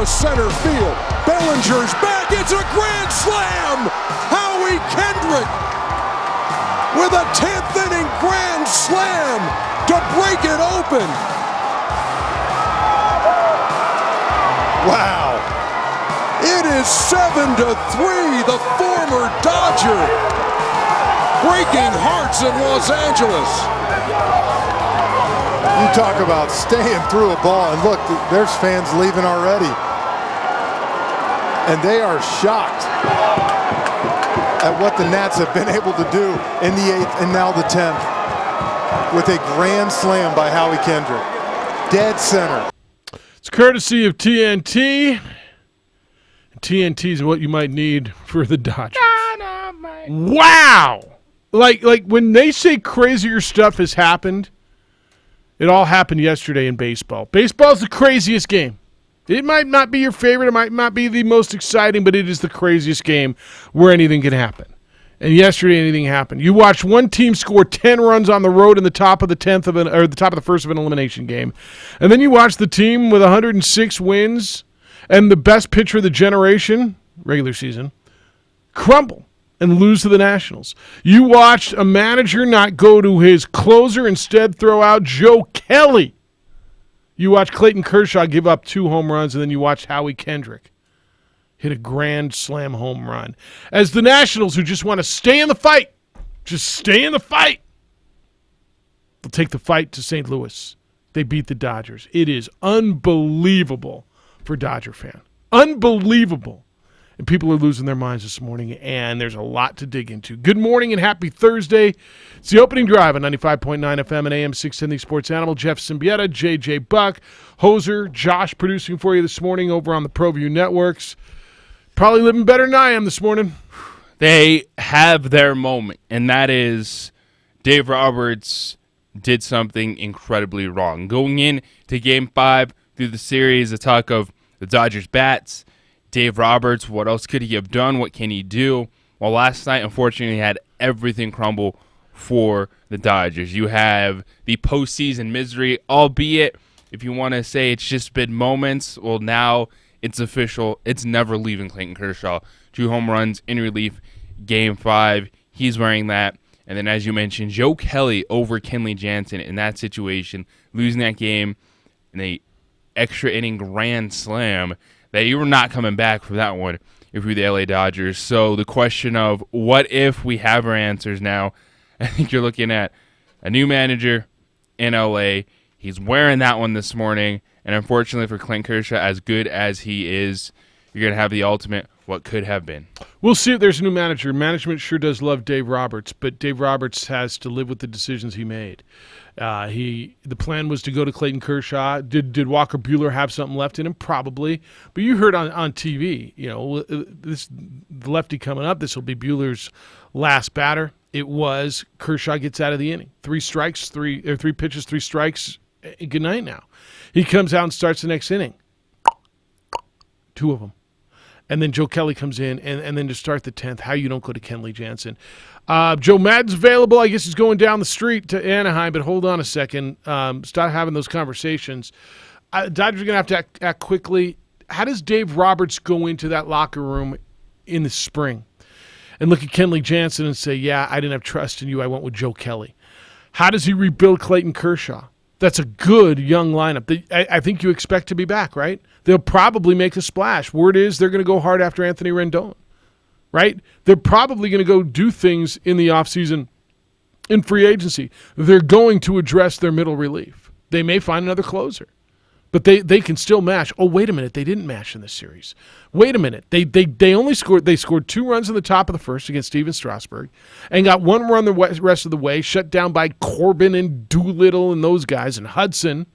to center field. Bellinger's back. It's a grand slam. Howie Kendrick with a 10th inning grand slam to break it open. Wow. It is 7-3, the former Dodger, breaking hearts in Los Angeles. You talk about staying through a ball, and look, there's fans leaving already. And they are shocked at what the Nats have been able to do in the 8th and now the 10th with a grand slam by Howie Kendrick. Dead center. It's courtesy of TNT. TNT is what you might need for the Dodgers. Wow! Like when they say crazier stuff has happened, it all happened yesterday in baseball. Baseball's the craziest game. It might not be your favorite. It might not be the most exciting, but it is the craziest game where anything can happen. And yesterday, anything happened. You watched one team score 10 runs on the road in the top of the 10th or the top of the first of an elimination game, and then you watched the team with 106 wins and the best pitcher of the generation, regular season, crumble and lose to the Nationals. You watched a manager not go to his closer, instead throw out Joe Kelly. You watched Clayton Kershaw give up 2 home runs, and then you watched Howie Kendrick hit a grand slam home run. As the Nationals, who just want to stay in the fight, just stay in the fight, they'll take the fight to St. Louis. They beat the Dodgers. It is unbelievable for Dodger fan. Unbelievable. And people are losing their minds this morning, and there's a lot to dig into. Good morning and happy Thursday. It's the opening drive on 95.9 FM and AM 610 Sports Animal. Jeff Siembieda, JJ Buck, Hoser, Josh producing for you this morning over on the ProView Networks. Probably living better than I am this morning. They have their moment, and that is Dave Roberts did something incredibly wrong. Going into Game 5 through the series, the talk of the Dodgers bats, Dave Roberts, what else could he have done? What can he do? Well, last night, unfortunately, had everything crumble for the Dodgers. You have the postseason misery, albeit if you want to say it's just been moments, well, now it's official. It's never leaving Clayton Kershaw. 2 home runs in relief, Game 5. He's wearing that. And then, as you mentioned, Joe Kelly over Kenley Jansen in that situation, losing that game in a extra inning grand slam, that you were not coming back from that one if you're the LA Dodgers. So the question of what if, we have our answers now. I think you're looking at a new manager in LA. He's wearing that one this morning. And unfortunately for Clayton Kershaw, as good as he is, you're going to have the ultimate what could have been. We'll see if there's a new manager. Management sure does love Dave Roberts, but Dave Roberts has to live with the decisions he made. The plan was to go to Clayton Kershaw. Did Walker Buehler have something left in him? Probably. But you heard on TV, the lefty coming up, this will be Buehler's last batter. It was Kershaw gets out of the inning. 3 pitches, 3 strikes. Good night now. He comes out and starts the next inning. 2 of them. And then Joe Kelly comes in, and then to start the 10th, how you don't go to Kenley Jansen. Joe Maddon's available. I guess he's going down the street to Anaheim, but hold on a second. Start having those conversations. Dodgers are going to have to act quickly. How does Dave Roberts go into that locker room in the spring and look at Kenley Jansen and say, yeah, I didn't have trust in you. I went with Joe Kelly. How does he rebuild Clayton Kershaw? That's a good young lineup. I think you expect to be back, right? They'll probably make a splash. Word is they're going to go hard after Anthony Rendon, right? They're probably going to go do things in the offseason in free agency. They're going to address their middle relief. They may find another closer, but they can still mash. Oh, wait a minute. They didn't mash in this series. Wait a minute. They scored 2 runs in the top of the first against Steven Strasburg and got 1 run the rest of the way, shut down by Corbin and Doolittle and those guys and Hudson.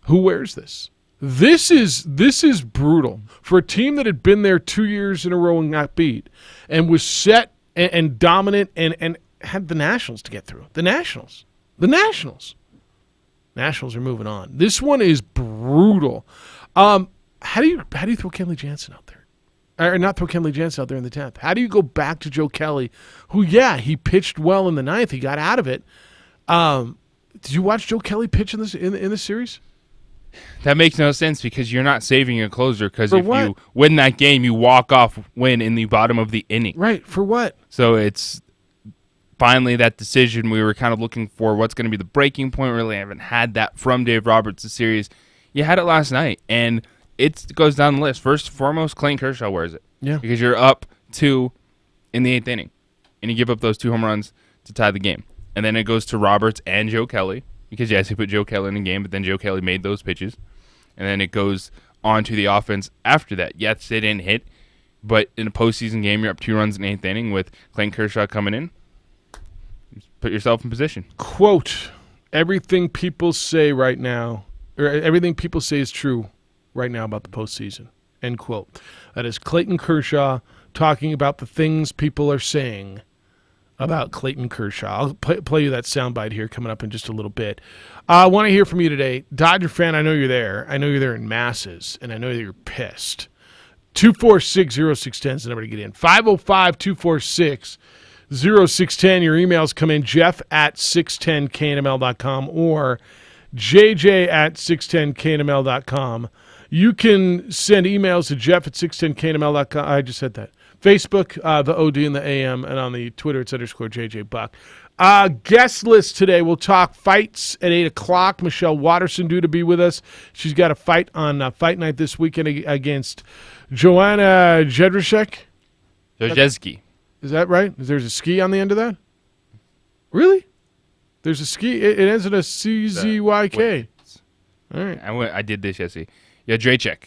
Who wears this? This is brutal for a team that had been there 2 years in a row and got beat and was set and dominant and had the Nationals to get through. The Nationals are moving on. This one is brutal. How do you throw Kenley Jansen out there? Or not throw Kenley Jansen out there in the 10th? How do you go back to Joe Kelly, who, yeah, he pitched well in the 9th. He got out of it. Did you watch Joe Kelly pitch in this series? That makes no sense because you're not saving your closer because For if what? you win that game, you walk off win in the bottom of the inning. Right. For what? So it's finally that decision we were kind of looking for. What's going to be the breaking point? We really haven't had that from Dave Roberts this series. You had it last night, and it goes down the list. First and foremost, Clayton Kershaw wears it. Yeah. Because you're up 2 in the 8th inning, and you give up those 2 home runs to tie the game. And then it goes to Roberts and Joe Kelly because, yes, he put Joe Kelly in the game, but then Joe Kelly made those pitches. And then it goes on to the offense after that. Yes, they didn't hit, but in a postseason game, you're up 2 runs in the 8th inning with Clayton Kershaw coming in. Just put yourself in position. Quote, everything people say right now, or everything people say is true right now about the postseason. End quote. That is Clayton Kershaw talking about the things people are saying about Clayton Kershaw. I'll play you that soundbite here coming up in just a little bit. I want to hear from you today. Dodger fan, I know you're there. I know you're there in masses, and I know that you're pissed. 246-0610 is the number to get in. 505-246-0610. Your emails come in, jeff@610knml.com or jj@610knml.com. You can send emails to jeff@610knml.com. I just said that. Facebook, the OD and the AM, and on the Twitter, it's _JJ Buck. Guest list today. We'll talk fights at 8 o'clock. Michelle Watterson due to be with us. She's got a fight on Fight Night this weekend against Joanna Jedrzejczyk. Jojeski. Is that right? There's a ski on the end of that? Really? There's a ski. It ends in a CZYK. All right. I did this yesterday. Yeah, Dracek.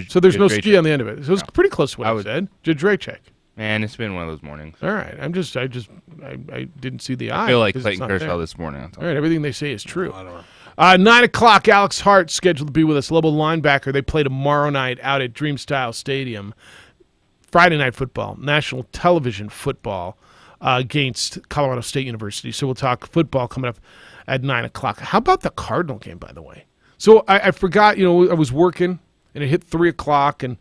So there's no ski on the end of it. So it's pretty close to what I said. Dracek. Man, it's been one of those mornings. All right. I didn't see the eye. I feel like 'cause Clayton it's not Kershaw there. this morning. All right. Everything they say is true. 9 o'clock, Alex Hart scheduled to be with us. Lobo linebacker. They play tomorrow night out at Dreamstyle Stadium. Friday night football, national television football against Colorado State University. So we'll talk football coming up at 9 o'clock. How about the Cardinal game, by the way? So I forgot, I was working, and it hit 3 o'clock, and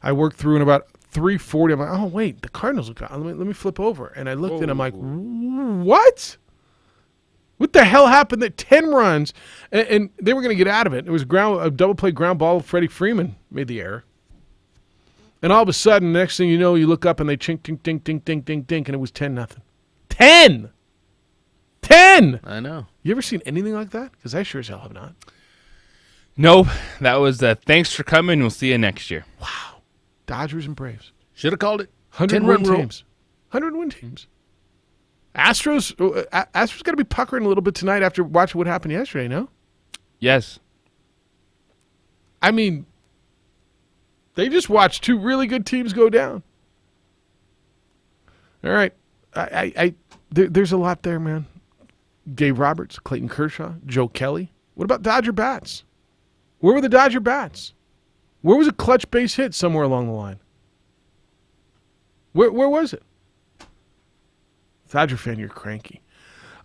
I worked through, and about 3:40, I'm like, oh, wait, the Cardinals are gone. Let me flip over. And I looked, and I'm like, what? What the hell happened? That 10 runs, and they were going to get out of it. It was a double play ground ball. Freddie Freeman made the error. And all of a sudden, next thing you know, you look up, and they chink, tink, dink, dink, dink, dink, dink, and it was 10-0. 10! 10! I know. You ever seen anything like that? Because I sure as hell have not. No, that was thanks for coming. We'll see you next year. Wow. Dodgers and Braves. Should have called it 100-win 10-run rule. teams. 100-win teams. Astros got to be puckering a little bit tonight after watching what happened yesterday, no? Yes. I mean, they just watched 2 really good teams go down. All right. There's a lot there, man. Dave Roberts, Clayton Kershaw, Joe Kelly. What about Dodger bats? Where were the Dodger bats? Where was a clutch base hit somewhere along the line? Where was it? Dodger fan, you're cranky.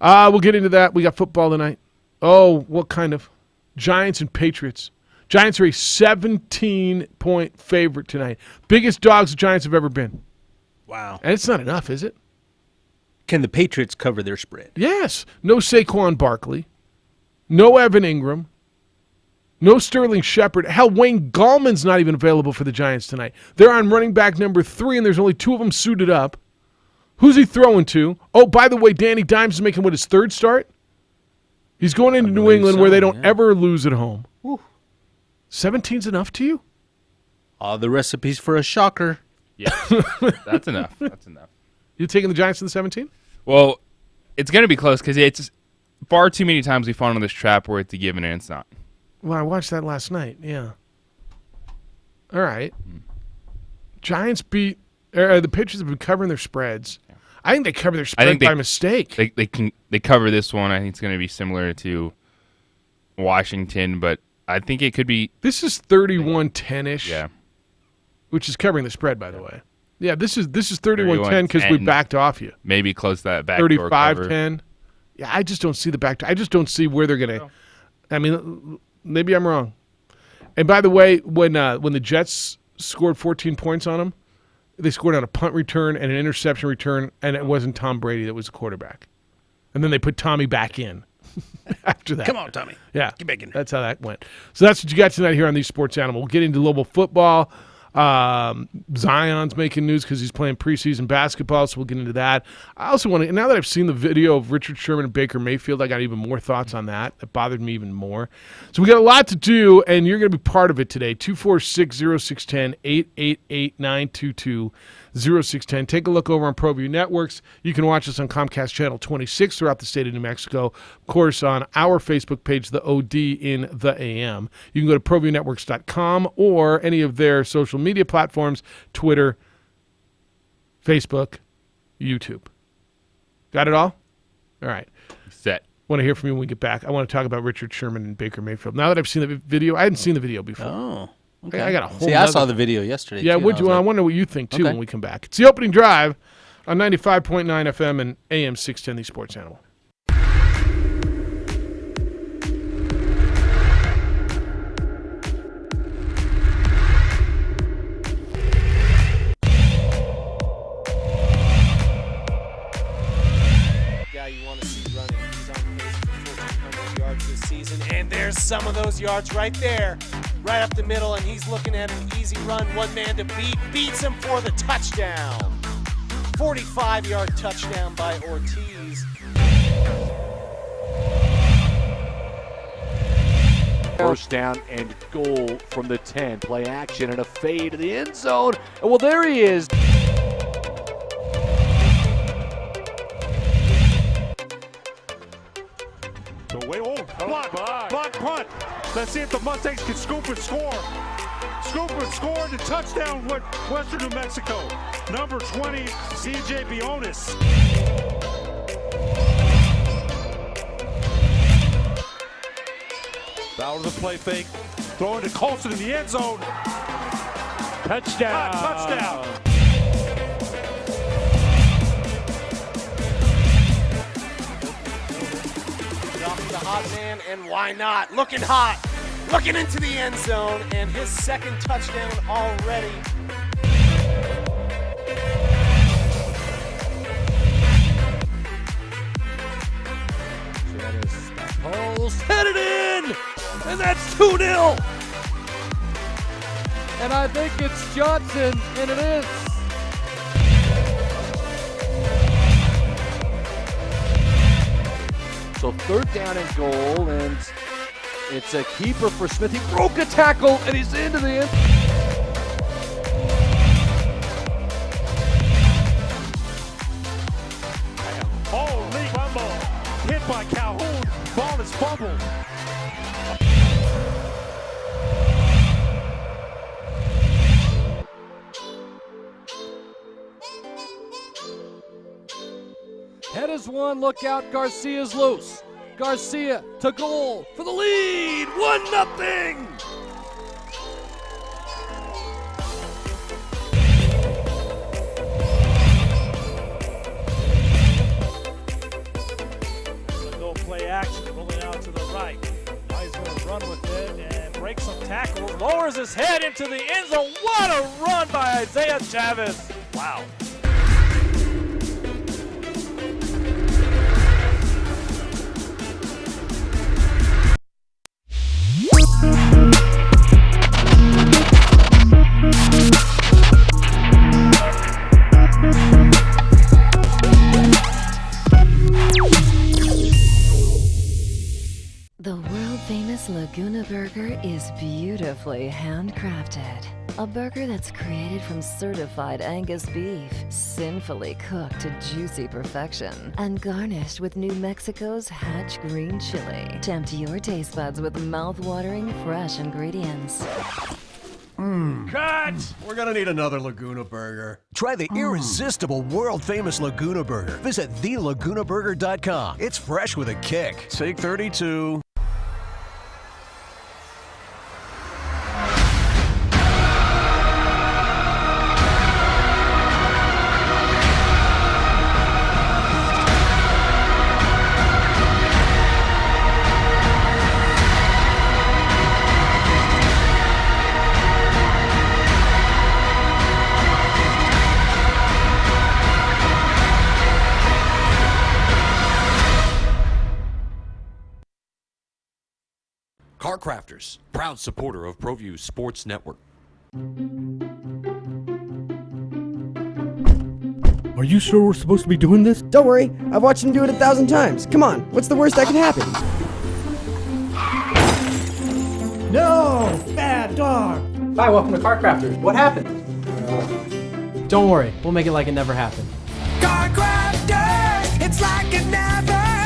We'll get into that. We got football tonight. Oh, what kind of? Giants and Patriots. Giants are a 17-point favorite tonight. Biggest dogs the Giants have ever been. Wow. And it's not enough, is it? Can the Patriots cover their spread? Yes. No Saquon Barkley. No Evan Ingram. No Sterling Shepard. Hell, Wayne Gallman's not even available for the Giants tonight. They're on running back number 3, and there's only 2 of them suited up. Who's he throwing to? Oh, by the way, Danny Dimes is making, his 3rd start? He's going into New England where they don't ever lose at home. 17's enough to you? All the recipes for a shocker. Yeah. That's enough. That's enough. You taking the Giants in the 17? Well, it's going to be close because it's far too many times we fall into this trap where it's a given and it's not. Well, I watched that last night, yeah. All right. Giants beat the Patriots have been covering their spreads. I think they cover their spread by mistake. They cover this one. I think it's going to be similar to Washington, but I think it could be. This is 31-10-ish. Yeah. Which is covering the spread, by the way. Yeah, this is 31-10 because we backed off you. Maybe close to that backdoor 35-10. Yeah, I just don't see the back. I just don't see where they're going to. I mean, maybe I'm wrong. And by the way, when the Jets scored 14 points on them, they scored on a punt return and an interception return, and it wasn't Tom Brady that was the quarterback. And then they put Tommy back in. after that. Come on, Tommy. Yeah, Get back in. that's how that went. So that's what you got tonight here on the Sports Animal. We'll get into global football. Zion's making news because he's playing preseason basketball, so we'll get into that. I also want to, now that I've seen the video of Richard Sherman and Baker Mayfield, I got even more thoughts on that. It bothered me even more. So we got a lot to do, and you're going to be part of it today. 246-0610, 888-922. 0610. Take a look over on ProView Networks. You can watch us on Comcast Channel 26 throughout the state of New Mexico. Of course, on our Facebook page, the OD in the AM. You can go to ProViewNetworks.com or any of their social media platforms, Twitter, Facebook, YouTube. Got it all? All right. Set. Want to hear from you when we get back. I want to talk about Richard Sherman and Baker Mayfield. Now that I've seen the video, I hadn't seen the video before. Oh. Okay. I got a whole See, I saw the video yesterday. Yeah, too, would you? I wonder what you think, too, when we come back. It's the opening drive on 95.9 FM and AM 610, the Sports Animal. Guy you want to see running. He's on pace for 1,400 yards this season, and there's some of those yards right there. Right up the middle, and he's looking at an easy run. One man to beat, beats him for the touchdown. 45-yard touchdown by Ortiz. First down and goal from the 10. Play action and a fade to the end zone. And well, there he is. Block punt. Let's see if the Mustangs can scoop and score. Scoop and score the touchdown with Western New Mexico. Number 20, CJ Bionis. Bauer to the play fake. Throwing to Colson in the end zone. Touchdown. Touchdown. Off the hot man, and why not? Looking hot, looking into the end zone, and his second touchdown already. Post headed in, and that's 2-0. And I think it's Johnson, and it is. So third down and goal, and it's a keeper for Smith. He broke a tackle, and he's into the end. Holy fumble. Hit by Calhoun. Ball is fumbled. Head is one, look out, Garcia's loose. Garcia to goal for the lead, 1-0. Go play action, rolling out to the right. Now he's going to run with it and break some tackles. Lowers his head into the end zone. What a run by Isaiah Chavez. Wow. The world-famous Laguna Burger is beautifully handcrafted. A burger that's created from certified Angus beef, sinfully cooked to juicy perfection, and garnished with New Mexico's Hatch green chili. Tempt your taste buds with mouth-watering fresh ingredients. Cut! We're gonna need another Laguna Burger. Try the irresistible, world-famous Laguna Burger. Visit thelagunaburger.com. It's fresh with a kick. Take 32. Car Crafters, proud supporter of ProView Sports Network. Are you sure we're supposed to be doing this? Don't worry, I've watched him do it 1,000 times. Come on, what's the worst that could happen? No! Bad dog! Hi, welcome to Car Crafters. What happened? Don't worry, we'll make it like it never happened. Car Crafters, it's like it never happened.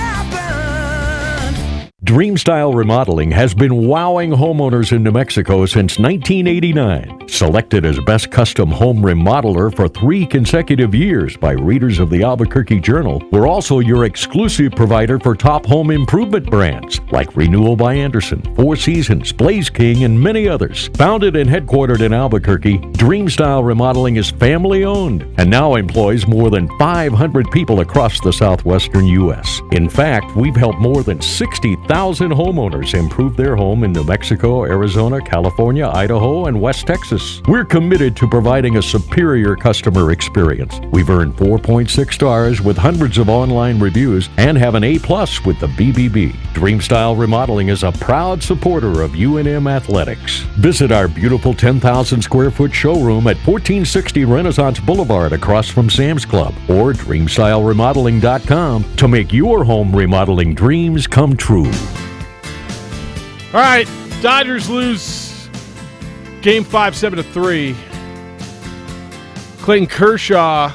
Dream Style Remodeling has been wowing homeowners in New Mexico since 1989. Selected as Best Custom Home Remodeler for 3 consecutive years by readers of the Albuquerque Journal, we're also your exclusive provider for top home improvement brands like Renewal by Anderson, Four Seasons, Blaze King, and many others. Founded and headquartered in Albuquerque, Dream Style Remodeling is family-owned and now employs more than 500 people across the southwestern U.S. In fact, we've helped more than 60,000 homeowners improve their home in New Mexico, Arizona, California, Idaho, and West Texas. We're committed to providing a superior customer experience. We've earned 4.6 stars with hundreds of online reviews and have an A+ with the BBB. Dream Style Remodeling is a proud supporter of UNM Athletics. Visit our beautiful 10,000 square foot showroom at 1460 Renaissance Boulevard across from Sam's Club or DreamStyleRemodeling.com to make your home remodeling dreams come true. All right, Dodgers lose Game 5, 7-3. Clayton Kershaw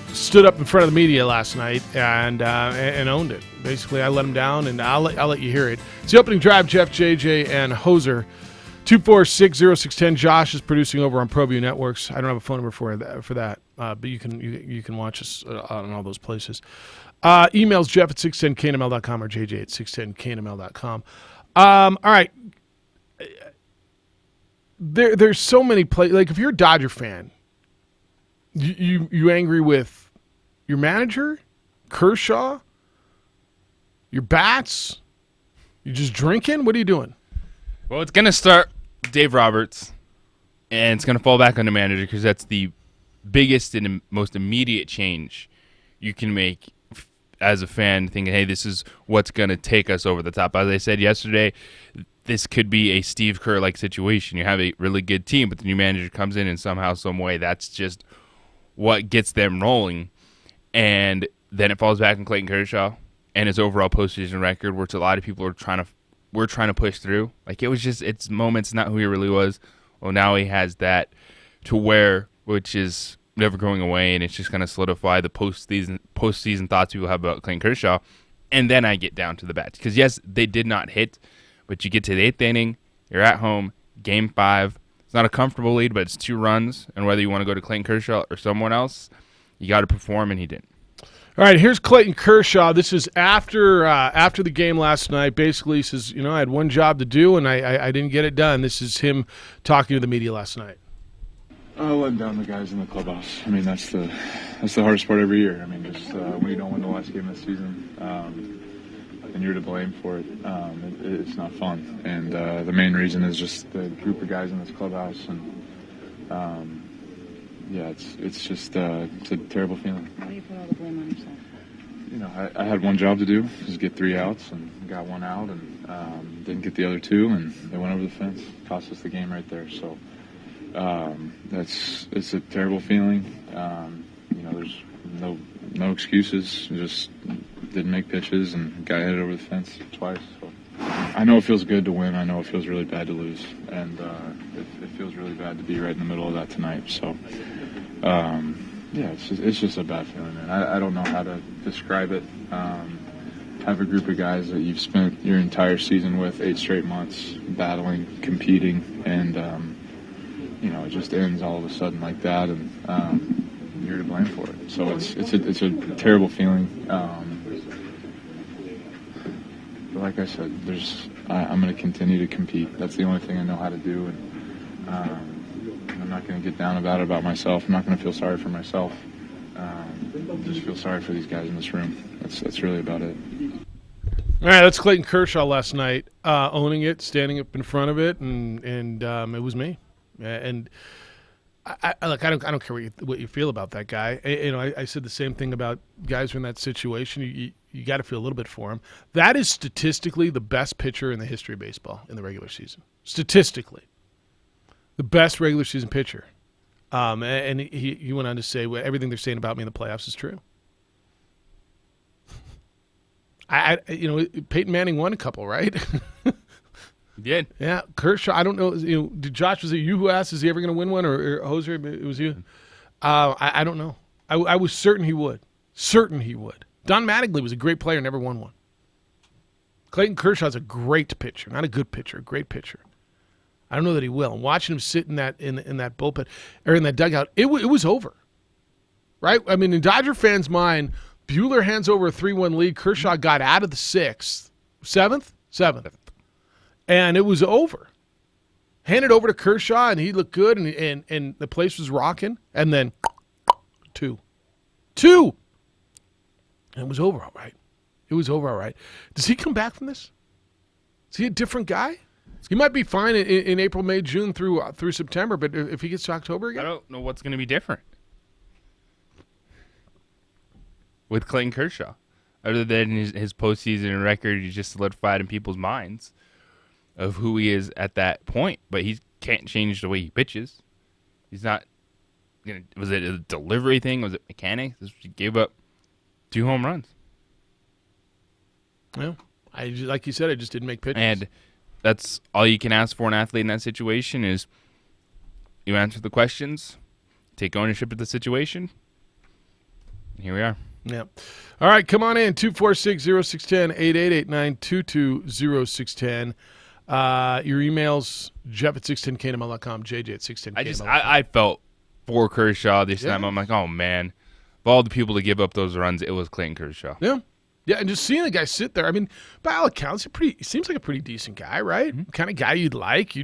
stood up in front of the media last night and owned it. Basically, I let him down, and I'll let you hear it. It's the opening drive. Jeff, JJ, and Hoser. 246-0610. Josh is producing over on ProView Networks. I don't have a phone number for that, but you can watch us on all those places. Emails Jeff at 610knml.com or JJ at 610knml.com. All right. There's so many plays. Like, if you're a Dodger fan, you angry with your manager, Kershaw, your bats, you just drinking? What are you doing? Well, it's going to start with Dave Roberts, and it's going to fall back on the manager because that's the biggest and most immediate change you can make as a fan, thinking, hey, this is what's going to take us over the top. As I said yesterday, this could be a Steve Kerr-like situation. You have a really good team, but the new manager comes in somehow, some way, that's just what gets them rolling. And then it falls back on Clayton Kershaw and his overall postseason record, which a lot of people are trying to push through. Like, it was just, it's moments, not who he really was. Well, now he has that to wear, which is never going away, and it's just going to solidify the postseason thoughts people have about Clayton Kershaw. And then I get down to the bats. Because, yes, they did not hit, but you get to the 8th inning, you're at home, Game 5. It's not a comfortable lead, but it's 2 runs. And whether you want to go to Clayton Kershaw or someone else, you got to perform, and he didn't. All right, here's Clayton Kershaw. This is after the game last night. Basically, he says, I had one job to do, and I didn't get it done. This is him talking to the media last night. Letting down the guys in the clubhouse. I mean, that's the hardest part every year. I mean, just when you don't win the last game of the season, and you're to blame for it, it's not fun. And the main reason is just the group of guys in this clubhouse, and it's just it's a terrible feeling. Why do you put all the blame on yourself? I had one job to do, was get 3 outs, and got 1 out, and didn't get the other 2, and they went over the fence, cost us the game right there. So. It's a terrible feeling. There's no excuses. Just didn't make pitches and got hit over the fence twice. So I know it feels good to win. I know it feels really bad to lose, and it feels really bad to be right in the middle of that tonight. So it's just a bad feeling, man. I don't know how to describe it. Have a group of guys that you've spent your entire season with, 8 straight months, battling, competing, and it just ends all of a sudden like that, and you're to blame for it. So it's a terrible feeling. But like I said, I'm going to continue to compete. That's the only thing I know how to do, and I'm not going to get down about myself. I'm not going to feel sorry for myself. Just feel sorry for these guys in this room. That's really about it. All right, that's Clayton Kershaw last night, owning it, standing up in front of it, and it was me. And Look, I don't care what you feel about that guy. I said the same thing about guys who are in that situation. You got to feel a little bit for him. That is statistically the best pitcher in the history of baseball in the regular season. Statistically, the best regular season pitcher. And he went on to say, well, everything they're saying about me in the playoffs is true. Peyton Manning won a couple, right? Did. Yeah, Kershaw. I don't know. Did Josh, was it you who asked, is he ever going to win one, or Hoser? It was you. I don't know. I was certain he would. Certain he would. Don Mattingly was a great player, never won one. Clayton Kershaw's a great pitcher, not a good pitcher, a great pitcher. I don't know that he will. And watching him sit in that bullpen or in that dugout, it was over. Right? I mean, in Dodger fans' mind, Buehler hands over a 3-1 lead. Kershaw got out of the seventh, and it was over. Handed over to Kershaw, and he looked good, and the place was rocking. And then two, and it was over all right. It was over all right. Does he come back from this? Is he a different guy? He might be fine in April, May, June through September, but if he gets to October again, I don't know what's going to be different with Clayton Kershaw, other than his postseason record. He's just solidified in people's minds of who he is at that point, but he can't change the way he pitches. He's not. Was it a delivery thing? Was it mechanics? He gave up 2 home runs. Yeah, like you said, I just didn't make pitches. And that's all you can ask for an athlete in that situation is you answer the questions, take ownership of the situation. And here we are. Yeah. All right, come on in. 246-0610, 888-922-0610. Your emails, Jeff at 610knml.com, JJ at 610knml.com. I felt for Kershaw this time. I'm like, oh, man. Of all the people to give up those runs, it was Clayton Kershaw. Yeah. Yeah, and just seeing the guy sit there, I mean, by all accounts, he seems like a pretty decent guy, right? Mm-hmm. Kind of guy you'd like. He's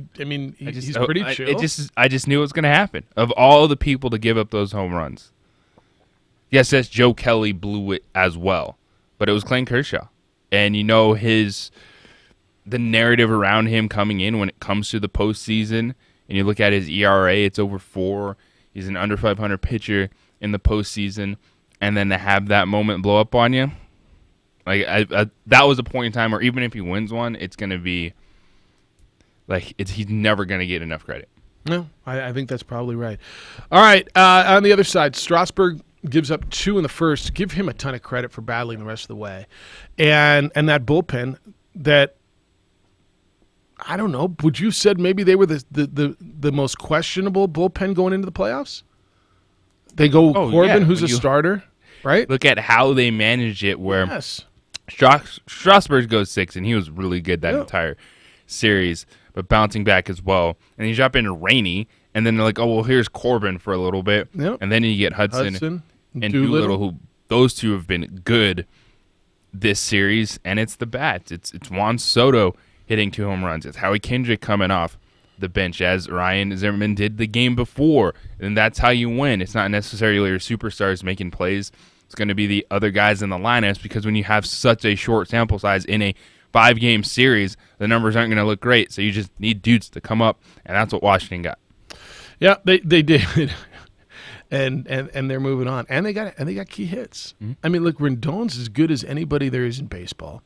pretty chill. I just knew it was going to happen. Of all the people to give up those home runs. Yes, Joe Kelly blew it as well, but it was Clayton Kershaw. And the narrative around him coming in when it comes to the postseason, and you look at his ERA, it's over 4. He's an under 500 pitcher in the postseason, and then to have that moment blow up on you, that was a point in time where even if he wins one, it's going to be he's never going to get enough credit. No, I think that's probably right. All right, on the other side, Strasburg gives up 2 in the first. Give him a ton of credit for battling the rest of the way. And that bullpen that, I don't know, would you said maybe they were the most questionable bullpen going into the playoffs? They go Corbin, who's a starter, right? Look at how they managed it where Strasburg goes 6, and he was really good that entire series, but bouncing back as well. And you drop into Rainey, and then they're like, oh, well, here's Corbin for a little bit. Yep. And then you get Hudson and Doolittle, who those two have been good this series, and it's the bats. It's Juan Soto hitting 2 home runs. It's Howie Kendrick coming off the bench, as Ryan Zimmerman did the game before. And that's how you win. It's not necessarily your superstars making plays. It's going to be the other guys in the lineups, because when you have such a short sample size in a 5-game series, the numbers aren't going to look great. So you just need dudes to come up, and that's what Washington got. Yeah, they did. And they're moving on. And they got key hits. Mm-hmm. I mean, look, Rendon's as good as anybody there is in baseball.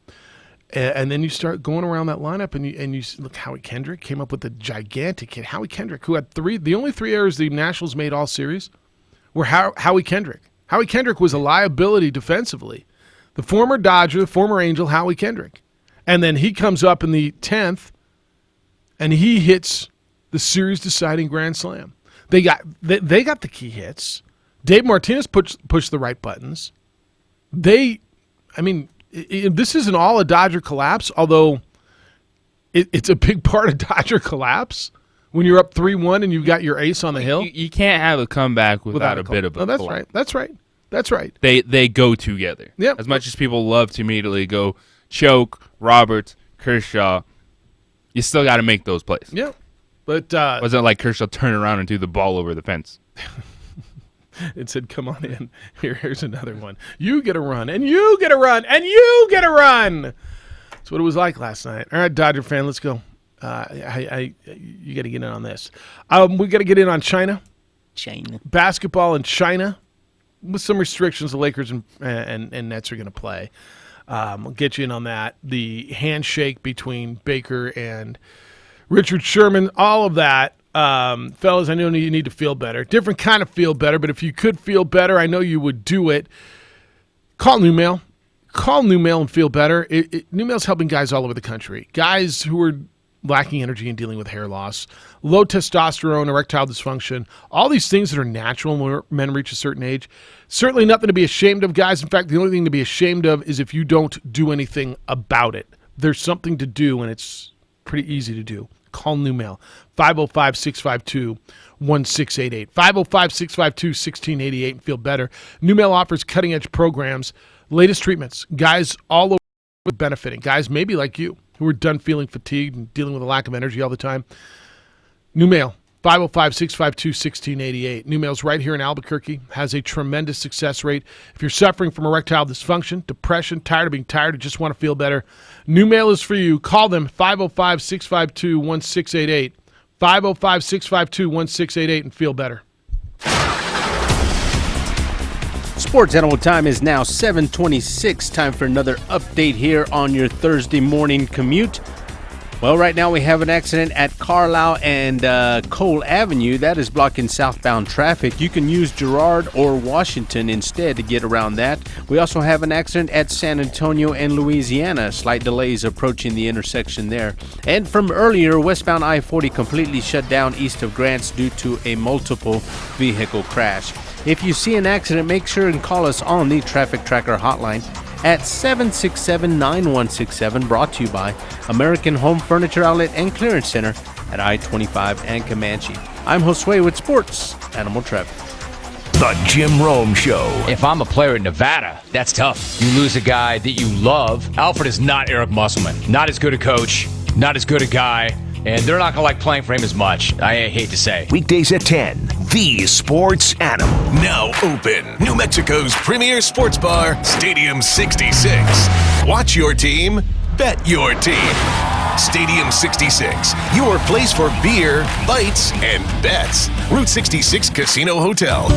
And then you start going around that lineup, and you look, Howie Kendrick came up with a gigantic hit. Howie Kendrick, who had the only 3 errors the Nationals made all series were Howie Kendrick. Howie Kendrick was a liability defensively. The former Dodger, the former Angel, Howie Kendrick. And then he comes up in the 10th, and he hits the series-deciding grand slam. They got the key hits. Dave Martinez pushed the right buttons. This isn't all a Dodger collapse, although it's a big part of Dodger collapse when you're up 3-1 and you've got your ace on the hill. You can't have a comeback without a bit of a collapse. That's right. They go together. Yep. As much as people love to immediately go choke, Roberts, Kershaw, you still got to make those plays. Yeah. But wasn't like Kershaw turn around and threw the ball over the fence. It said, come on in. Here's another one. You get a run, and you get a run, and you get a run. That's what it was like last night. All right, Dodger fan, let's go. You got to get in on this. We got to get in on China. China. Basketball in China, with some restrictions, the Lakers and Nets are going to play. We'll get you in on that. The handshake between Baker and Richard Sherman, all of that. Fellas, I know you need to feel better. Different kind of feel better, but if you could feel better, I know you would do it. Call NewMail. Call NewMail and feel better. NewMail's helping guys all over the country. Guys who are lacking energy and dealing with hair loss, low testosterone, erectile dysfunction, all these things that are natural when men reach a certain age. Certainly nothing to be ashamed of, guys. In fact, the only thing to be ashamed of is if you don't do anything about it. There's something to do, and it's pretty easy to do. Call NewMail, 505-652-1688. 505-652-1688 and feel better. NewMail offers cutting-edge programs, latest treatments. Guys all over benefiting. Guys maybe like you who are done feeling fatigued and dealing with a lack of energy all the time. NewMail, 505-652-1688. NewMail's right here in Albuquerque, has a tremendous success rate. If you're suffering from erectile dysfunction, depression, tired of being tired, or just want to feel better, NewMail is for you. Call them, 505-652-1688. 505-652-1688 and feel better. Sports Animal time is now 7:26. Time for another update here on your Thursday morning commute. Well, right now we have an accident at Carlisle and Cole Avenue. That is blocking southbound traffic. You can use Girard or Washington instead to get around that. We also have an accident at San Antonio and Louisiana. Slight delays approaching the intersection there. And from earlier, westbound I-40 completely shut down east of Grants due to a multiple vehicle crash. If you see an accident, make sure and call us on the Traffic Tracker hotline at 767-9167, brought to you by American Home Furniture Outlet and Clearance Center at I-25 and Comanche. I'm Josue with Sports Animal Traffic. The Jim Rome Show. If I'm a player in Nevada, that's tough. You lose a guy that you love. Alfred is not Eric Musselman. Not as good a coach, not as good a guy, and they're not going to like playing for him as much, I hate to say. Weekdays at 10, the Sports Animal. Now open. New Mexico's premier sports bar, Stadium 66. Watch your team, bet your team. Stadium 66, your place for beer, bites, and bets. Route 66 Casino Hotel.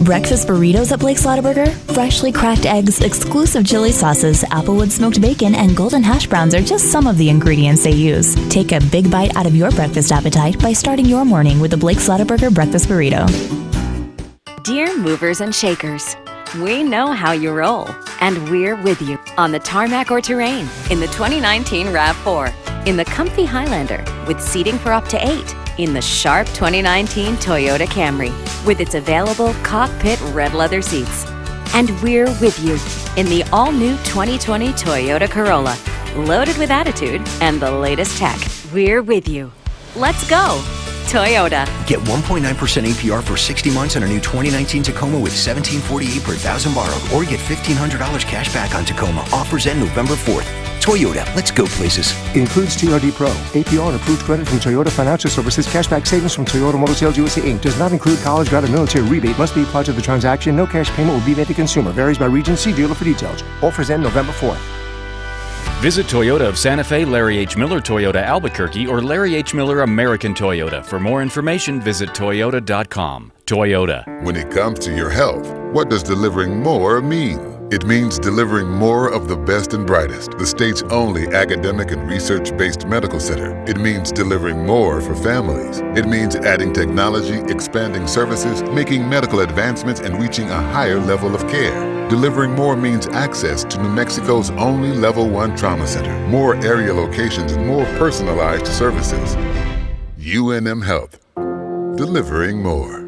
Breakfast burritos at Blake's Lottaburger? Freshly cracked eggs, exclusive chili sauces, applewood smoked bacon, and golden hash browns are just some of the ingredients they use. Take a big bite out of your breakfast appetite by starting your morning with the Blake's Lottaburger Breakfast Burrito. Dear movers and shakers, we know how you roll, and we're with you on the tarmac or terrain, in the 2019 RAV4, in the comfy Highlander with seating for up to 8, in the sharp 2019 Toyota Camry with its available cockpit red leather seats. And we're with you in the all-new 2020 Toyota Corolla, loaded with attitude and the latest tech. We're with you. Let's go, Toyota. Get 1.9% APR for 60 months on a new 2019 Tacoma with $1,748 per thousand borrowed, or get $1,500 cash back on Tacoma. Offers end November 4th. Toyota, let's go places. Includes TRD Pro. APR and approved credit from Toyota Financial Services. Cashback savings from Toyota Motor Sales USA Inc. Does not include college grad or military rebate. Must be applied to the transaction. No cash payment will be made to consumer. Varies by region. See dealer for details. Offers end November 4th. Visit Toyota of Santa Fe, Larry H. Miller Toyota Albuquerque, or Larry H. Miller American Toyota. For more information, visit toyota.com. Toyota. When it comes to your health, what does delivering more mean? It means delivering more of the best and brightest, the state's only academic and research-based medical center. It means delivering more for families. It means adding technology, expanding services, making medical advancements, and reaching a higher level of care. Delivering more means access to New Mexico's only Level 1 trauma center, more area locations, and more personalized services. UNM Health. Delivering more.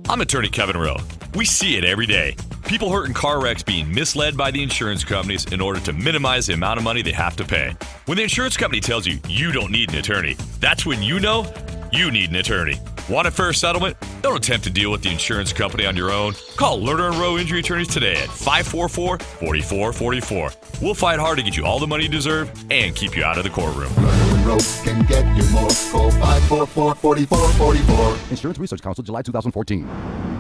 I'm attorney Kevin Rowe. We see it every day. People hurt in car wrecks being misled by the insurance companies in order to minimize the amount of money they have to pay. When the insurance company tells you you don't need an attorney, that's when you know you need an attorney. Want a fair settlement? Don't attempt to deal with the insurance company on your own. Call Lerner & Rowe Injury Attorneys today at 544-4444. We'll fight hard to get you all the money you deserve and keep you out of the courtroom. Lerner & Rowe can get you more. Call 544-4444. Insurance Research Council, July 2014.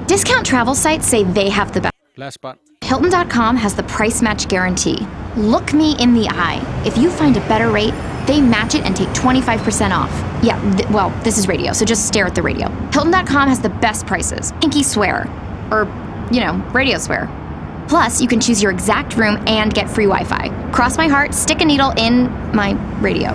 Discount travel sites say they have the best. Last spot. Hilton.com has the price match guarantee. Look me in the eye. If you find a better rate, They match it and take 25% off. Yeah, well, this is radio, so just stare at the radio. Hilton.com has the best prices. Pinky swear. Or, radio swear. Plus, you can choose your exact room and get free Wi-Fi. Cross my heart, stick a needle in my radio.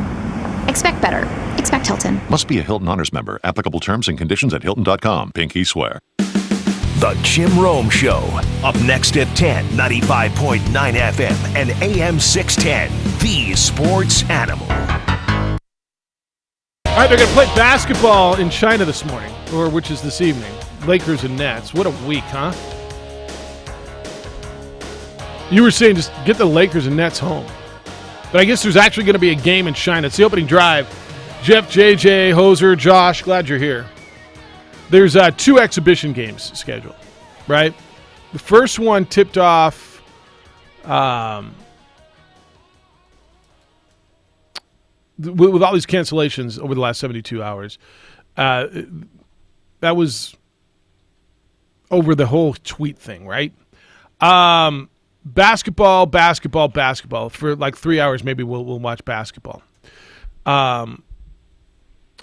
Expect better. Expect Hilton. Must be a Hilton Honors member. Applicable terms and conditions at Hilton.com. Pinky swear. The Jim Rome Show. Up next at 10, 95.9 FM and AM 610. The Sports Animal. All right, they're going to play basketball in China this morning, which is this evening. Lakers and Nets. What a week, huh? You were saying just get the Lakers and Nets home. But I guess there's actually going to be a game in China. It's the opening drive. Jeff, JJ, Hoser, Josh, glad you're here. There's 2 exhibition games scheduled, right? The first one tipped off with all these cancellations over the last 72 hours. That was over the whole tweet thing, right? Basketball. For like 3 hours, maybe we'll watch basketball.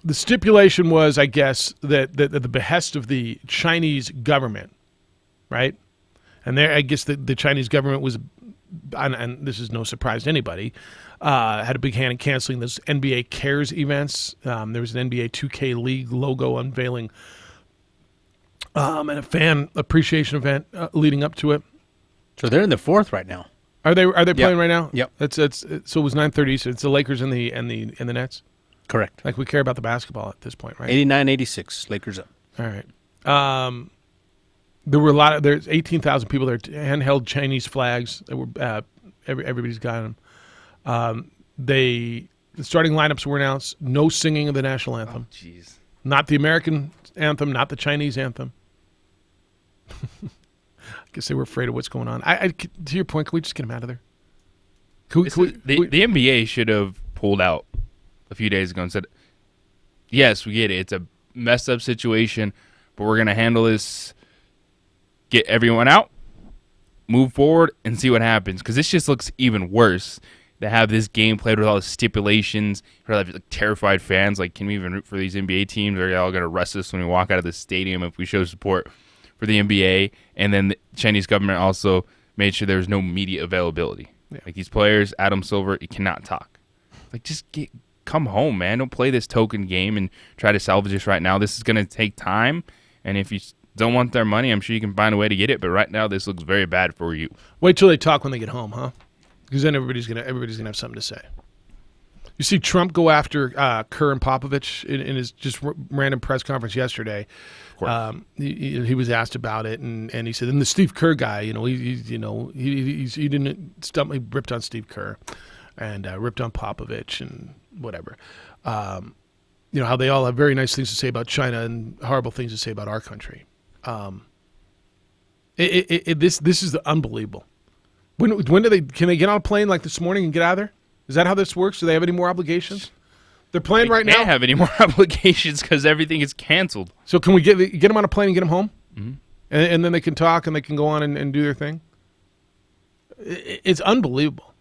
The stipulation was, I guess, that the behest of the Chinese government, right? And there, I guess the Chinese government was, and this is no surprise to anybody, had a big hand in canceling this NBA Cares events. There was an NBA 2K League logo unveiling and a fan appreciation event leading up to it. So they're in the 4th right now. Are they playing right now? Yep. So it was 9:30. So it's the Lakers and the Nets. Correct. Like we care about the basketball at this point, right? 89-86, Lakers up. All right. There were there's 18,000 people there, handheld Chinese flags that were everybody's got them. The starting lineups were announced. No singing of the national anthem. Oh, jeez. Not the American anthem, not the Chinese anthem. I guess they were afraid of what's going on. To your point, can we just get them out of there? The NBA should have pulled out a few days ago and said, yes, we get it. It's a messed up situation, but we're going to handle this, get everyone out, move forward, and see what happens. Because this just looks even worse to have this game played with all the stipulations. You have like terrified fans. Like, can we even root for these NBA teams? Are y'all going to arrest us when we walk out of the stadium if we show support for the NBA? And then the Chinese government also made sure there was no media availability. Yeah. Like these players, Adam Silver, he cannot talk. Like, just come home, man. Don't play this token game and try to salvage this right now. This is going to take time, and if you don't want their money, I'm sure you can find a way to get it. But right now, this looks very bad for you. Wait till they talk when they get home, huh? Because then everybody's gonna have something to say. You see Trump go after Kerr and Popovich in his just random press conference yesterday. He was asked about it, and he said, and the Steve Kerr guy, he didn't stump. He ripped on Steve Kerr, and ripped on Popovich and whatever. How they all have very nice things to say about China and horrible things to say about our country. This is unbelievable. When can they get on a plane like this morning and get out of there? Is that how this works? Do they have any more obligations? They're playing right now. They can't have any more obligations because everything is canceled. So can we get them on a plane and get them home? Mm-hmm. And then they can talk and they can go on and do their thing? It's unbelievable.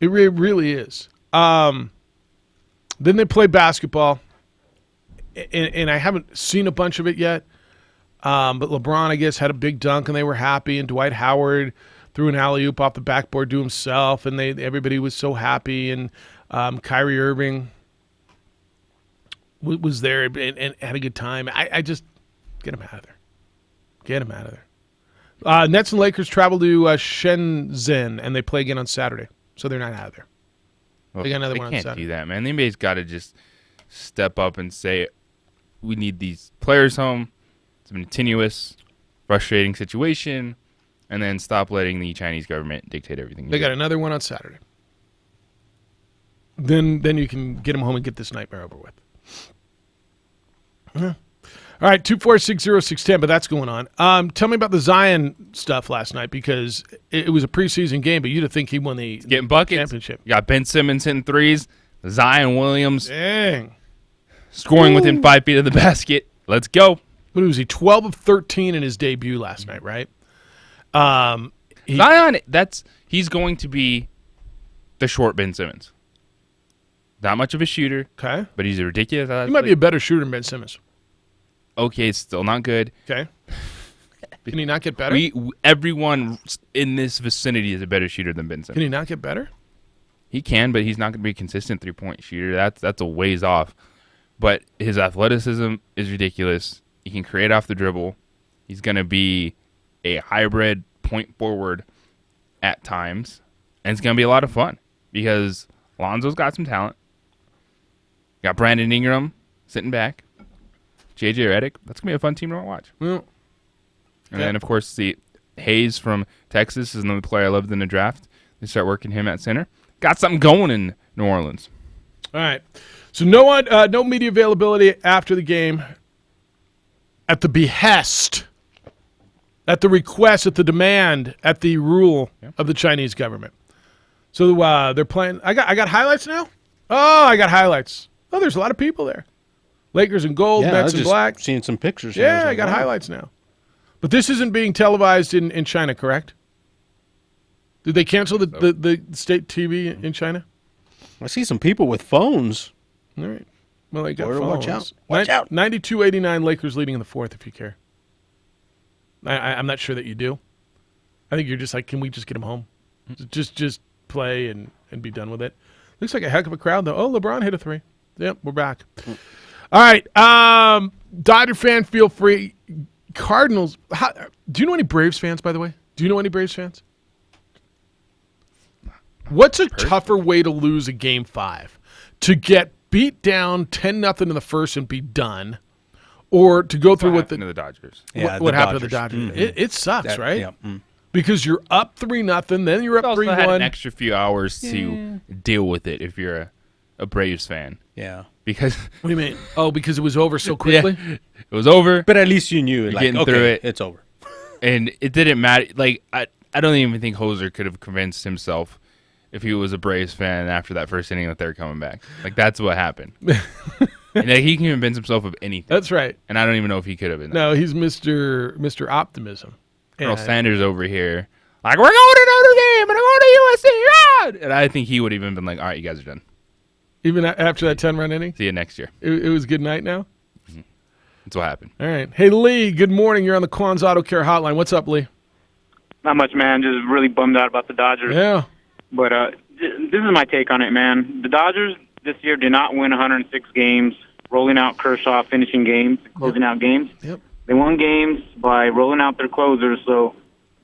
It really is. Then they play basketball, and I haven't seen a bunch of it yet. But LeBron, I guess, had a big dunk, and they were happy. And Dwight Howard threw an alley-oop off the backboard to himself, and everybody was so happy. And Kyrie Irving was there and had a good time. I just get him out of there. Get him out of there. Nets and Lakers travel to Shenzhen, and they play again on Saturday. So they're not out of there. Well, they got another they one on can't Saturday. do that, man. The NBA's got to just step up and say, we need these players home. It's a continuous, frustrating situation, and then stop letting the Chinese government dictate everything. They got another one on Saturday. Then you can get them home and get this nightmare over with. Yeah. All right, 2460610, but that's going on. Tell me about the Zion stuff last night, because it was a preseason game, but you'd have think he won the getting buckets. Championship. You got Ben Simmons hitting threes, Zion Williams Dang. scoring within 5 feet of the basket. Let's go. What was he, 12 of 13 in his debut last night, right? Zion, he's going to be the short Ben Simmons. Not much of a shooter. Okay. But he's a ridiculous athlete. He might be a better shooter than Ben Simmons. Okay, it's still not good. Okay. Can he not get better? Everyone in this vicinity is a better shooter than Ben Simmons. Can he not get better? He can, but he's not going to be a consistent three-point shooter. That's a ways off. But his athleticism is ridiculous. He can create off the dribble. He's going to be a hybrid point forward at times. And it's going to be a lot of fun because Lonzo's got some talent. Got Brandon Ingram sitting back. J.J. Redick. That's going to be a fun team to watch. Well, and then, of course, the Hayes from Texas is another player I loved in the draft. They start working him at center. Got something going in New Orleans. All right. So no media availability after the game. At the behest, at the request, at the demand, at the rule of the Chinese government. So they're playing. I got highlights now. Oh, I got highlights. Oh, there's a lot of people there. Lakers in gold, Mets in black. Seeing some pictures. Yeah, I got highlights now. But this isn't being televised in China, correct? Did they cancel the state TV in China? I see some people with phones. All right. Well, they got Order, phones. watch out. Watch out. 92-89 Lakers leading in the fourth, if you care. I'm not sure that you do. I think you're just like, can we just get them home? Just play and be done with it. Looks like a heck of a crowd, though. Oh, LeBron hit a three. Yep, we're back. All right. Dodger fan, feel free. Cardinals. Do you know any Braves fans, by the way? Do you know any Braves fans? What's a tougher way to lose a Game 5? To get beat down 10-0 in the first and be done, or to go through what happened to the Dodgers? What happened to the Dodgers? Mm-hmm. It sucks, right? Yeah. Because you're up 3-0, then you're up 3-1. Had an extra few hours to deal with it if you're a Braves fan. Yeah. Because what do you mean? Oh, because it was over so quickly? Yeah, it was over. But at least you knew it. You're getting through it. It's over. And it didn't matter. Like I don't even think Hoser could have convinced himself if he was a Braves fan after that first inning that they're coming back. Like that's what happened. And he can convince himself of anything. That's right. And I don't even know if he could have been. No, he's Mr. Optimism. Colonel Sanders over here, like, we're going to Notre Dame and we're going to USC. Yeah! And I think he would have even been like, all right, you guys are done. Even after that 10-run inning? See you next year. It was good night now? Mm-hmm. That's what happened. All right. Hey, Lee, good morning. You're on the Quan's Auto Care Hotline. What's up, Lee? Not much, man. Just really bummed out about the Dodgers. Yeah. But this is my take on it, man. The Dodgers this year did not win 106 games, rolling out Kershaw, finishing games, closing out games. Yep. They won games by rolling out their closers. So,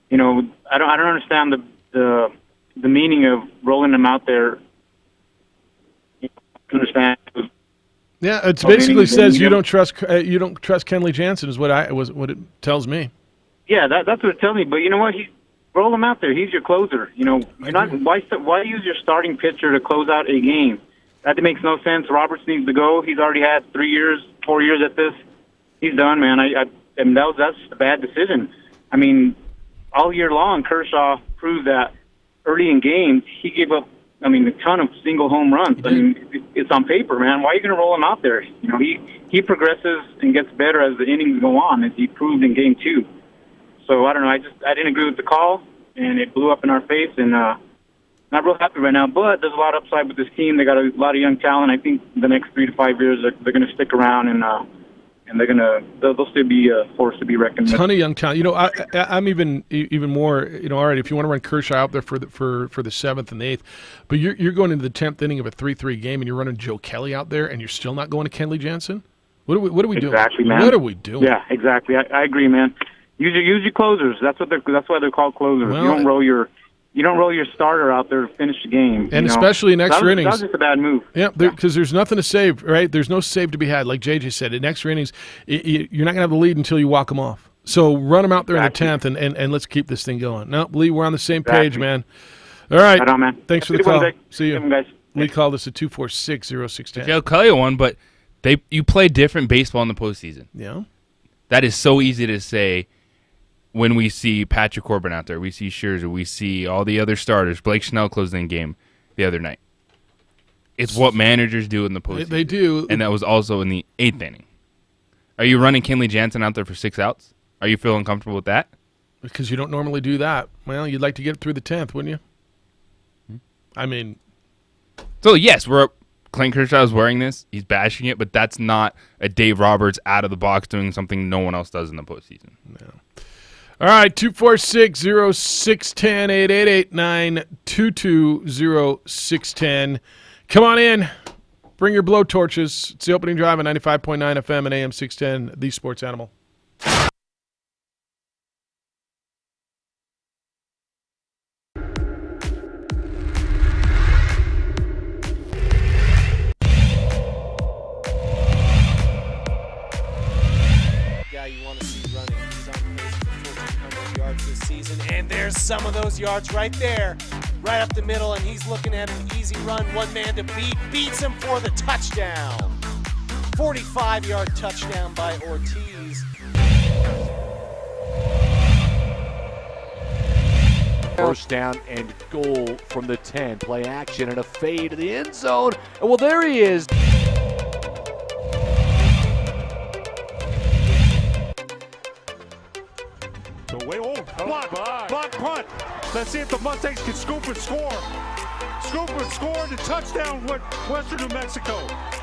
you know, I don't understand the meaning of rolling them out there. You know, understand? Yeah, it basically says you don't trust Kenley Jansen is what it tells me. Yeah, that's what it tells me. But you know what? Roll him out there. He's your closer. You know, why use your starting pitcher to close out a game? That makes no sense. Roberts needs to go. He's already had 4 years at this. He's done, man. And that's a bad decision. I mean, all year long, Kershaw proved that early in games he gave up, a ton of single home runs. I mean, it's on paper, man. Why are you going to roll him out there? You know, he progresses and gets better as the innings go on, as he proved in Game 2. So I don't know. I didn't agree with the call, and it blew up in our face. And not real happy right now. But there's a lot of upside with this team. They got a lot of young talent. I think the next 3 to 5 years they're going to stick around and they'll still be a force to be reckoned with. Ton of young talent. You know, I'm even more. You know, all right. If you want to run Kershaw out there for the 7th and the 8th, but you're going into the 10th inning of a 3-3 game and you're running Joe Kelly out there and you're still not going to Kenley Jansen. What are we doing? Exactly, man. What are we doing? Yeah, exactly. I agree, man. Use your closers. That's why they're called closers. Well, you don't roll your starter out there to finish the game. And especially in extra innings. That was just a bad move. Yeah, because there's nothing to save, right? There's no save to be had. Like JJ said, in extra innings, you're not going to have the lead until you walk them off. So run them out there in the 10th, and let's keep this thing going. No, Lee, we're on the same page, man. All right. Right on, man. Thanks for the call. See you. Guys. Lee called us at 246-0610. Joe Kelly won, but you play different baseball in the postseason. Yeah. That is so easy to say. When we see Patrick Corbin out there, we see Scherzer, we see all the other starters. Blake Snell closed in game the other night. It's what managers do in the postseason. They do. And that was also in the 8th inning. Are you running Kenley Jansen out there for 6 outs? Are you feeling comfortable with that? Because you don't normally do that. Well, you'd like to get it through the 10th, wouldn't you? I mean. So, yes, we're Clayton Kershaw is wearing this. He's bashing it, but that's not a Dave Roberts out of the box doing something no one else does in the postseason. No. All right, 246-0610, 888-922-0610. Come on in. Bring your blowtorches. It's the opening drive on 95.9 FM and AM 610, The Sports Animal. And there's some of those yards right there, right up the middle, and he's looking at an easy run, one man to beat, beats him for the touchdown. 45-yard touchdown by Ortiz. First down and goal from the 10. Play action and a fade to the end zone. And well, there he is. Block punt. Let's see if the Mustangs can scoop and score. Scoop and score the touchdown with Western New Mexico.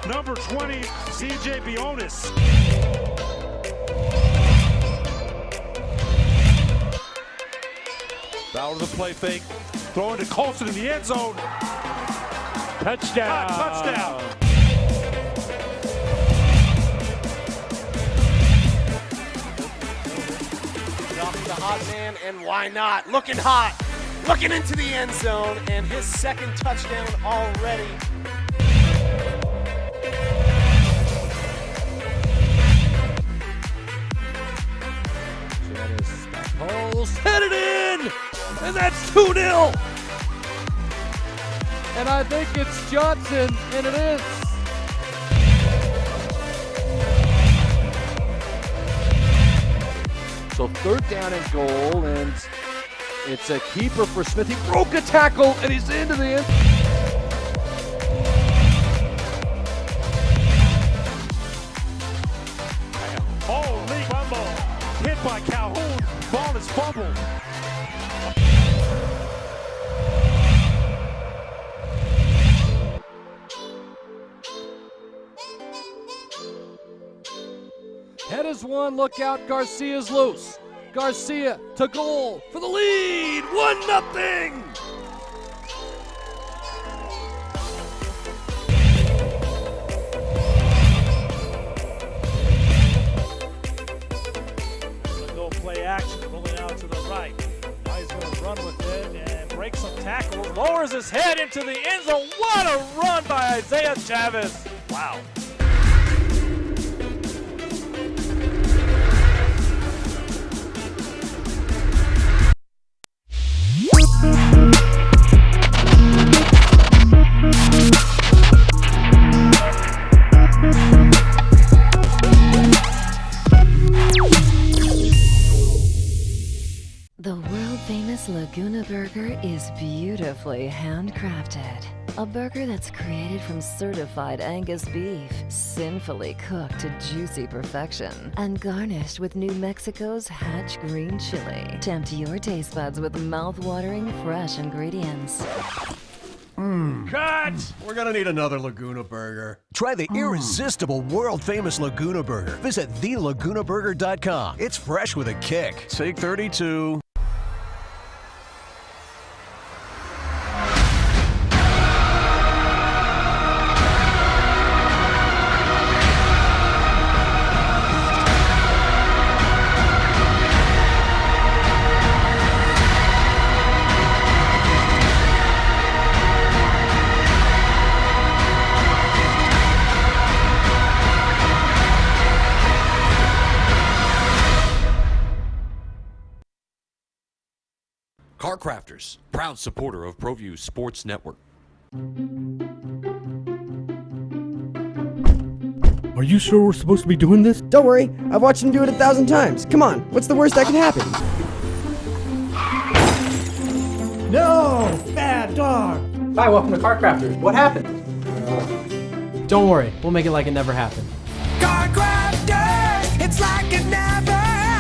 Number 20, CJ Bionis. Bauer the play fake. Throwing to Colson in the end zone. Touchdown. Touchdown. The hot man, and why not? Looking hot, looking into the end zone, and his second touchdown already. Pulse headed in, and that's 2-0. And I think it's Johnson, and it is. So third down and goal, and it's a keeper for Smith. He broke a tackle, and he's into the end. Holy fumble. Hit by Calhoun. Ball is fumbled. Head is one, look out, Garcia's loose. Garcia to goal for the lead, 1-0. Go play action, rolling out to the right. Now he's going to run with it and break some tackles. Lowers his head into the end zone. What a run by Isaiah Chavez. Wow. The world-famous Laguna Burger is beautifully handcrafted. A burger that's created from certified Angus beef, sinfully cooked to juicy perfection, and garnished with New Mexico's Hatch green chili. Tempt your taste buds with mouth-watering fresh ingredients. Cut! We're gonna need another Laguna Burger. Try the irresistible, world-famous Laguna Burger. Visit thelagunaburger.com. It's fresh with a kick. Take 32. Car Crafters, proud supporter of ProView Sports Network. Are you sure we're supposed to be doing this? Don't worry, I've watched him do it 1,000 times. Come on, what's the worst that can happen? No! Bad dog! Hi, welcome to Car Crafters. What happened? Don't worry, we'll make it like it never happened. Car Crafters, it's like it never happened.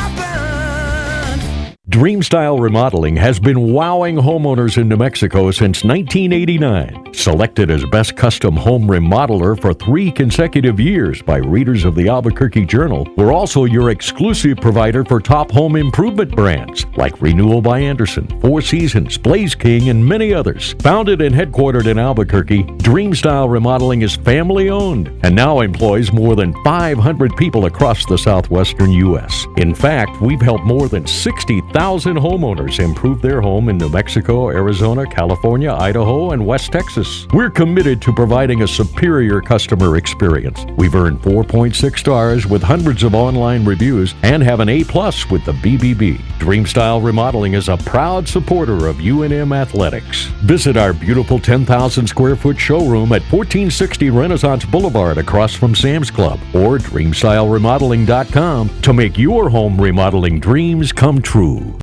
Dreamstyle Remodeling has been wowing homeowners in New Mexico since 1989. Selected as Best Custom Home Remodeler for 3 consecutive years by readers of the Albuquerque Journal, we're also your exclusive provider for top home improvement brands like Renewal by Anderson, Four Seasons, Blaze King, and many others. Founded and headquartered in Albuquerque, Dreamstyle Remodeling is family-owned and now employs more than 500 people across the southwestern U.S. In fact, we've helped more than 60,000 homeowners improve their home in New Mexico, Arizona, California, Idaho, and West Texas. We're committed to providing a superior customer experience. We've earned 4.6 stars with hundreds of online reviews and have an A+ with the BBB. Dreamstyle Remodeling is a proud supporter of UNM Athletics. Visit our beautiful 10,000 square foot showroom at 1460 Renaissance Boulevard across from Sam's Club or dreamstyleremodeling.com to make your home remodeling dreams come true.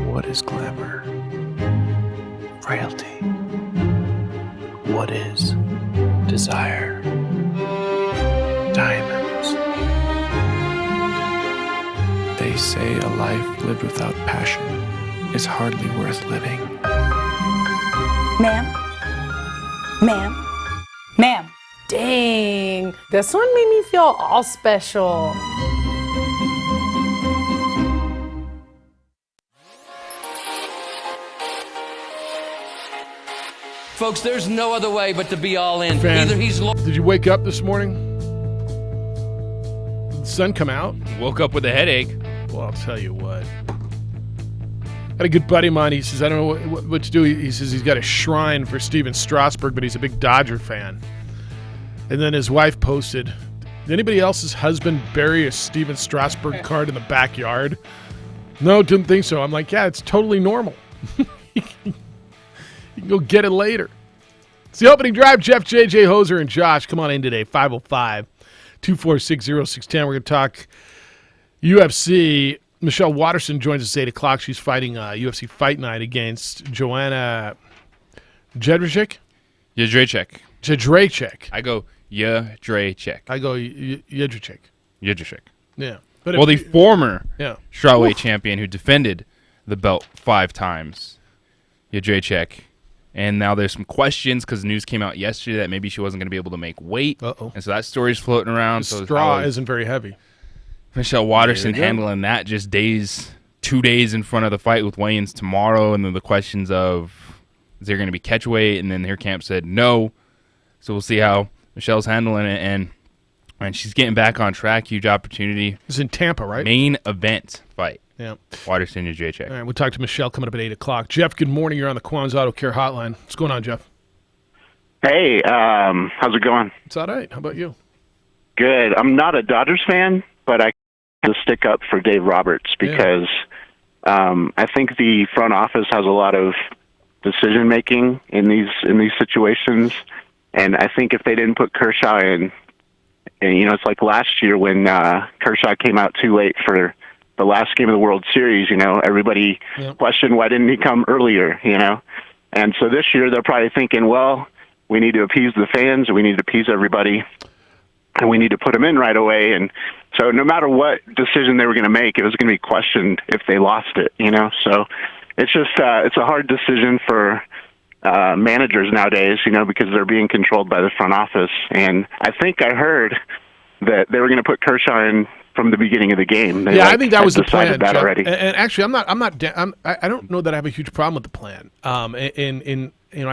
What is glamour? Frailty. What is desire? Diamonds. They say a life lived without passion is hardly worth living. Ma'am? Ma'am? Ma'am? Dang, this one made me feel all special. Folks, there's no other way but to be all in. Fan, Either he's did you wake up this morning? Did the sun come out? Woke up with a headache. Well, I'll tell you what. Had a good buddy of mine. He says, I don't know what to do. He says he's got a shrine for Steven Strasburg, but he's a big Dodger fan. And then his wife posted, did anybody else's husband bury a Steven Strasburg card in the backyard? No, didn't think so. I'm like, yeah, it's totally normal. You can go get it later. It's the opening drive. Jeff, JJ, Hoser, and Josh. Come on in today, 505-246-0610. We're going to talk UFC. Michelle Watterson joins us at 8 o'clock. She's fighting UFC Fight Night against Joanna Jedrzejczyk. Jedrzejczyk. I go Jedrzejczyk. I go Jedrzejczyk. Jedrzejczyk. Yeah. But the former yeah. strawweight champion who defended the belt 5 times, Jedrzejczyk. And now there's some questions because news came out yesterday that maybe she wasn't going to be able to make weight. Uh-oh. And so that story's floating around. The straw isn't very heavy. Michelle Watterson handling that just 2 days in front of the fight with weigh-ins tomorrow. And then the questions of, is there going to be catch weight? And then her camp said no. So we'll see how Michelle's handling it. And she's getting back on track. Huge opportunity. It's in Tampa, right? Main event fight. Yeah. Watterson and JJ. All right, we'll talk to Michelle coming up at 8 o'clock. Jeff, good morning. You're on the Quan's Auto Care Hotline. What's going on, Jeff? Hey, how's it going? It's all right. How about you? Good. I'm not a Dodgers fan, but I have to stick up for Dave Roberts because I think the front office has a lot of decision making in these situations, and I think if they didn't put Kershaw in, and it's like last year when Kershaw came out too late for the last game of the World Series, everybody questioned why didn't he come earlier, And so this year they're probably thinking, well, we need to appease the fans, and we need to appease everybody, and we need to put him in right away. And so no matter what decision they were going to make, it was going to be questioned if they lost it, So it's just it's a hard decision for managers nowadays, because they're being controlled by the front office. And I think I heard that they were going to put Kershaw in from the beginning of the game. I think that was the plan. That already. And actually, I don't know that I have a huge problem with the plan. I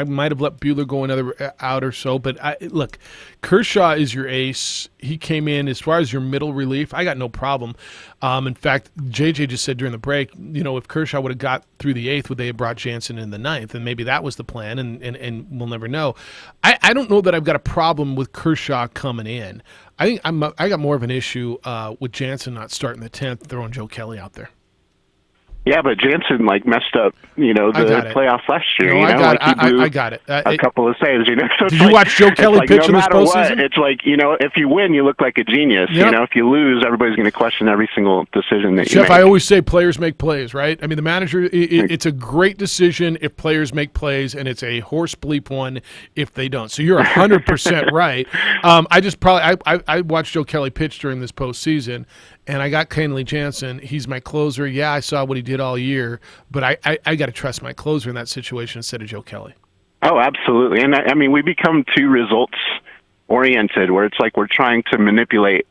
might have let Buehler go another out or so, but look, Kershaw is your ace. He came in as far as your middle relief. I got no problem. In fact, JJ just said during the break, if Kershaw would have got through the 8th, would they have brought Jansen in the 9th? And maybe that was the plan, and we'll never know. I don't know that I've got a problem with Kershaw coming in. I think I got more of an issue with Jansen not starting the 10th, throwing Joe Kelly out there. Yeah, but Jansen messed up, the playoffs last year. No, I got it. A couple of saves, So did you watch Joe Kelly pitch in this postseason? It's like, if you win, you look like a genius. Yep. If you lose, everybody's going to question every single decision that you make. Jeff, I always say players make plays, right? I mean, the manager, it's a great decision if players make plays, and it's a horse bleep one if they don't. So you're 100% right. I watched Joe Kelly pitch during this postseason, and I got Kenley Jansen. He's my closer. Yeah, I saw what he did all year, but I got to trust my closer in that situation instead of Joe Kelly. Oh, absolutely. And I mean, we become too results oriented, where it's like we're trying to manipulate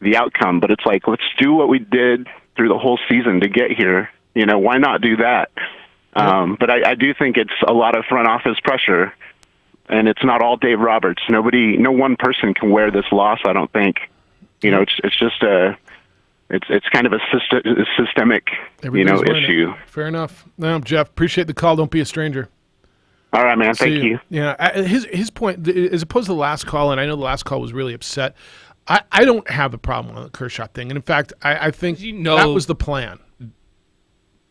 the outcome, but it's like, let's do what we did through the whole season to get here. You know, why not do that? But I do think it's a lot of front office pressure, and it's not all Dave Roberts. No one person can wear this loss, I don't think. You know, it's just it's kind of a systemic, issue. Fair enough. No, Jeff, appreciate the call. Don't be a stranger. All right, man. Thank you. Yeah, his point, as opposed to the last call, and I know the last call was really upset, I don't have a problem with the Kershaw thing. And in fact, I think that was the plan.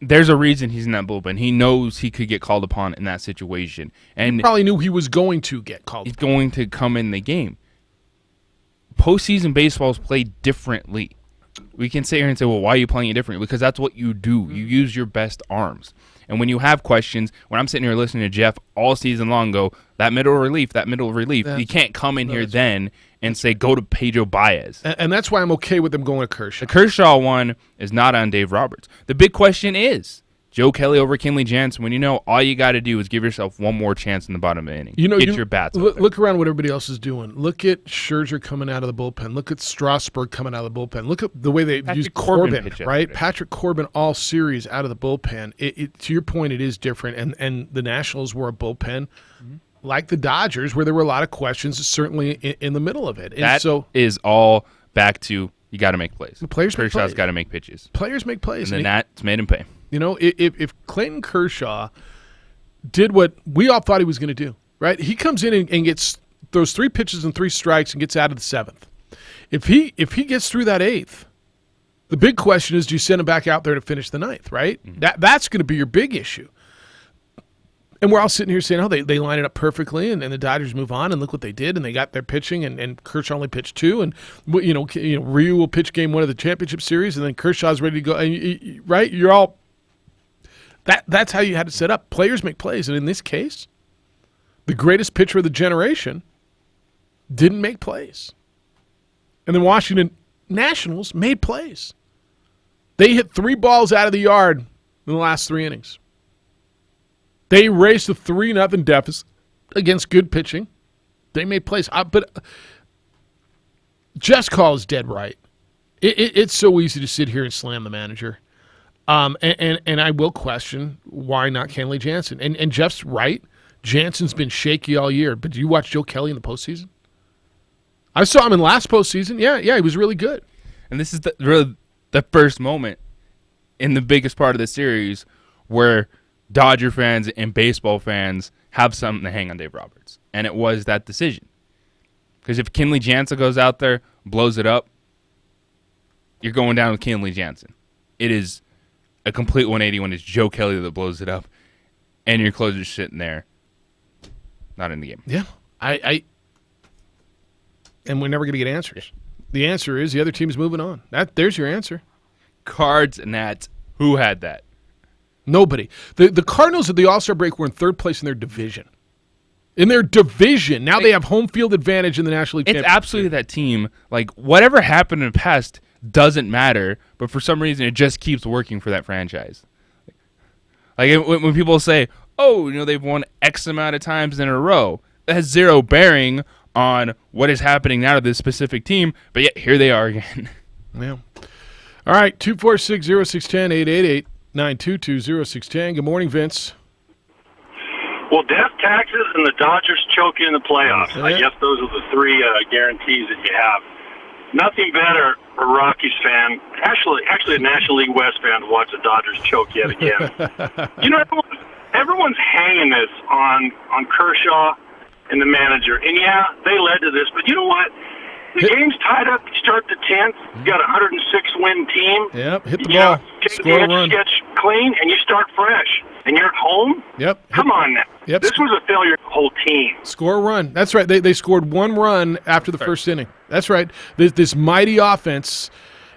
There's a reason he's in that bullpen. He knows he could get called upon in that situation. And he probably knew he was going to get called upon. He's going to come in the game. Postseason baseball is played differently. We can sit here and say, well, why are you playing it differently? Because that's what you do. You use your best arms. And when you have questions, when I'm sitting here listening to Jeff all season long go, that middle relief, you can't come in here then and say, go to Pedro Baez. And that's why I'm okay with them going to Kershaw. The Kershaw one is not on Dave Roberts. The big question is, Joe Kelly over Kenley Jansen, when you know all you got to do is give yourself one more chance in the bottom of the inning. Get your bats. Look around what everybody else is doing. Look at Scherzer coming out of the bullpen. Look at Strasburg coming out of the bullpen. Look at the way they use Corbin, right? Patrick Corbin all series out of the bullpen. To your point, it is different. And the Nationals were a bullpen like the Dodgers, where there were a lot of questions, certainly in the middle of it. And that is all back to you got to make plays. The players make plays. Kershaw's got to make pitches. Players make plays. And then that's made him pay. You know, if Clayton Kershaw did what we all thought he was going to do, right? He comes in and throws 3 pitches and 3 strikes and gets out of the 7th. If he gets through that 8th, the big question is, do you send him back out there to finish the 9th, right? Mm-hmm. That's going to be your big issue. And we're all sitting here saying, they line it up perfectly, and the Dodgers move on, and look what they did, and they got their pitching, and Kershaw only pitched 2, and Ryu will pitch game 1 of the championship series, and then Kershaw's ready to go, and, right? You're all. That's how you had to set up. Players make plays, and in this case, the greatest pitcher of the generation didn't make plays. And the Washington Nationals made plays. They hit 3 balls out of the yard in the last 3 innings. They raced a 3-0 deficit against good pitching. They made plays. But Jeff's call is dead right. It's so easy to sit here and slam the manager. And I will question why not Kenley Jansen. And Jeff's right. Jansen's been shaky all year. But do you watch Joe Kelly in the postseason? I saw him in last postseason. Yeah, he was really good. And this is the first moment in the biggest part of the series where Dodger fans and baseball fans have something to hang on Dave Roberts. And it was that decision. Because if Kenley Jansen goes out there, blows it up, you're going down with Kenley Jansen. It is a complete 180 when it's Joe Kelly that blows it up, and your closer's sitting there, not in the game. Yeah, and we're never going to get answers. The answer is the other team's moving on. There's your answer. Cards and Nats. Who had that? Nobody. The Cardinals at the All-Star break were in 3rd place in their division. Now they have home field advantage in the National League Championship. It's absolutely that team. Like, whatever happened in the past doesn't matter, but for some reason it just keeps working for that franchise. Like, when people say, they've won X amount of times in a row, that has zero bearing on what is happening now to this specific team, but yet here they are again. Yeah. All right, 246-0610, 888-922-0610. Good morning, Vince. Well, death, taxes, and the Dodgers choke you in the playoffs. I guess those are the 3 guarantees that you have. Nothing better for a Rockies fan, actually a National League West fan, to watch the Dodgers choke yet again. Everyone's hanging this on Kershaw and the manager. And, yeah, they led to this. But you know what? The game's tied up. You start the 10th. You got a 106-win team. Yep, hit the ball. Score a run. Sketch clean, and you start fresh. And you're at home? Yep. Come on now. Yep. This was a failure of the whole team. Score a run. That's right. They scored 1 run after the first inning. That's right. This mighty offense,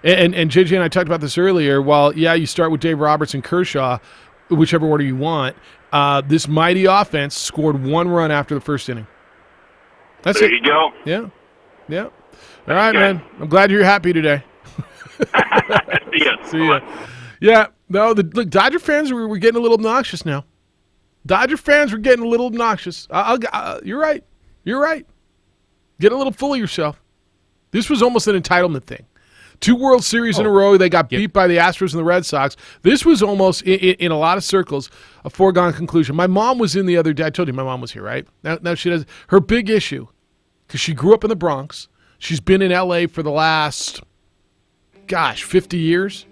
and JJ and I talked about this earlier, while, you start with Dave Roberts and Kershaw, whichever order you want, this mighty offense scored 1 run after the first inning. That's there you go. Yeah. All right, man. I'm glad you're happy today. See ya. Yeah, no, look, Dodger fans were getting a little obnoxious now. Dodger fans were getting a little obnoxious. You're right. You're right. Get a little full of yourself. This was almost an entitlement thing. 2 World Series in a row. They got beat by the Astros and the Red Sox. This was almost, in a lot of circles, a foregone conclusion. My mom was in the other day. I told you my mom was here, right? Now she does her big issue, because she grew up in the Bronx. She's been in L.A. for the last, 50 years.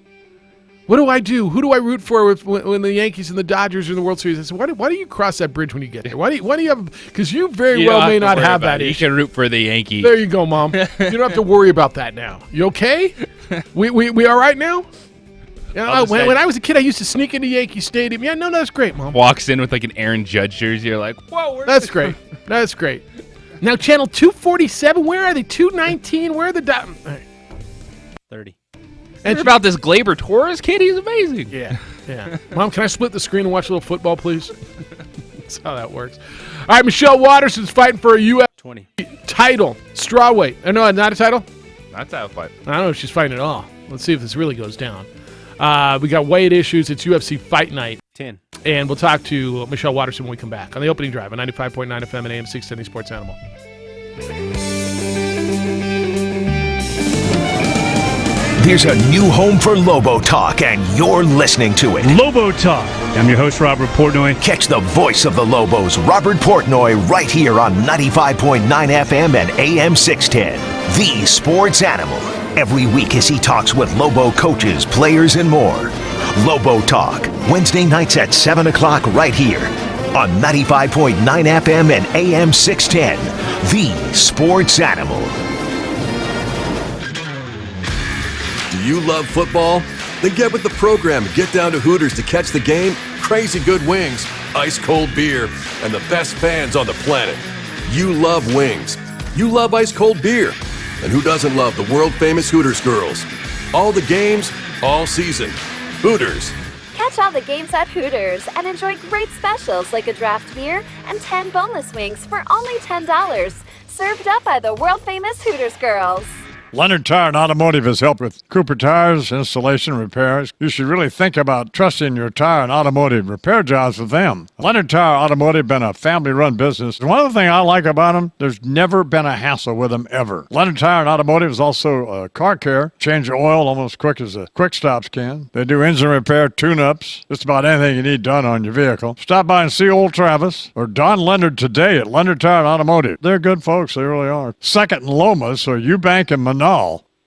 What do I do? Who do I root for when the Yankees and the Dodgers are in the World Series? I said, why do you cross that bridge when you get there? Why do you have? Because you very well may not have that issue. You can root for the Yankees. There you go, Mom. You don't have to worry about that now. You okay? We all right now? When I was a kid, I used to sneak into Yankee Stadium. Yeah, no, that's great, Mom. Walks in with like an Aaron Judge jersey. You're like, whoa. That's great. That's great. Now, channel 247, where are they? 219, where are the... 30. And about this Glaber Torres kid? He's amazing. Yeah. Mom, can I split the screen and watch a little football, please? That's how that works. All right, Michelle Waterson's fighting for a UFC 20 title. Strawweight. No, not a title? Not a title fight. I don't know if she's fighting at all. Let's see if this really goes down. We got weight issues. It's UFC Fight Night. 10. And we'll talk to Michelle Waterson when we come back on the opening drive on 95.9 FM and AM 670 Sports Animal. There's a new home for Lobo Talk, and you're listening to it. Lobo Talk. I'm your host, Robert Portnoy. Catch the voice of the Lobos, Robert Portnoy, right here on 95.9 FM and AM 610. The Sports Animal. Every week as he talks with Lobo coaches, players, and more. Lobo Talk, Wednesday nights at 7 o'clock right here on 95.9 FM and AM 610. The Sports Animal. Do you love football? Then get with the program and get down to Hooters to catch the game, crazy good wings, ice cold beer, and the best fans on the planet. You love wings. You love ice cold beer. And who doesn't love the world famous Hooters girls? All the games, all season. Hooters. Catch all the games at Hooters and enjoy great specials like a draft beer and 10 boneless wings for only $10. Served up by the world famous Hooters girls. Leonard Tire and Automotive has helped with Cooper Tires, installation, repairs. You should really think about trusting your tire and automotive repair jobs with them. Leonard Tire Automotive been a family-run business. One of the things I like about them, there's never been a hassle with them ever. Leonard Tire and Automotive is also car care. Change your oil almost quick as the quick stops can. They do engine repair, tune-ups, just about anything you need done on your vehicle. Stop by and see old Travis or Don Leonard today at Leonard Tire and Automotive. They're good folks, they really are. Second in Loma, so Eubank and Manal.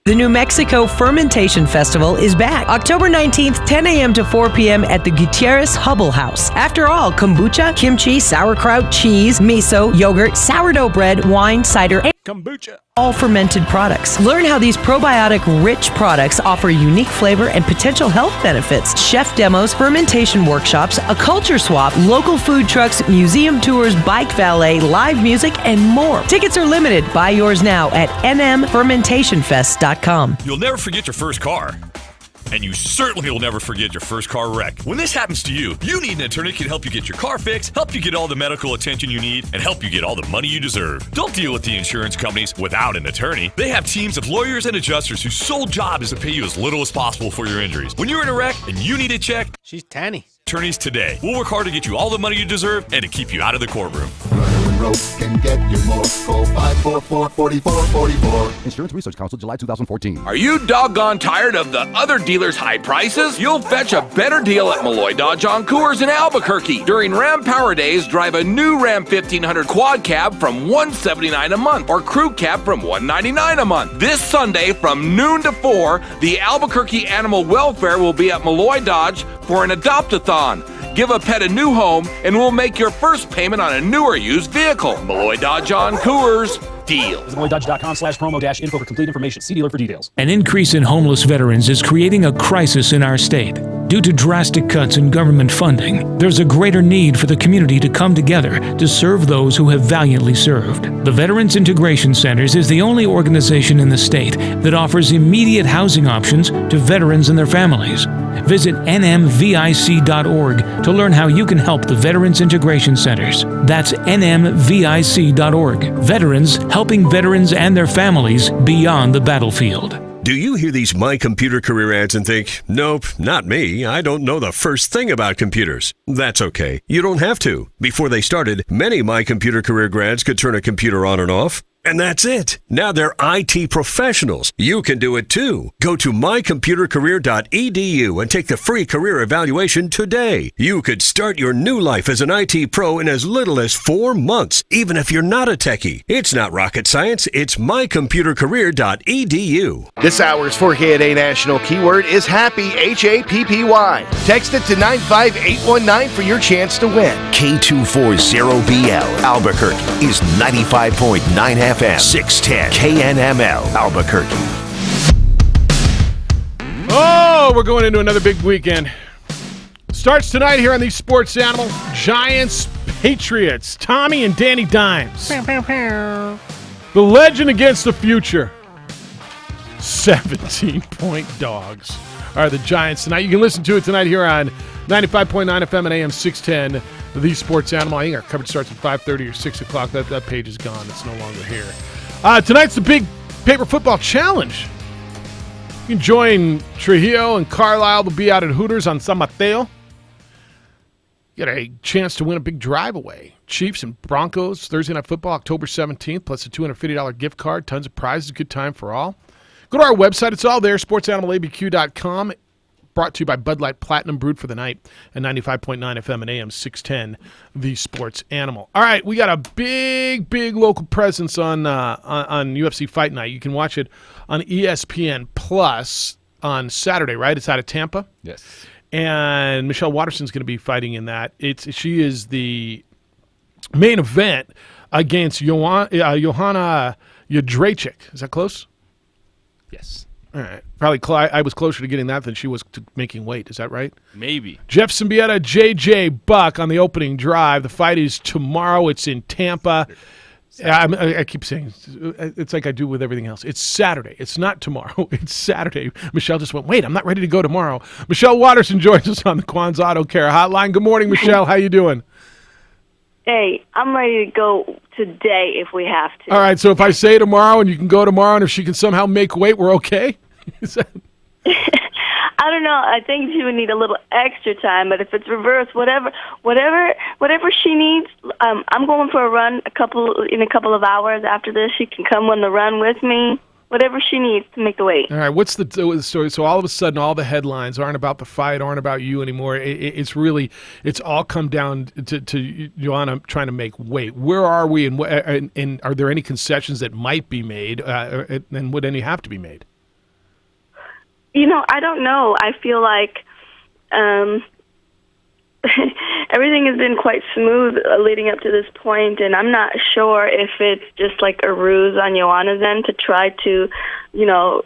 The New Mexico Fermentation Festival is back. October 19th, 10 a.m. to 4 p.m. at the Gutierrez Hubble House. After all, kombucha, kimchi, sauerkraut, cheese, miso, yogurt, sourdough bread, wine, cider, and kombucha. All fermented products. Learn how these probiotic-rich products offer unique flavor and potential health benefits. Chef demos, fermentation workshops, a culture swap, local food trucks, museum tours, bike valet, live music, and more. Tickets are limited. Buy yours now at nmfermentationfest.com. You'll never forget your first car. And you certainly will never forget your first car wreck. When this happens to you, you need an attorney who can help you get your car fixed, help you get all the medical attention you need, and help you get all the money you deserve. Don't deal with the insurance companies without an attorney. They have teams of lawyers and adjusters whose sole job is to pay you as little as possible for your injuries. When you're in a wreck and you need a check, she's Tanny. Attorneys today. We'll work hard to get you all the money you deserve and to keep you out of the courtroom. Can get you more. Call 544-4444. Insurance Research Council, July 2014. Are you doggone tired of the other dealers' high prices? You'll fetch a better deal at Malloy Dodge on Coors in Albuquerque. During Ram Power Days, drive a new Ram 1500 quad cab from $179 a month or crew cab from $199 a month. This Sunday from noon to 4, the Albuquerque Animal Welfare will be at Malloy Dodge for an adopt-a-thon. Give a pet a new home, and we'll make your first payment on a new or used vehicle. Malloy Dodge on Coors. Deal. MalloyDodge.com/promo-info for complete information. See dealer for details. An increase in homeless veterans is creating a crisis in our state. Due to drastic cuts in government funding, there's a greater need for the community to come together to serve those who have valiantly served. The Veterans Integration Centers is the only organization in the state that offers immediate housing options to veterans and their families. Visit nmvic.org to learn how you can help the Veterans Integration Centers. That's nmvic.org. Veterans helping veterans and their families beyond the battlefield. Do you hear these My Computer Career ads and think, nope, not me. I don't know the first thing about computers. That's okay. You don't have to. Before they started, many My Computer Career grads could turn a computer on and off. And that's it. Now they're IT professionals. You can do it too. Go to mycomputercareer.edu and take the free career evaluation today. You could start your new life as an IT pro in as little as 4 months, even if you're not a techie. It's not rocket science. It's mycomputercareer.edu. This hour's 4K national keyword is happy, HAPPY. Text it to 95819 for your chance to win. K240BL Albuquerque is 95.9 FM, 610 KNML Albuquerque. Oh, we're going into another big weekend. Starts tonight here on the Sports Animal. Giants, Patriots, Tommy and Danny Dimes. The legend against the future. 17-point dogs are the Giants tonight. You can listen to it tonight here on 95.9 FM and AM 610. The Sports Animal. I think our coverage starts at 5:30 or 6 o'clock. That page is gone. It's no longer here. Tonight's the big paper football challenge. You can join Trujillo and Carlisle to be out at Hooters on San Mateo. You got a chance to win a big drive away. Chiefs and Broncos, Thursday Night Football, October 17th, plus a $250 gift card. Tons of prizes. Good time for all. Go to our website. It's all there, sportsanimalabq.com. Brought to you by Bud Light Platinum Brewed for the Night and 95.9 FM and AM 610, The Sports Animal. All right, we got a big local presence on UFC Fight Night. You can watch it on ESPN Plus on Saturday, right? It's out of Tampa. Yes. And Michelle Watterson's going to be fighting in that. She is the main event against Johanna Jędrzejczyk. Is that close? Yes. All right. Probably I was closer to getting that than she was to making weight. Is that right? Maybe. Jeff Siembieda, J.J. Buck on the opening drive. The fight is tomorrow. It's in Tampa. I keep saying it's like I do with everything else. It's Saturday. It's not tomorrow. It's Saturday. Michelle just went, wait, I'm not ready to go tomorrow. Michelle Watterson joins us on the Quan's Auto Care Hotline. Good morning, Michelle. How you doing? Hey, I'm ready to go today if we have to. All right, so if I say tomorrow and you can go tomorrow, and if she can somehow make weight, we're okay? I don't know. I think she would need a little extra time, but if it's reverse, whatever she needs, I'm going for a run in a couple of hours after this. She can come on the run with me. Whatever she needs to make the weight. All right, what's the story? So all of a sudden, all the headlines aren't about the fight, aren't about you anymore. It's all come down to Johanna trying to make weight. Where are we, and are there any concessions that might be made, and would any have to be made? I don't know. I feel like everything has been quite smooth leading up to this point, and I'm not sure if it's just like a ruse on Johanna's end to try to,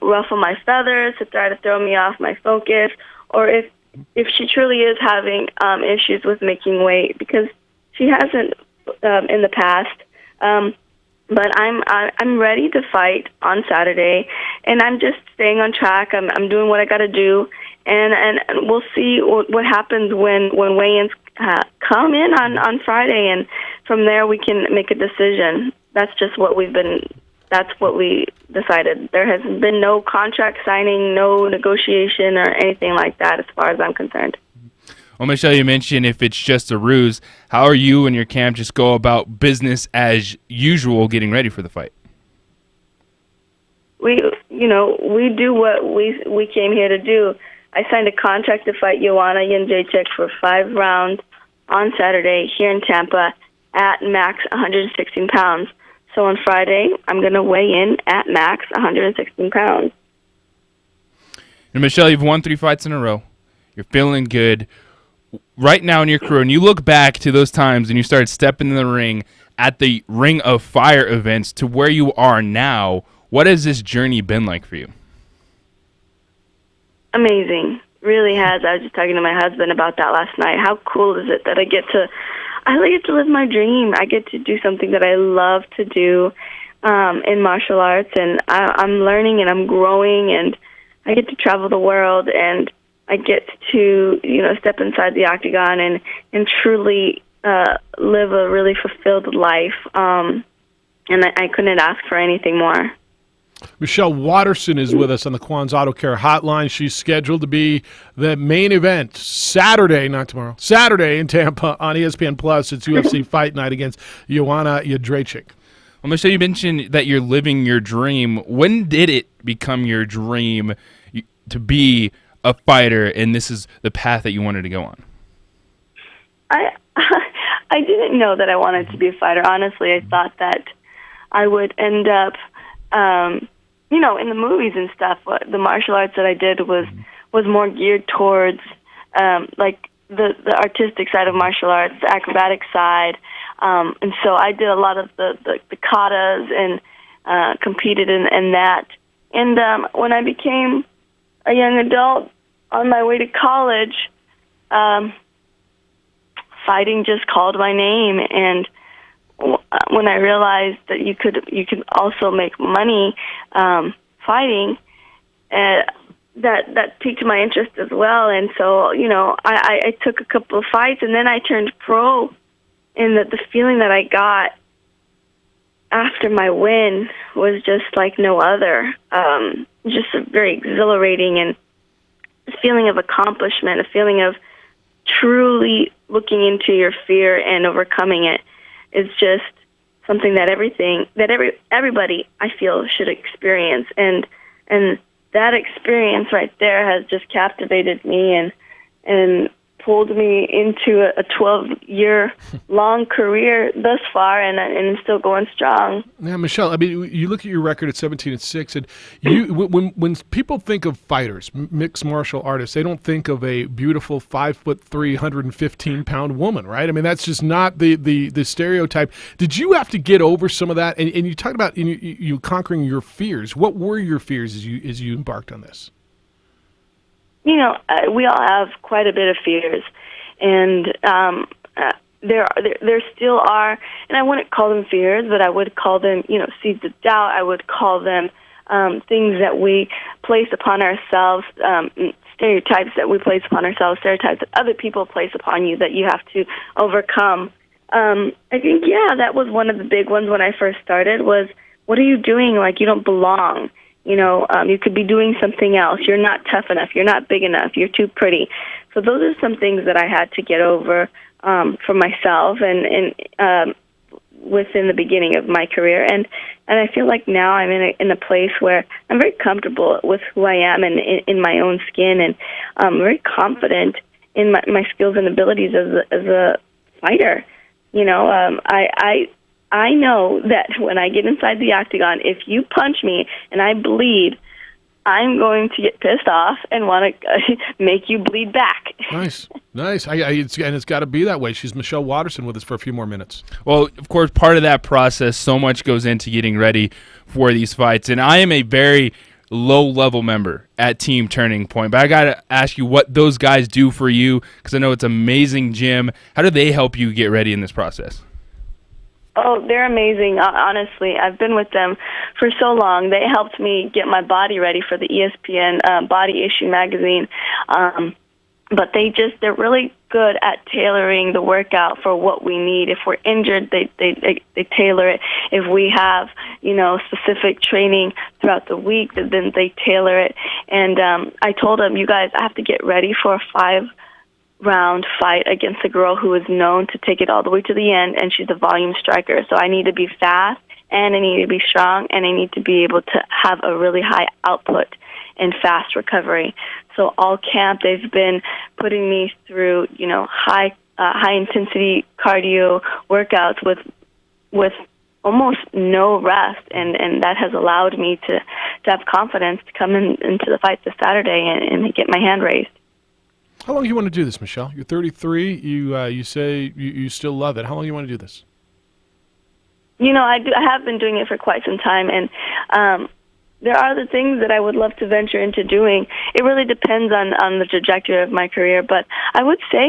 ruffle my feathers, to try to throw me off my focus, or if she truly is having issues with making weight, because she hasn't in the past. But I'm ready to fight on Saturday, and I'm just staying on track. I'm doing what I got to do, and we'll see what happens when weigh-ins come in on Friday, and from there we can make a decision. That's just what that's what we decided. There has been no contract signing, no negotiation or anything like that as far as I'm concerned. Well, Michelle, you mentioned if it's just a ruse. How are you and your camp just go about business as usual getting ready for the fight? We do what we came here to do. I signed a contract to fight Johanna Jędrzejczyk for 5 rounds on Saturday here in Tampa at max 116 pounds. So on Friday, I'm going to weigh in at max 116 pounds. And Michelle, you've won 3 fights in a row. You're feeling good. Right now in your career, and you look back to those times and you started stepping in the ring at the Ring of Fire events to where you are now, what has this journey been like for you? Amazing. Really has. I was just talking to my husband about that last night. How cool is it that I get to live my dream. I get to do something that I love to do in martial arts, and I'm learning and I'm growing, and I get to travel the world, and I get to, step inside the octagon and truly live a really fulfilled life. And I couldn't ask for anything more. Michelle Watterson is with us on the Quan's Auto Care Hotline. She's scheduled to be the main event Saturday, not tomorrow, Saturday in Tampa on ESPN Plus. It's UFC Fight Night against Joanna Jędrzejczyk. Well, Michelle, you mentioned that you're living your dream. When did it become your dream to be a fighter, and this is the path that you wanted to go on? I didn't know that I wanted to be a fighter. Honestly, I thought that I would end up, in the movies and stuff. The martial arts that I did was more geared towards like the artistic side of martial arts, the acrobatic side, and so I did a lot of the katas and competed in that. And when I became a young adult on my way to college, fighting just called my name, and when I realized that you could also make money fighting, that piqued my interest as well. And so I took a couple of fights, and then I turned pro, and the feeling that I got after my win was just like no other. Just a very exhilarating and a feeling of accomplishment, a feeling of truly looking into your fear and overcoming it is just something that everybody I feel should experience, and that experience right there has just captivated me and pulled me into a 12-year long career thus far, and I'm still going strong. Yeah, Michelle, I mean, you look at your record at 17-6, and you when people think of fighters, mixed martial artists, they don't think of a beautiful 5'3", 115-pound woman, right? I mean, that's just not the stereotype. Did you have to get over some of that? And you talked about you conquering your fears. What were your fears as you embarked on this? We all have quite a bit of fears, and there still are, and I wouldn't call them fears, but I would call them, seeds of doubt. I would call them things that we place upon ourselves, stereotypes that we place upon ourselves, stereotypes that other people place upon you that you have to overcome. I think, that was one of the big ones when I first started was, what are you doing? Like, you don't belong. You could be doing something else. You're not tough enough. You're not big enough. You're too pretty. So those are some things that I had to get over for myself and within the beginning of my career. And I feel like now I'm in a place where I'm very comfortable with who I am and in my own skin, and I'm very confident in my skills and abilities as a fighter. I know that when I get inside the octagon, if you punch me and I bleed, I'm going to get pissed off and want to make you bleed back. Nice. It's got to be that way. She's Michelle Watterson with us for a few more minutes. Well, of course, part of that process, so much goes into getting ready for these fights. And I am a very low-level member at Team Turning Point. But I got to ask you what those guys do for you, because I know it's an amazing gym. How do they help you get ready in this process? Oh, they're amazing. Honestly, I've been with them for so long. They helped me get my body ready for the ESPN Body Issue magazine. But they're really good at tailoring the workout for what we need. If we're injured, they tailor it. If we have, specific training throughout the week, then they tailor it. And I told them, you guys, I have to get ready for a 5-round fight against a girl who is known to take it all the way to the end, and she's a volume striker. So I need to be fast, and I need to be strong, and I need to be able to have a really high output and fast recovery. So all camp, they've been putting me through, high intensity cardio workouts with almost no rest, and that has allowed me to have confidence to come into the fight this Saturday and get my hand raised. How long do you want to do this, Michelle? You're 33. You say you still love it. How long do you want to do this? I have been doing it for quite some time, and there are the things that I would love to venture into doing. It really depends on the trajectory of my career, but I would say,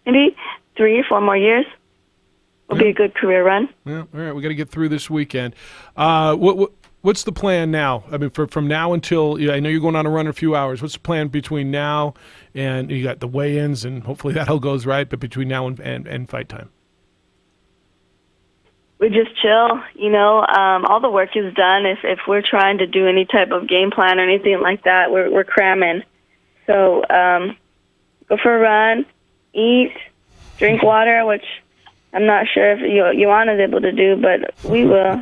maybe 3 or 4 more years will be a good career run. Yeah, all right. We got to get through this weekend. What's the plan now? I mean, from now until I know you're going on a run in a few hours. What's the plan between now and you got the weigh-ins, and hopefully that all goes right, but between now and fight time? we just chill, all the work is done. If we're trying to do any type of game plan or anything like that, we're cramming. So go for a run, eat, drink water, which I'm not sure if Ioana's able to do, but we will.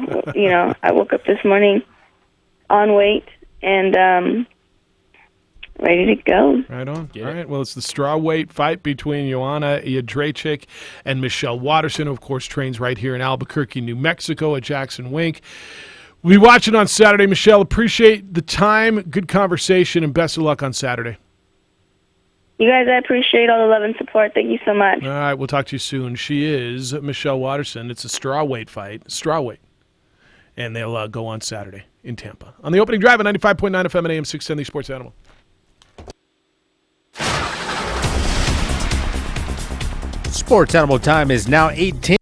I woke up this morning on weight and ready to go. Right on. All right. Well, it's the straw weight fight between Ioana Jędrzejczyk and Michelle Watterson, who, of course, trains right here in Albuquerque, New Mexico at Jackson Wink. We'll be watching on Saturday. Michelle, appreciate the time, good conversation, and best of luck on Saturday. You guys, I appreciate all the love and support. Thank you so much. All right. We'll talk to you soon. She is Michelle Watterson. It's a straw weight fight. Straw weight. And they'll go on Saturday in Tampa. On the opening drive at 95.9 FM and AM 610, the Sports Animal. Sports Animal time is now 8:10.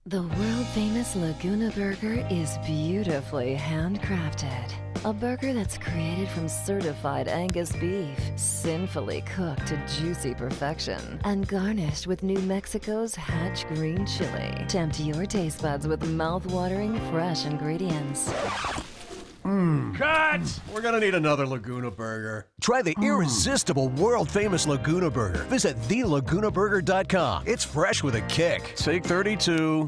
The world-famous Laguna Burger is beautifully handcrafted. A burger that's created from certified Angus beef, sinfully cooked to juicy perfection, and garnished with New Mexico's Hatch green chili. Tempt your taste buds with mouth-watering fresh ingredients. Cut! We're gonna need another Laguna Burger. Try the irresistible, world-famous Laguna Burger. Visit thelagunaburger.com. It's fresh with a kick. Take 32.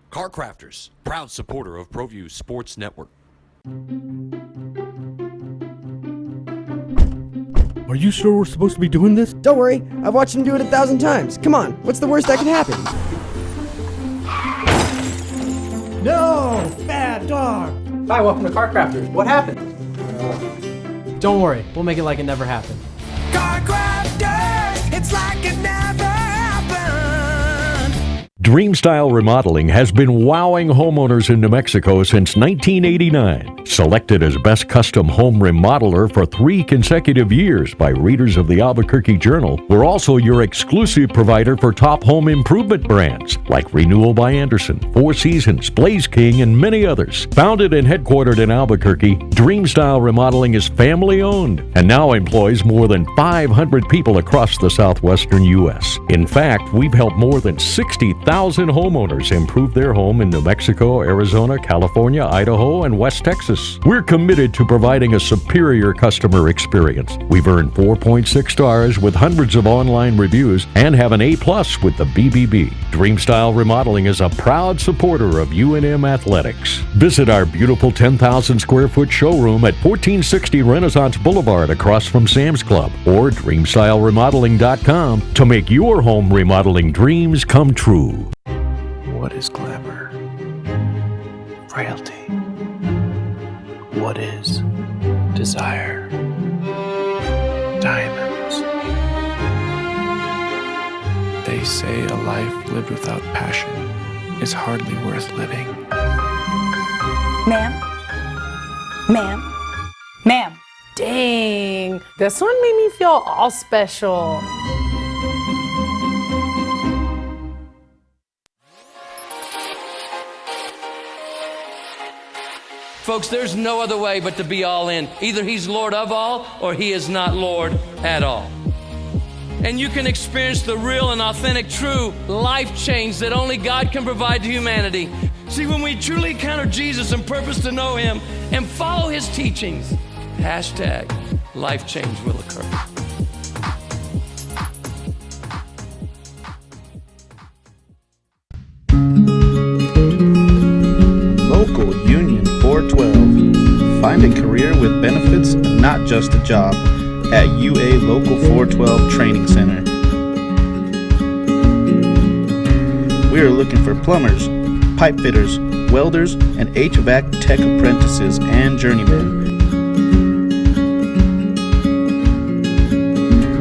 Car Crafters, proud supporter of ProView Sports Network. Are you sure we're supposed to be doing this? Don't worry, I've watched him do it 1,000 times. Come on, what's the worst that can happen? No! Bad dog! Hi, welcome to Car Crafters. What happened? Don't worry, we'll make it like it never happened. Car Crafters, it's like it never happened. Dream Style Remodeling has been wowing homeowners in New Mexico since 1989. Selected as Best Custom Home Remodeler for 3 consecutive years by readers of the Albuquerque Journal, we're also your exclusive provider for top home improvement brands like Renewal by Anderson, Four Seasons, Blaze King, and many others. Founded and headquartered in Albuquerque, Dream Style Remodeling is family-owned and now employs more than 500 people across the southwestern U.S. In fact, we've helped more than 60,000 homeowners improve their home in New Mexico, Arizona, California, Idaho, and West Texas. We're committed to providing a superior customer experience. We've earned 4.6 stars with hundreds of online reviews and have an A+ with the BBB. Dream Style Remodeling is a proud supporter of UNM Athletics. Visit our beautiful 10,000 square foot showroom at 1460 Renaissance Boulevard across from Sam's Club or DreamStyleRemodeling.com to make your home remodeling dreams come true. What is glamour? Frailty. What is desire? Diamonds. They say a life lived without passion is hardly worth living. Ma'am? Ma'am? Ma'am? Dang, this one made me feel all special. Folks, there's no other way but to be all in. Either he's Lord of all or he is not Lord at all. And you can experience the real and authentic, true life change that only God can provide to humanity. See, when we truly encounter Jesus and purpose to know him and follow his teachings, hashtag life change will occur. Local Union 412. Find a career with benefits, not just a job, at UA Local 412 Training Center. We are looking for plumbers, pipe fitters, welders, and HVAC tech apprentices and journeymen.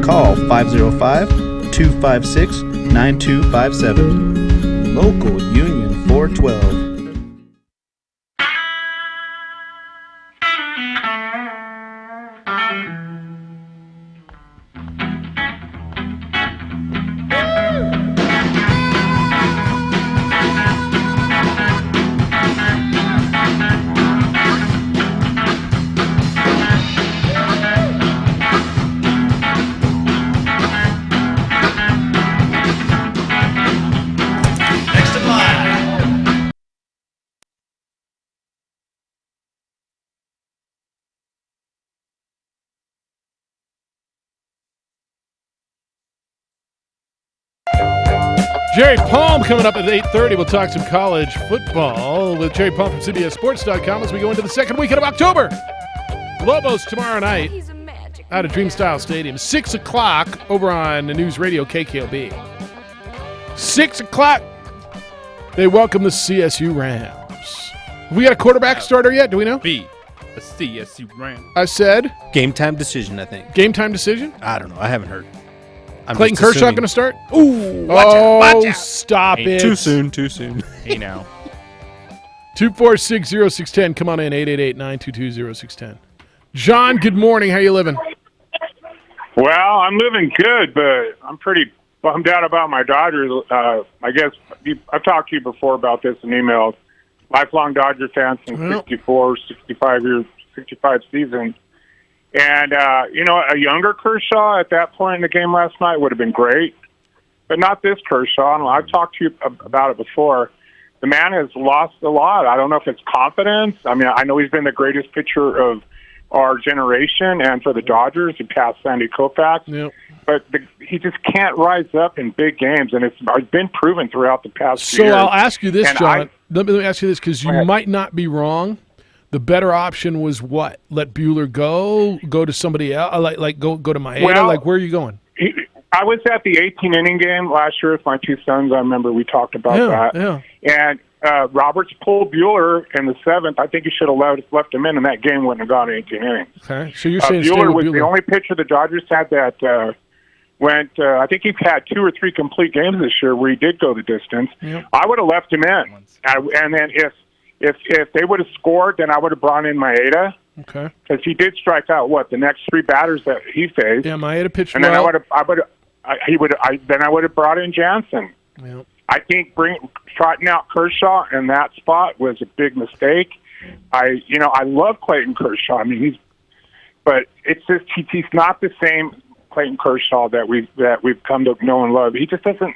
Call 505-256-9257. Local Union 412. Jerry Palm coming up at 8:30. We'll talk some college football with Jerry Palm from CBSSports.com as we go into the second weekend of October. Lobos tomorrow night out of Dreamstyle Stadium. 6 o'clock over on the News Radio KKLB. 6 o'clock. They welcome the CSU Rams. We got a quarterback starter yet? Do we know? B. The CSU Rams. I said? Game time decision, I think. Game time decision? I don't know. I haven't heard. Clayton Kershaw going to start? Ooh, watch out. Stop Hey, it. Too soon. Hey, now. 246-0610. Come on in, 888-922-0610. John, good morning. How you living? Well, I'm living good, but I'm pretty bummed out about my Dodgers. I guess I've talked to you before about this in emails. Lifelong Dodger fan since 65 seasons. And, a younger Kershaw at that point in the game last night would have been great, but not this Kershaw. And I've talked to you about it before. The man has lost a lot. I don't know if it's confidence. I mean, I know he's been the greatest pitcher of our generation, and for the Dodgers, he passed Sandy Koufax. Yep. But he just can't rise up in big games, and it's been proven throughout the past few years. So I'll ask you this, And John. Let me ask you this, because you might not be wrong. The better option was what? Let Buehler go to somebody else, like go to Maeda? Well, like, where are you going? I was at the 18-inning game last year with my two sons. I remember we talked about that. Yeah. And Roberts pulled Buehler in the seventh. I think he should have left him in, and that game wouldn't have gone 18 innings. Okay, so you're saying Buehler was the only pitcher the Dodgers had that went. I think he's had 2 or 3 complete games this year where he did go the distance. Yep. I would have left him in, and then if they would have scored, then I would have brought in Maeda. Okay. Because he did strike out the next 3 batters that he faced. Yeah, Maeda pitched and well. then I would have brought in Jansen. Yep. I think trotting out Kershaw in that spot was a big mistake. I love Clayton Kershaw. I mean, but it's just he's not the same Clayton Kershaw that we've come to know and love. He just doesn't.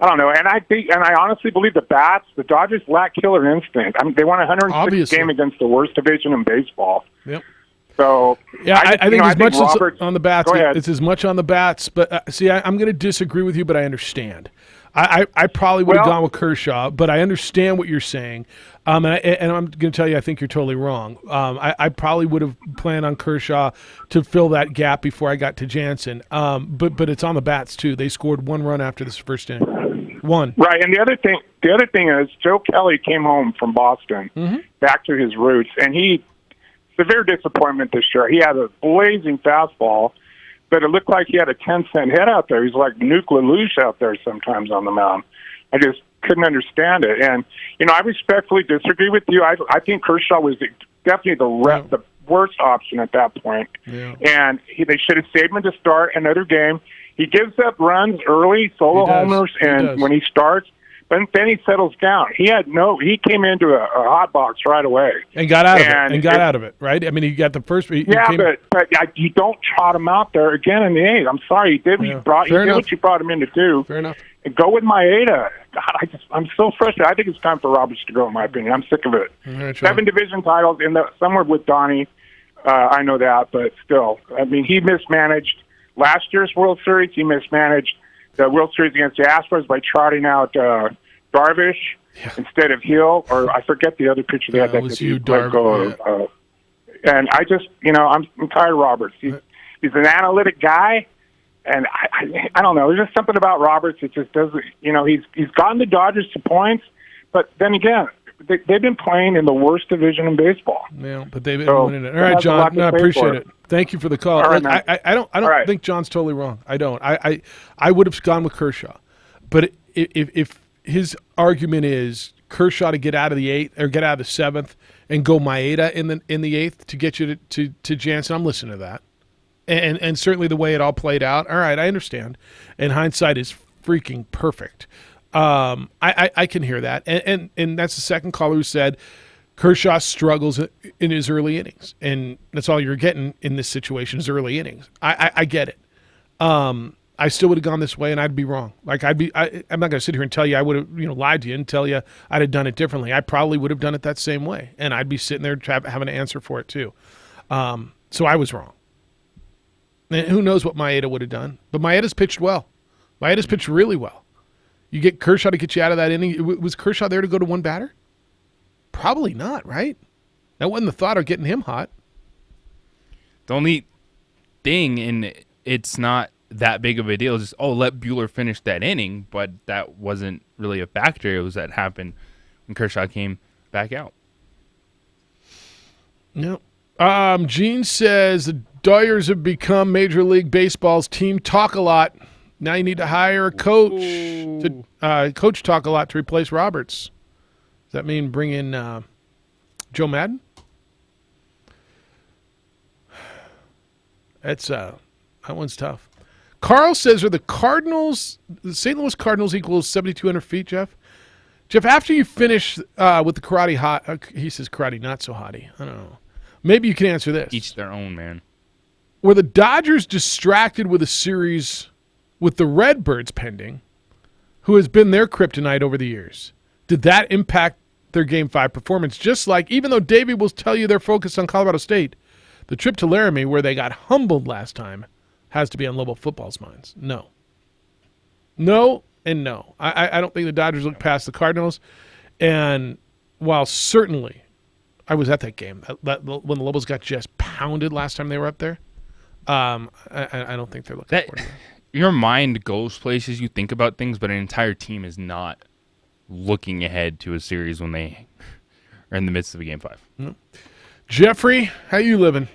I don't know, and I honestly believe the Dodgers lack killer instinct. I mean, they won a 106 game against the worst division in baseball. Yep. So yeah, I think as much as on the bats, Go ahead. it's as much on the bats. But I'm going to disagree with you, but I understand. I probably would have gone with Kershaw, but I understand what you're saying. And I'm going to tell you, I think you're totally wrong. I probably would have planned on Kershaw to fill that gap before I got to Jansen. But it's on the bats too. They scored 1 run after this first inning. 1. Right, and the other thing is Joe Kelly came home from Boston, back to his roots, and severe disappointment this year. He had a blazing fastball, but it looked like he had a 10-cent hit out there. He's like Nuke LaLoosh out there sometimes on the mound. I just couldn't understand it. And, I respectfully disagree with you. I think Kershaw was definitely the worst option at that point. Yeah. And they should have saved him to start another game. He gives up runs early, solo homers, and when he starts, but then he settles down. He came into a hot box right away. And got out of it. Right? I mean, he got the first. But you don't trot him out there again in the 8th. I'm sorry, he did. Yeah. He did what you brought him in to do. Fair enough. And go with Maeda. God, I'm so frustrated. I think it's time for Roberts to go, in my opinion. I'm sick of it. Right, 7 division titles somewhere with Donnie. I know that, but still, I mean, he mismanaged last year's World Series. He mismanaged the World Series against the Astros by trotting out Darvish instead of Hill, or I forget the other pitcher they had that was you, Darvish. And I just, I'm tired of Roberts. He's an analytic guy, and I don't know. There's just something about Roberts that just doesn't. He's gotten the Dodgers to points, but then again, they've been playing in the worst division in baseball. Yeah, but they've been winning it. All right, John. No, I appreciate it. Thank you for the call. All right, I don't think John's totally wrong. I don't. I would have gone with Kershaw, but if his argument is Kershaw to get out of the 8th or get out of the 7th and go Maeda in the 8th to get you to Jansen, I'm listening to that. And certainly the way it all played out. All right, I understand. And hindsight is freaking perfect. I can hear that. And that's the second caller who said Kershaw struggles in his early innings. And that's all you're getting in this situation is early innings. I get it. I still would have gone this way, and I'd be wrong. Like I'm not going to sit here and tell you I would have lied to you and tell you I'd have done it differently. I probably would have done it that same way, and I'd be sitting there having an answer for it too. So I was wrong. And who knows what Maeda would have done? But Maeda's pitched well. Maeda's pitched really well. You get Kershaw to get you out of that inning. Was Kershaw there to go to one batter? Probably not, right? That wasn't the thought of getting him hot. The only thing, and it's not that big of a deal, is just, let Buehler finish that inning, but that wasn't really a factor. It was that happened when Kershaw came back out. No. Gene says the Dyers have become Major League Baseball's team talk-a-lot. Now you need to hire a coach to coach talk-a-lot to replace Roberts. Does that mean bring in Joe Madden? That one's tough. Carl says, are the St. Louis Cardinals equals 7,200 feet, Jeff? Jeff, after you finish with the karate hot, he says karate not so hottie. I don't know. Maybe you can answer this. Each their own, man. Were the Dodgers distracted with a series with the Redbirds pending, who has been their kryptonite over the years? Did that impact their Game 5 performance? Just like, even though Davey will tell you they're focused on Colorado State, the trip to Laramie, where they got humbled last time, has to be on Lobo football's minds. No. No and no. I don't think the Dodgers look past the Cardinals. And while certainly I was at that game, when the Lobos got just pounded last time they were up there, I don't think they're looking for it. Your mind goes places, you think about things, but an entire team is not looking ahead to a series when they are in the midst of a Game 5. Mm-hmm. Jeffrey, how you living?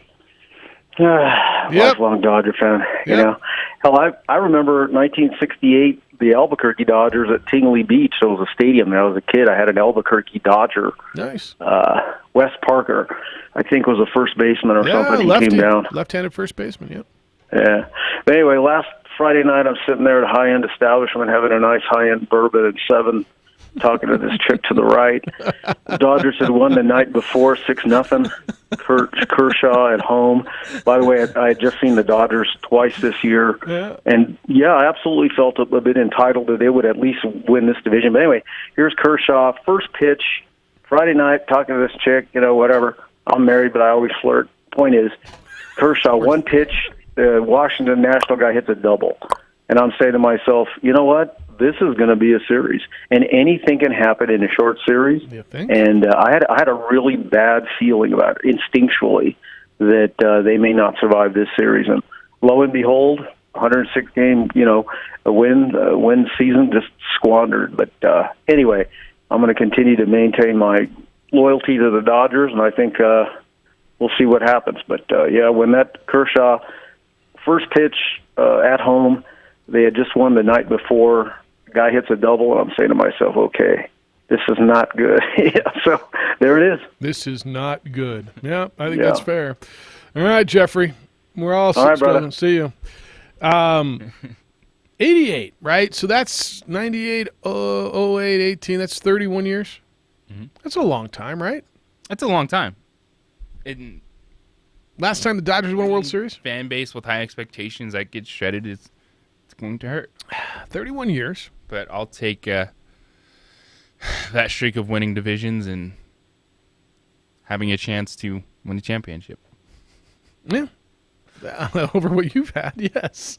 Lifelong Dodger fan. You know, hell, I remember 1968, the Albuquerque Dodgers at Tingley Beach. It was a stadium. When I was a kid, I had an Albuquerque Dodger. Nice. Wes Parker, I think, was a first baseman or something. He came down. Left-handed first baseman. Yep. Yeah. But anyway, last Friday night, I'm sitting there at a high-end establishment having a nice high-end bourbon at 7, talking to this chick to the right. The Dodgers had won the night before 6-0. Kershaw at home. By the way, I had just seen the Dodgers twice this year. Yeah. And, I absolutely felt a bit entitled that they would at least win this division. But anyway, here's Kershaw, first pitch, Friday night, talking to this chick, whatever. I'm married, but I always flirt. Point is, Kershaw, one pitch, the Washington National guy hits a double. And I'm saying to myself, you know what? This is going to be a series, and anything can happen in a short series. You think? And I had a really bad feeling about it, instinctually, that they may not survive this series. And lo and behold, 106 game, a win season just squandered. But anyway, I'm going to continue to maintain my loyalty to the Dodgers, and I think we'll see what happens. But when that Kershaw first pitch at home, they had just won the night before. Guy hits a double, and I'm saying to myself, okay, this is not good. So there it is. This is not good. Yeah, I think that's fair. All right, Jeffrey. We're all right, brother. See you. 88, right? So that's 98, 08, 18. That's 31 years. Mm-hmm. That's a long time, right? That's a long time. Last time the Dodgers won a World Series? Fan base with high expectations that gets shredded is going to hurt. 31 years. But I'll take that streak of winning divisions and having a chance to win a championship. Yeah. Over what you've had, yes.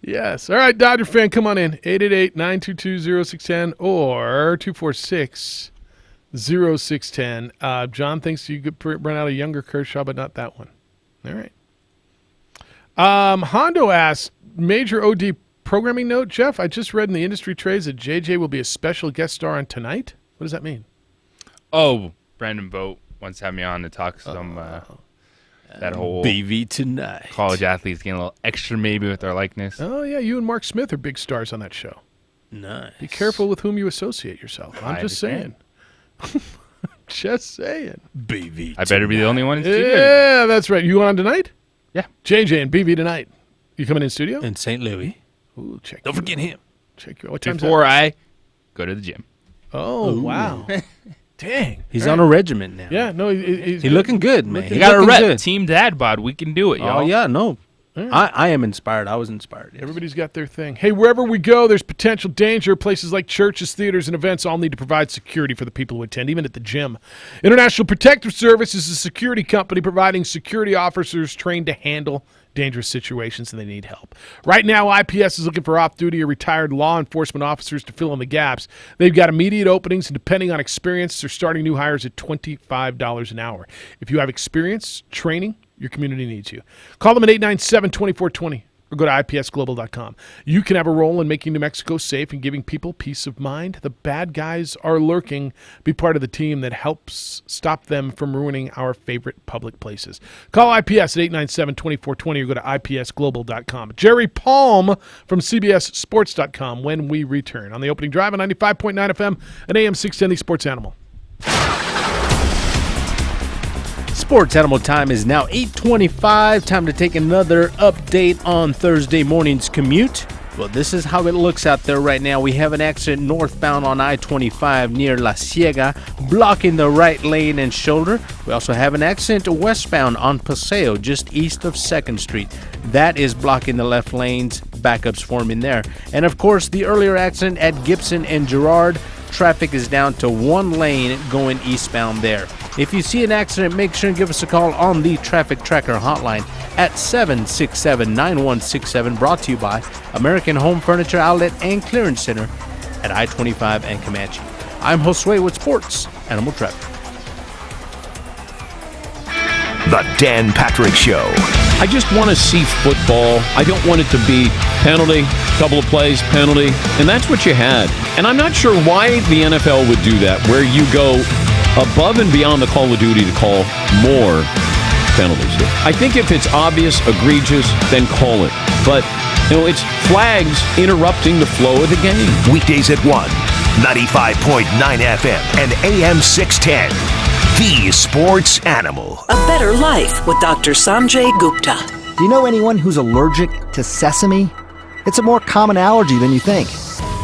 Yes. All right, Dodger fan, come on in. 888-922-0610 or 246-0610. John thinks you could run out a younger Kershaw, but not that one. All right. Hondo asked, major OD programming note, Jeff, I just read in the industry trades that JJ will be a special guest star on Tonight. What does that mean? Oh, Brandon Boat once had me on to talk some that whole BV tonight. College athletes getting a little extra maybe with their likeness. Oh, yeah, you and Mark Smith are big stars on that show. Nice. Be careful with whom you associate yourself. I'm just saying. Just saying. BV. I better be the only one in studio. Yeah, that's right. You on tonight? Yeah. JJ and BV tonight. You coming in studio? In St. Louis. Ooh, check. Don't forget him. Check your. What time's Before that? I go to the gym. Oh, wow. Dang. He's on a regiment now. Yeah, no, he's looking good, man. You got a rep. Team Dad Bod. We can do it, y'all. Oh, yeah, no. I am inspired. I was inspired. Yes. Everybody's got their thing. Hey, wherever we go, there's potential danger. Places like churches, theaters, and events all need to provide security for the people who attend, even at the gym. International Protective Service is a security company providing security officers trained to handle dangerous situations, and they need help. Right now, IPS is looking for off-duty or retired law enforcement officers to fill in the gaps. They've got immediate openings, and depending on experience, they're starting new hires at $25 an hour. If you have experience, training, your community needs you. Call them at 897-2420 or go to ipsglobal.com. You can have a role in making New Mexico safe and giving people peace of mind. The bad guys are lurking. Be part of the team that helps stop them from ruining our favorite public places. Call IPS at 897-2420 or go to ipsglobal.com. Jerry Palm from CBSSports.com when we return on the opening drive on 95.9 FM and AM 610, the Sports Animal. Sports Animal time is now 8:25. Time to take another update on Thursday morning's commute. Well, this is how it looks out there right now. We have an accident northbound on I-25 near La Ciega, blocking the right lane and shoulder. We also have an accident westbound on Paseo, just east of 2nd Street. That is blocking the left lanes. Backups forming there. And, of course, the earlier accident at Gibson and Girard. Traffic is down to one lane going eastbound there. If you see an accident, make sure and give us a call on the Traffic Tracker hotline at 767-9167, brought to you by American Home Furniture Outlet and Clearance Center at I-25 and Comanche. I'm Josue with Sports Animal Traffic. The Dan Patrick Show. I just want to see football. I don't want it to be penalty, couple of plays, penalty, and that's what you had. And I'm not sure why the NFL would do that, where you go above and beyond the call of duty to call more penalties. I think if it's obvious, egregious, then call it. But, it's flags interrupting the flow of the game. Weekdays at 1, 95.9 FM and AM 610. The Sports Animal. A better life with Dr. Sanjay Gupta. Do you know anyone who's allergic to sesame? It's a more common allergy than you think.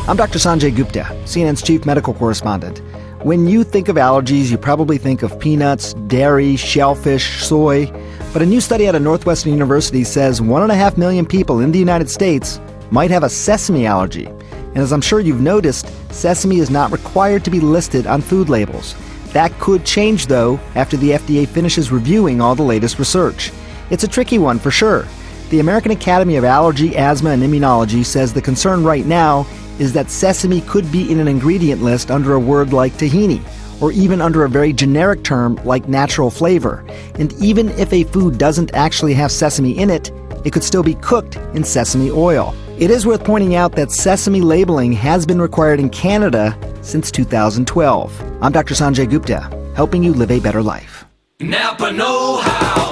I'm Dr. Sanjay Gupta, CNN's chief medical correspondent. When you think of allergies, you probably think of peanuts, dairy, shellfish, soy. But a new study out of Northwestern University says 1.5 million people in the United States might have a sesame allergy. And as I'm sure you've noticed, sesame is not required to be listed on food labels. That could change, though, after the FDA finishes reviewing all the latest research. It's a tricky one for sure. The American Academy of Allergy, Asthma, and Immunology says the concern right now is that sesame could be in an ingredient list under a word like tahini, or even under a very generic term like natural flavor. And even if a food doesn't actually have sesame in it, it could still be cooked in sesame oil. It is worth pointing out that sesame labeling has been required in Canada since 2012. I'm Dr. Sanjay Gupta, helping you live a better life. Napa know-how.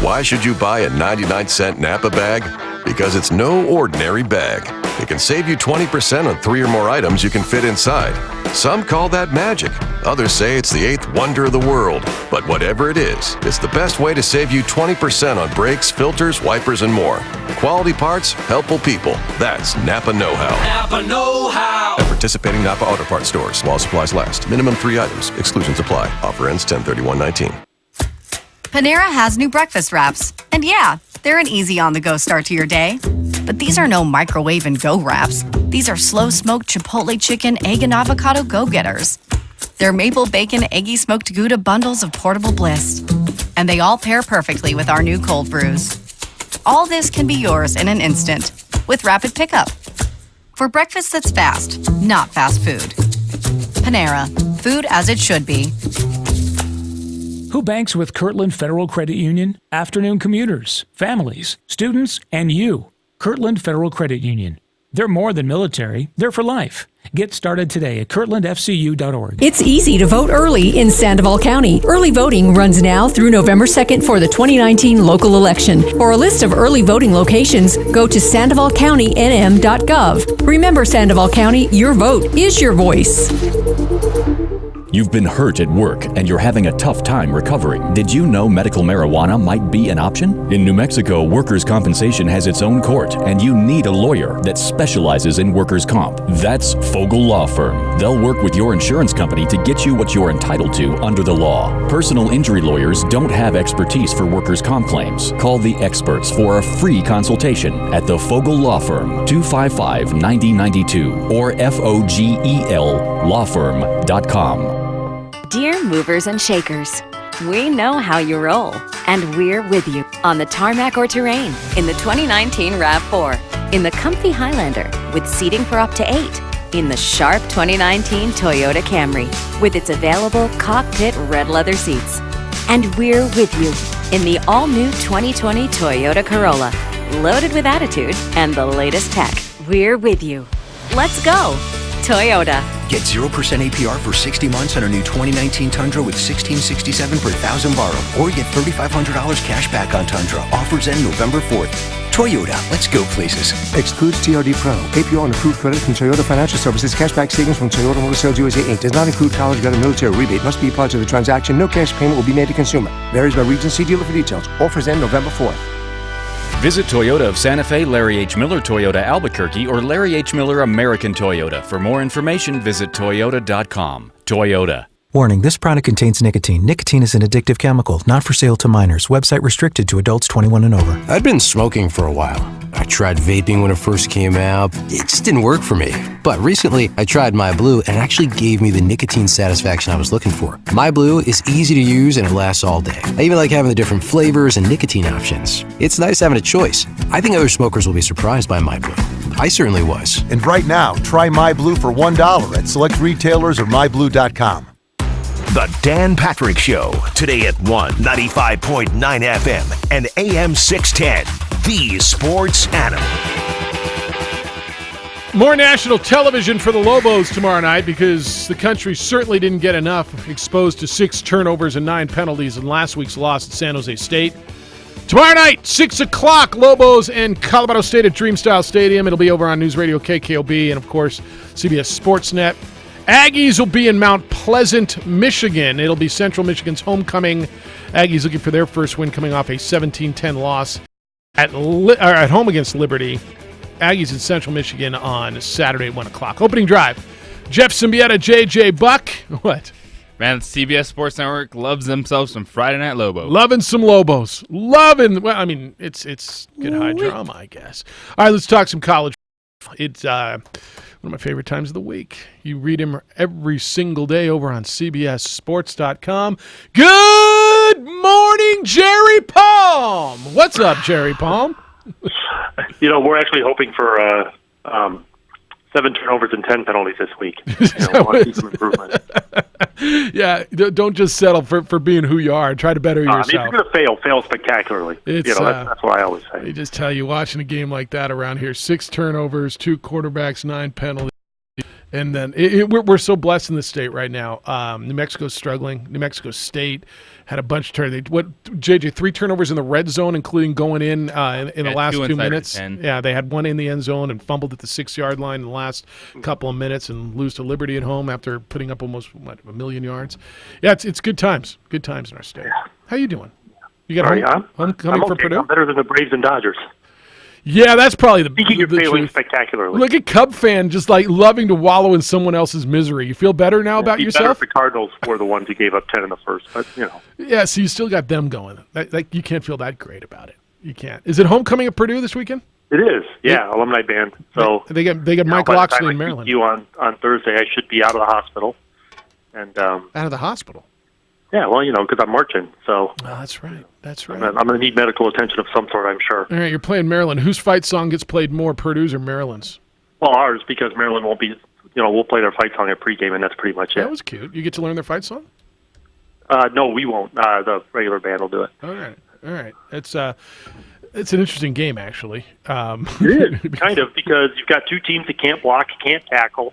Why should you buy a 99-cent Napa bag? Because it's no ordinary bag. It can save you 20% on 3 or more items you can fit inside. Some call that magic. Others say it's the 8th wonder of the world. But whatever it is, it's the best way to save you 20% on brakes, filters, wipers, and more. Quality parts, helpful people. That's Napa know-how. Napa know-how. At participating Napa Auto Parts stores while supplies last. Minimum 3 items. Exclusions apply. Offer ends 10/31/19. Panera has new breakfast wraps. And yeah, they're an easy on-the-go start to your day. But these are no microwave and go wraps. These are slow-smoked Chipotle chicken, egg, and avocado go-getters. They're maple bacon, eggy smoked Gouda bundles of portable bliss. And they all pair perfectly with our new cold brews. All this can be yours in an instant with rapid pickup. For breakfast that's fast, not fast food. Panera, food as it should be. Who banks with Kirtland Federal Credit Union? Afternoon commuters, families, students, and you. Kirtland Federal Credit Union. They're more than military, they're for life. Get started today at kirtlandfcu.org. It's easy to vote early in Sandoval County. Early voting runs now through November 2nd for the 2019 local election. For a list of early voting locations, go to sandovalcountynm.gov. Remember, Sandoval County, your vote is your voice. You've been hurt at work and you're having a tough time recovering. Did you know medical marijuana might be an option? In New Mexico, workers' compensation has its own court, and you need a lawyer that specializes in workers' comp. That's Fogel Law Firm. They'll work with your insurance company to get you what you're entitled to under the law. Personal injury lawyers don't have expertise for workers' comp claims. Call the experts for a free consultation at the Fogel Law Firm, 255-9092 or FOGEL Dear movers and shakers, we know how you roll, and we're with you on the tarmac or terrain in the 2019 RAV4, in the comfy Highlander with seating for up to 8, in the sharp 2019 Toyota Camry with its available cockpit red leather seats. And we're with you in the all-new 2020 Toyota Corolla, loaded with attitude and the latest tech. We're with you. Let's go, Toyota. Get 0% APR for 60 months on a new 2019 Tundra with $1,667 per thousand borrowed. Or get $3,500 cash back on Tundra. Offers end November 4th. Toyota, let's go places. Excludes TRD Pro. APR on approved credit from Toyota Financial Services. Cashback savings from Toyota Motor Sales USA Inc. Does not include college got a military rebate. Must be applied to the transaction. No cash payment will be made to consumer. Varies by region. See dealer for details. Offers end November 4th. Visit Toyota of Santa Fe, Larry H. Miller Toyota Albuquerque, or Larry H. Miller American Toyota. For more information, visit toyota.com. Toyota. Warning, this product contains nicotine. Nicotine is an addictive chemical, not for sale to minors. Website restricted to adults 21 and over. I'd been smoking for a while. I tried vaping when it first came out. It just didn't work for me. But recently, I tried My Blue, and it actually gave me the nicotine satisfaction I was looking for. My Blue is easy to use, and it lasts all day. I even like having the different flavors and nicotine options. It's nice having a choice. I think other smokers will be surprised by My Blue. I certainly was. And right now, try My Blue for $1 at select retailers or myblue.com. The Dan Patrick Show, today at 95.9 FM and AM 610, the sports animal. More national television for the Lobos tomorrow night because the country certainly didn't get enough, exposed to 6 turnovers and 9 penalties in last week's loss at San Jose State. Tomorrow night, 6 o'clock, Lobos and Colorado State at Dreamstyle Stadium. It'll be over on News Radio KKOB and, of course, CBS Sportsnet. Aggies will be in Mount Pleasant, Michigan. It'll be Central Michigan's homecoming. Aggies looking for their first win coming off a 17-10 loss at home against Liberty. Aggies in Central Michigan on Saturday at 1 o'clock. Opening drive. Jeff Siembieda, JJ Buck. What? Man, CBS Sports Network loves themselves some Friday Night Lobos. Loving some Lobos. Well, I mean, it's good high drama, I guess. All right, let's talk some college. It's one of my favorite times of the week. You read him every single day over on CBSSports.com. Good morning, Jerry Palm. What's up, Jerry Palm? We're actually hoping for 7 turnovers and 10 penalties this week. We want to see some improvement. Yeah, don't just settle for being who you are. Try to better yourself. If you're going to fail spectacularly. That's what I always say. They just tell you, watching a game like that around here, 6 turnovers, 2 quarterbacks, 9 penalties. And then we're so blessed in this state right now. New Mexico's struggling. New Mexico State had a bunch of turnovers. JJ, 3 turnovers in the red zone, including going in the last 2 minutes. Yeah, they had 1 in the end zone and fumbled at the 6-yard line in the last couple of minutes and lose to Liberty at home after putting up almost 1 million yards. Yeah, it's good times. Good times in our state. How you doing? You got homecoming for Purdue? I'm better than the Braves and Dodgers. Yeah, that's probably the Speaking of failing truth. Spectacularly. Look at Cub fan just like loving to wallow in someone else's misery. You feel better now about yourself? Better if the Cardinals were the ones who gave up 10 in the first, but Yeah, so you still got them going. You can't feel that great about it. You can't. Is it homecoming at Purdue this weekend? It is. Yeah, alumni band. So they got Mike Loxley in Maryland. You on Thursday? I should be out of the hospital. And out of the hospital. Yeah, well, because I'm marching, so. Oh, that's right. That's right. I'm going to need medical attention of some sort, I'm sure. All right, you're playing Maryland. Whose fight song gets played more, Purdue's or Maryland's? Well, ours, because Maryland won't be. We'll play their fight song at pregame, and that's pretty much it. That was cute. You get to learn their fight song? No, we won't. The regular band will do it. All right. It's It's an interesting game, actually. It is, kind of, because you've got two teams that can't block, can't tackle,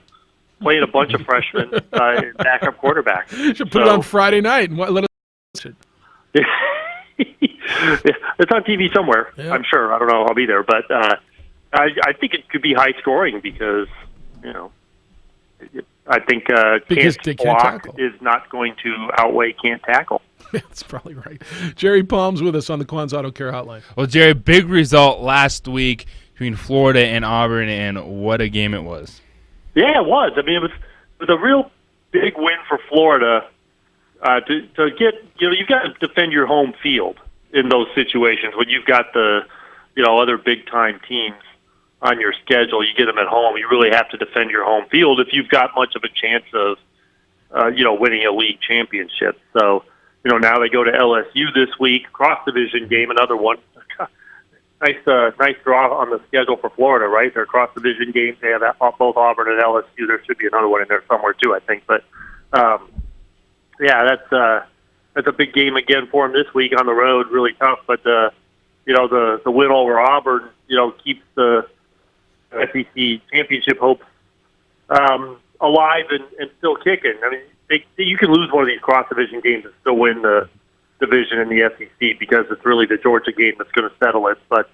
playing a bunch of freshmen, backup quarterbacks. Should put it on Friday night and let us watch it. It's on TV somewhere, I'm sure. I don't know. I'll be there. But I think it could be high scoring because, I think can't block is not going to outweigh can't tackle. That's probably right. Jerry Palm's with us on the Quan's Auto Care Hotline. Well, Jerry, big result last week between Florida and Auburn, and what a game it was. Yeah, it was. I mean, it was a real big win for Florida to get, you've got to defend your home field in those situations when you've got the, other big-time teams on your schedule. You get them at home. You really have to defend your home field if you've got much of a chance of, winning a league championship. So, now they go to LSU this week, cross-division game, another one. Nice draw on the schedule for Florida, right? They're cross-division games. They have both Auburn and LSU. There should be another one in there somewhere too, I think. But that's a big game again for them this week on the road. Really tough, but the win over Auburn, keeps the SEC championship hopes alive and still kicking. I mean, you can lose one of these cross-division games and still win the division in the SEC because it's really the Georgia game that's going to settle it. But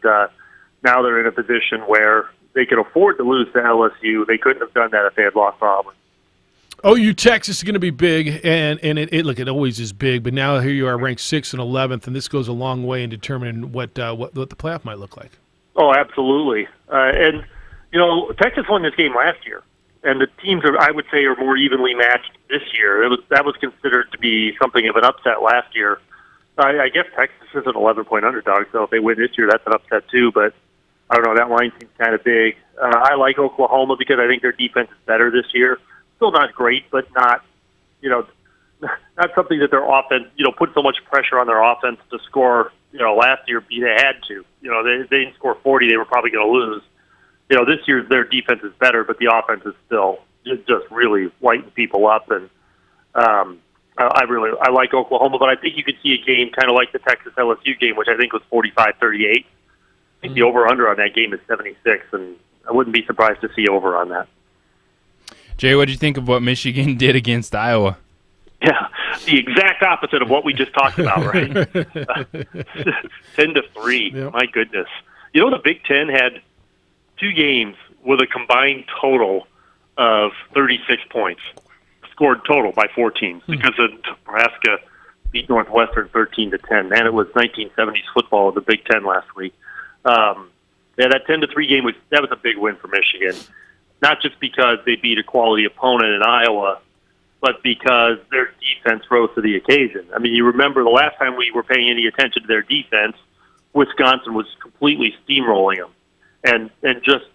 now they're in a position where they can afford to lose to LSU. They couldn't have done that if they had lost to Auburn. OU Texas is going to be big, and it always is big. But now here you are, ranked 6th and 11th, and this goes a long way in determining what the playoff might look like. Oh, absolutely. And Texas won this game last year. And the teams I would say, are more evenly matched this year. That was considered to be something of an upset last year. I guess Texas is an 11-point underdog, so if they win this year, that's an upset too. But I don't know, that line seems kind of big. I like Oklahoma because I think their defense is better this year. Still not great, but not not something that their offense put so much pressure on their offense to score. Last year they had to. They didn't score 40, they were probably going to lose. This year their defense is better, but the offense is still just really lighting people up. And I like Oklahoma, but I think you could see a game kind of like the Texas LSU game, which I think was 45-38. I think the over/under on that game is 76, and I wouldn't be surprised to see over on that. Jay, what did you think of what Michigan did against Iowa? Yeah, the exact opposite of what we just talked about, right? 10-3. Yep. My goodness. The Big Ten had 2 games with a combined total of 36 points, scored total by 4 teams, because of Nebraska beat Northwestern 13-10. Man, it was 1970s football of the Big Ten last week. That 10-3 game was a big win for Michigan, not just because they beat a quality opponent in Iowa, but because their defense rose to the occasion. I mean, you remember the last time we were paying any attention to their defense, Wisconsin was completely steamrolling them. And just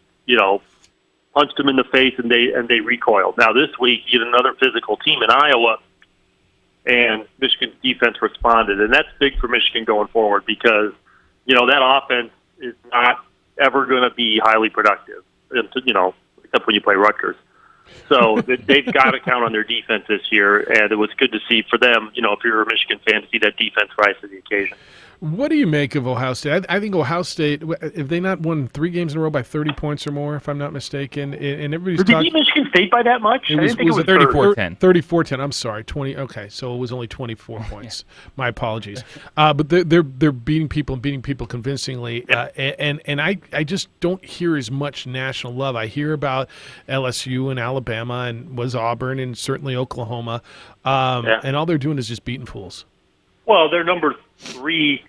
punched them in the face, and they recoiled. Now this week you get another physical team in Iowa, and Michigan's defense responded, and that's big for Michigan going forward because that offense is not ever going to be highly productive, except when you play Rutgers. So they've got to count on their defense this year, and it was good to see for them. If you're a Michigan fan, to see that defense rise to the occasion. What do you make of Ohio State? I think Ohio State, if they not won 3 games in a row by 30 points or more, if I'm not mistaken, and everybody's talking. Did you beat Michigan State by that much? It was 34-10. 34-10. I'm sorry, 20. Okay, so it was only 24 points. My apologies. But they're beating people and beating people convincingly, and I just don't hear as much national love. I hear about LSU and Alabama and was Auburn and certainly Oklahoma, and all they're doing is just beating fools. Well, they're number 3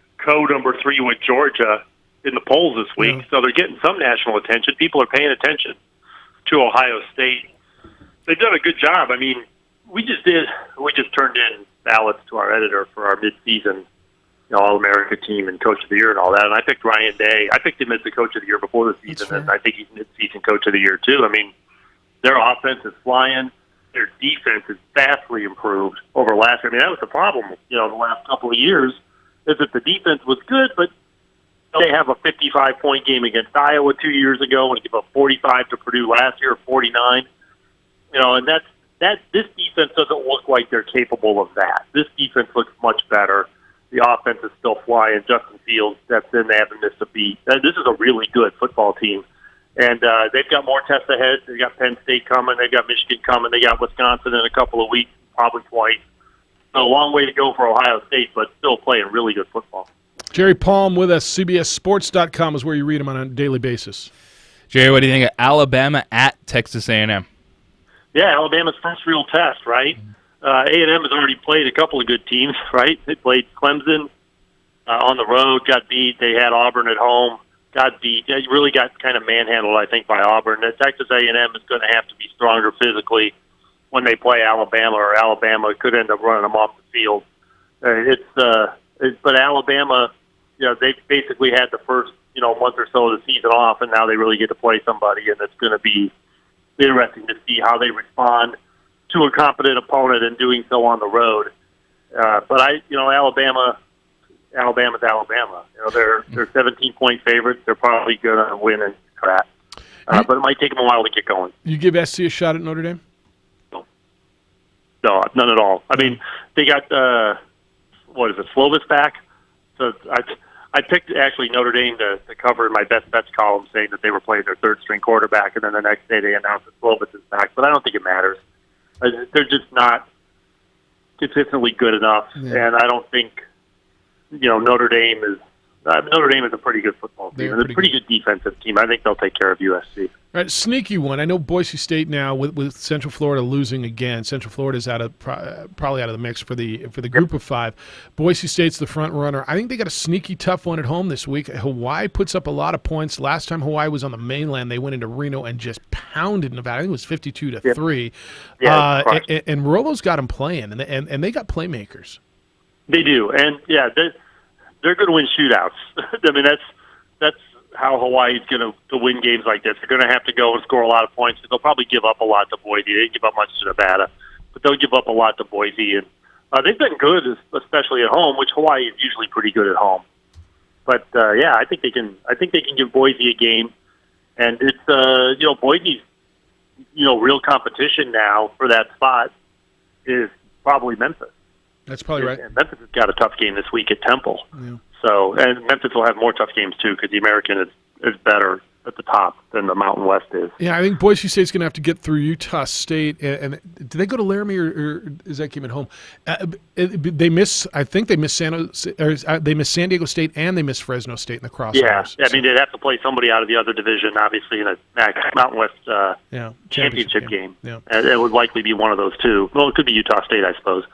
with Georgia in the polls this week, so they're getting some national attention. People are paying attention to Ohio State. They've done a good job. I mean, we just turned in ballots to our editor for our midseason All-America team and Coach of the Year and all that, and I picked Ryan Day. I picked him as the Coach of the Year before the season, and I think he's midseason Coach of the Year too. I mean, their offense is flying. Their defense is vastly improved over last year. I mean, that was the problem, the last couple of years, is that the defense was good, but they have a 55-point game against Iowa 2 years ago and give up 45 to Purdue last year, 49. And this defense doesn't look like they're capable of that. This defense looks much better. The offense is still flying. Justin Fields steps in. They haven't missed a beat. This is a really good football team. And they've got more tests ahead. They've got Penn State coming. They've got Michigan coming. They got Wisconsin in a couple of weeks, probably twice. So a long way to go for Ohio State, but still playing really good football. Jerry Palm with us. CBSSports.com is where you read him on a daily basis. Jerry, what do you think of Alabama at Texas A&M? Yeah, Alabama's first real test, right? A&M has already played a couple of good teams, right? They played Clemson on the road, got beat. They had Auburn at home, got beat. They really got kind of manhandled, I think, by Auburn. Texas A&M is going to have to be stronger physically when they play Alabama, or Alabama could end up running them off the field. But Alabama, they basically had the first month or so of the season off, and now they really get to play somebody, and it's going to be interesting to see how they respond to a competent opponent and doing so on the road. But Alabama's Alabama. They're 17-point favorites. They're probably going to win and crack. But it might take them a while to get going. You give SC a shot at Notre Dame? No, none at all. I mean, they got Slovis back. So I picked actually Notre Dame to cover in my best bets column, saying that they were playing their third string quarterback, and then the next day they announced that Slovis is back. But I don't think it matters. They're just not consistently good enough, and I don't think Notre Dame is. Notre Dame is a pretty good football team. They're a pretty good defensive team. I think they'll take care of USC. All right, sneaky one. I know Boise State now with Central Florida losing again. Central Florida is probably out of the mix for the group of five. Boise State's the front runner. I think they got a sneaky tough one at home this week. Hawaii puts up a lot of points. Last time Hawaii was on the mainland, they went into Reno and just pounded Nevada. I think it was 52-3. Yeah, and Rolo's got them playing, and they got playmakers. They do, and they're going to win shootouts. I mean, that's how Hawaii's going to win games like this. They're going to have to go and score a lot of points. They'll probably give up a lot to Boise. They didn't give up much to Nevada, but they'll give up a lot to Boise. And they've been good, especially at home, which Hawaii is usually pretty good at home. But I think they can. I think they can give Boise a game, and it's Boise's real competition now for that spot is probably Memphis. That's probably right. And Memphis has got a tough game this week at Temple. Yeah. So, and Memphis will have more tough games too because the American is better at the top than the Mountain West is. Yeah, I think Boise State's going to have to get through Utah State. And did they go to Laramie or is that game at home? They miss. I think they miss San Diego State and they miss Fresno State in the crossovers. Yeah, I mean they'd have to play somebody out of the other division, obviously in a Mountain West championship game. Yeah. And it would likely be one of those two. Well, it could be Utah State, I suppose.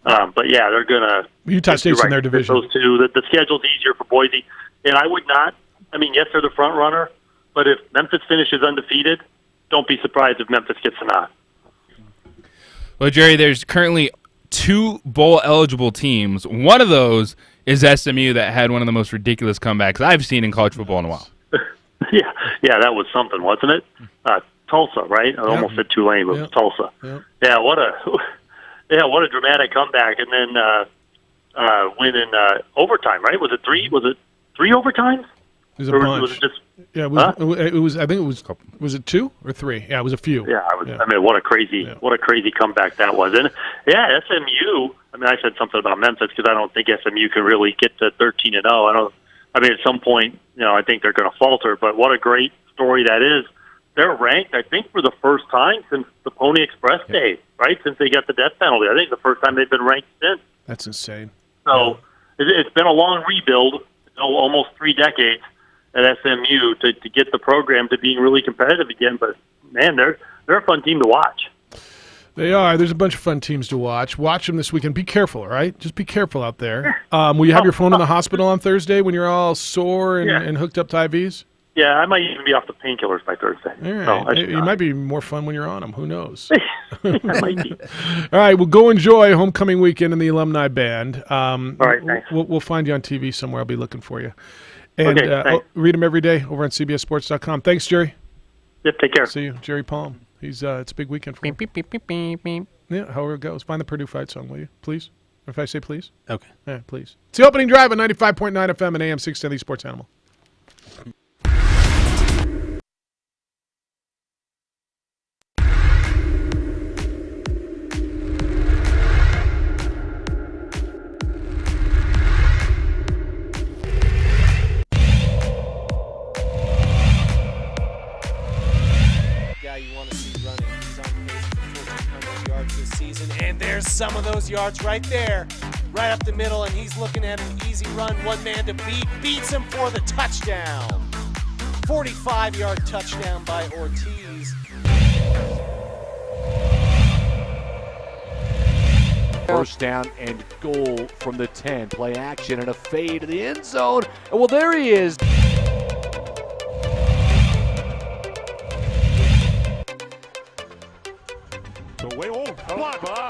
But yeah, they're going to. Utah State's in their division. Those two. The schedule's easier for Boise, and I would not. I mean, yes, they're the front runner. But if Memphis finishes undefeated, don't be surprised if Memphis gets a nod. Well, Jerry, there's currently 2 bowl-eligible teams. One of those is SMU that had one of the most ridiculous comebacks I've seen in college football in a while. Yeah, that was something, wasn't it? Tulsa, right? I almost said Tulane, but it was Tulsa. Yeah, what a dramatic comeback, and then win in overtime, right? Was it 3 overtimes? It was a or bunch. was it just? Yeah, it was. I think it was. Was it 2 or 3? Yeah, it was a few. Yeah, I mean, what a crazy comeback that was. And yeah, SMU. I mean, I said something about Memphis because I don't think SMU can really get to 13-0. I mean, at some point, I think they're going to falter. But what a great story that is. They're ranked, I think, for the first time since the Pony Express days, right? Since they got the death penalty. I think it's the first time they've been ranked since. That's insane. So it's been a long rebuild, almost 3 decades at SMU to get the program to being really competitive again. But, man, they're a fun team to watch. They are. There's a bunch of fun teams to watch. Watch them this weekend. Be careful, all right? Just be careful out there. Will you have your phone in the hospital on Thursday when you're all sore and hooked up to IVs? Yeah, I might even be off the painkillers by Thursday. All right. It might be more fun when you're on them. Who knows? It might be. All right. Well, go enjoy homecoming weekend in the alumni band. All right, thanks. We'll find you on TV somewhere. I'll be looking for you. And thanks. read them every day over on CBSSports.com. Thanks, Jerry. Yep, take care. See you. Jerry Palm. It's a big weekend for him. Beep, beep, beep, beep, beep. Yeah, however it goes. Find the Purdue Fight song, will you? Please? If I say please? Okay. Yeah, please. It's the opening drive on 95.9 FM and AM 610, the Sports Animal. some of those yards right there, right up the middle, and he's looking at an easy run, one man to beat, beats him for the touchdown. 45-yard touchdown by Ortiz. First down and goal from the 10. Play action and a fade to the end zone. And well, there he is.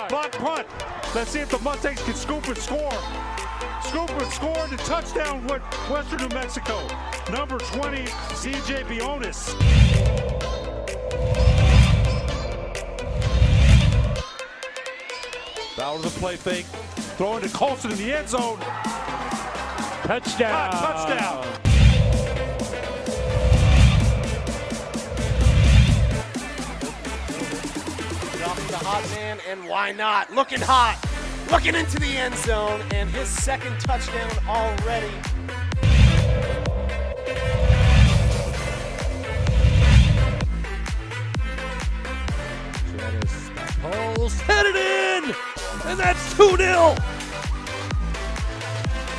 Block punt. Let's see if the Mustangs can scoop and score. Scoop and score the touchdown with Western New Mexico. Number 20, CJ Bionis. Bowers a play fake. Throwing to Colson in the end zone. Touchdown. Touchdown. Off the hot man, and why not? Looking hot, looking into the end zone, and his second touchdown already. Pulse headed in, and that's 2-0.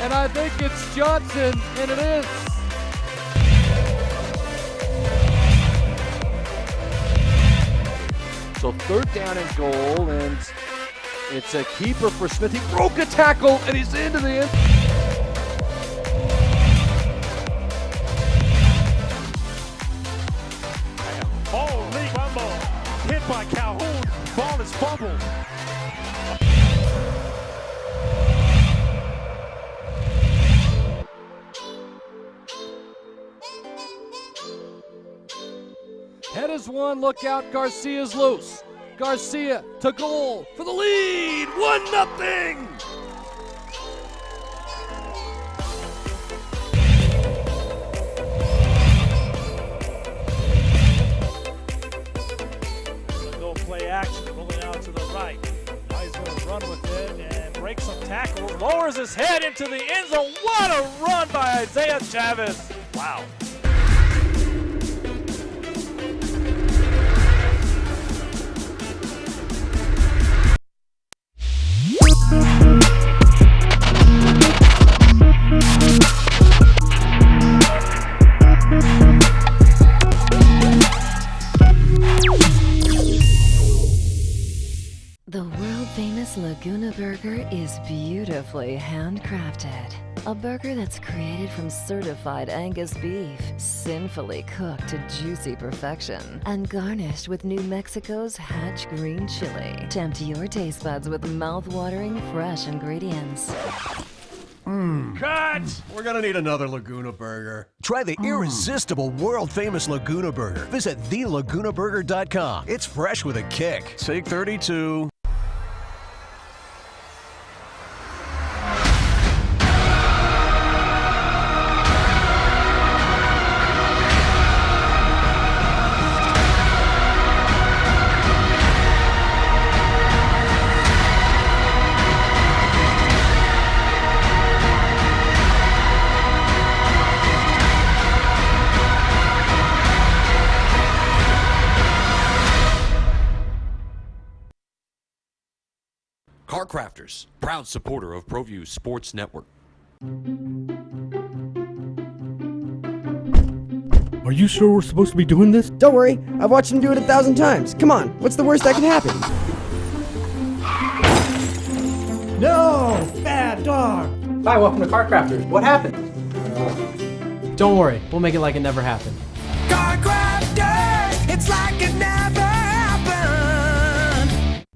And I think it's Johnson, and it is. So third down and goal, and it's a keeper for Smith. He broke a tackle, and he's into the end. Holy fumble. Hit by Calhoun. Ball is fumbled. Head is one, look out, Garcia's loose. Garcia to goal for the lead, 1-0. Go play action, rolling out to the right. Now he's going to run with it and break some tackles. Lowers his head into the end zone. What a run by Isaiah Chavez. Wow. The world-famous Laguna Burger is beautifully handcrafted. A burger that's created from certified Angus beef, sinfully cooked to juicy perfection, and garnished with New Mexico's Hatch green chili. Tempt your taste buds with mouth-watering fresh ingredients. Cut! We're gonna need another Laguna Burger. Try the irresistible, world-famous Laguna Burger. Visit thelagunaburger.com. It's fresh with a kick. Take 32. Carcrafters, proud supporter of ProView Sports Network. Are you sure we're supposed to be doing this? Don't worry, I've watched him do it 1,000 times. Come on, what's the worst that can happen? No! Bad dog! Hi, welcome to Carcrafters. What happened? Don't worry, we'll make it like it never happened. Carcrafters, it's like it never happened.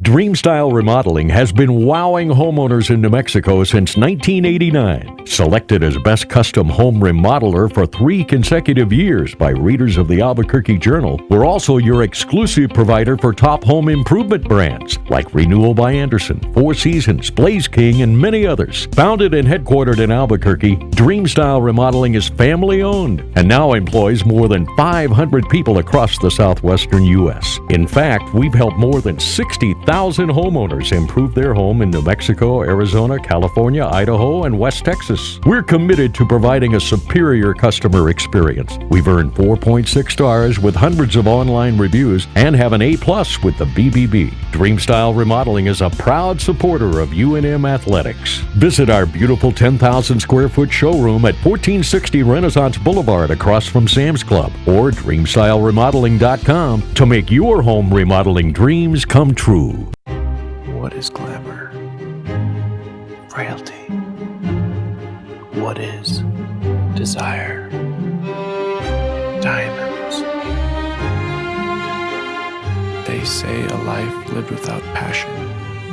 Dreamstyle Remodeling has been wowing homeowners in New Mexico since 1989. Selected as Best Custom Home Remodeler for 3 consecutive years by readers of the Albuquerque Journal, we're also your exclusive provider for top home improvement brands like Renewal by Anderson, Four Seasons, Blaze King, and many others. Founded and headquartered in Albuquerque, Dreamstyle Remodeling is family-owned and now employs more than 500 people across the southwestern U.S. In fact, we've helped more than 60,000 10,000 homeowners improved their home in New Mexico, Arizona, California, Idaho, and West Texas. We're committed to providing a superior customer experience. We've earned 4.6 stars with hundreds of online reviews and have an A+ with the BBB. Dreamstyle Remodeling is a proud supporter of UNM Athletics. Visit our beautiful 10,000 square foot showroom at 1460 Renaissance Boulevard across from Sam's Club or dreamstyleremodeling.com to make your home remodeling dreams come true. What is glamour? Frailty. What is desire? Diamonds. They say a life lived without passion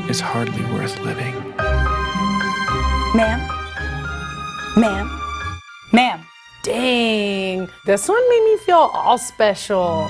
is hardly worth living. Ma'am? Ma'am? Ma'am? Dang, this one made me feel all special.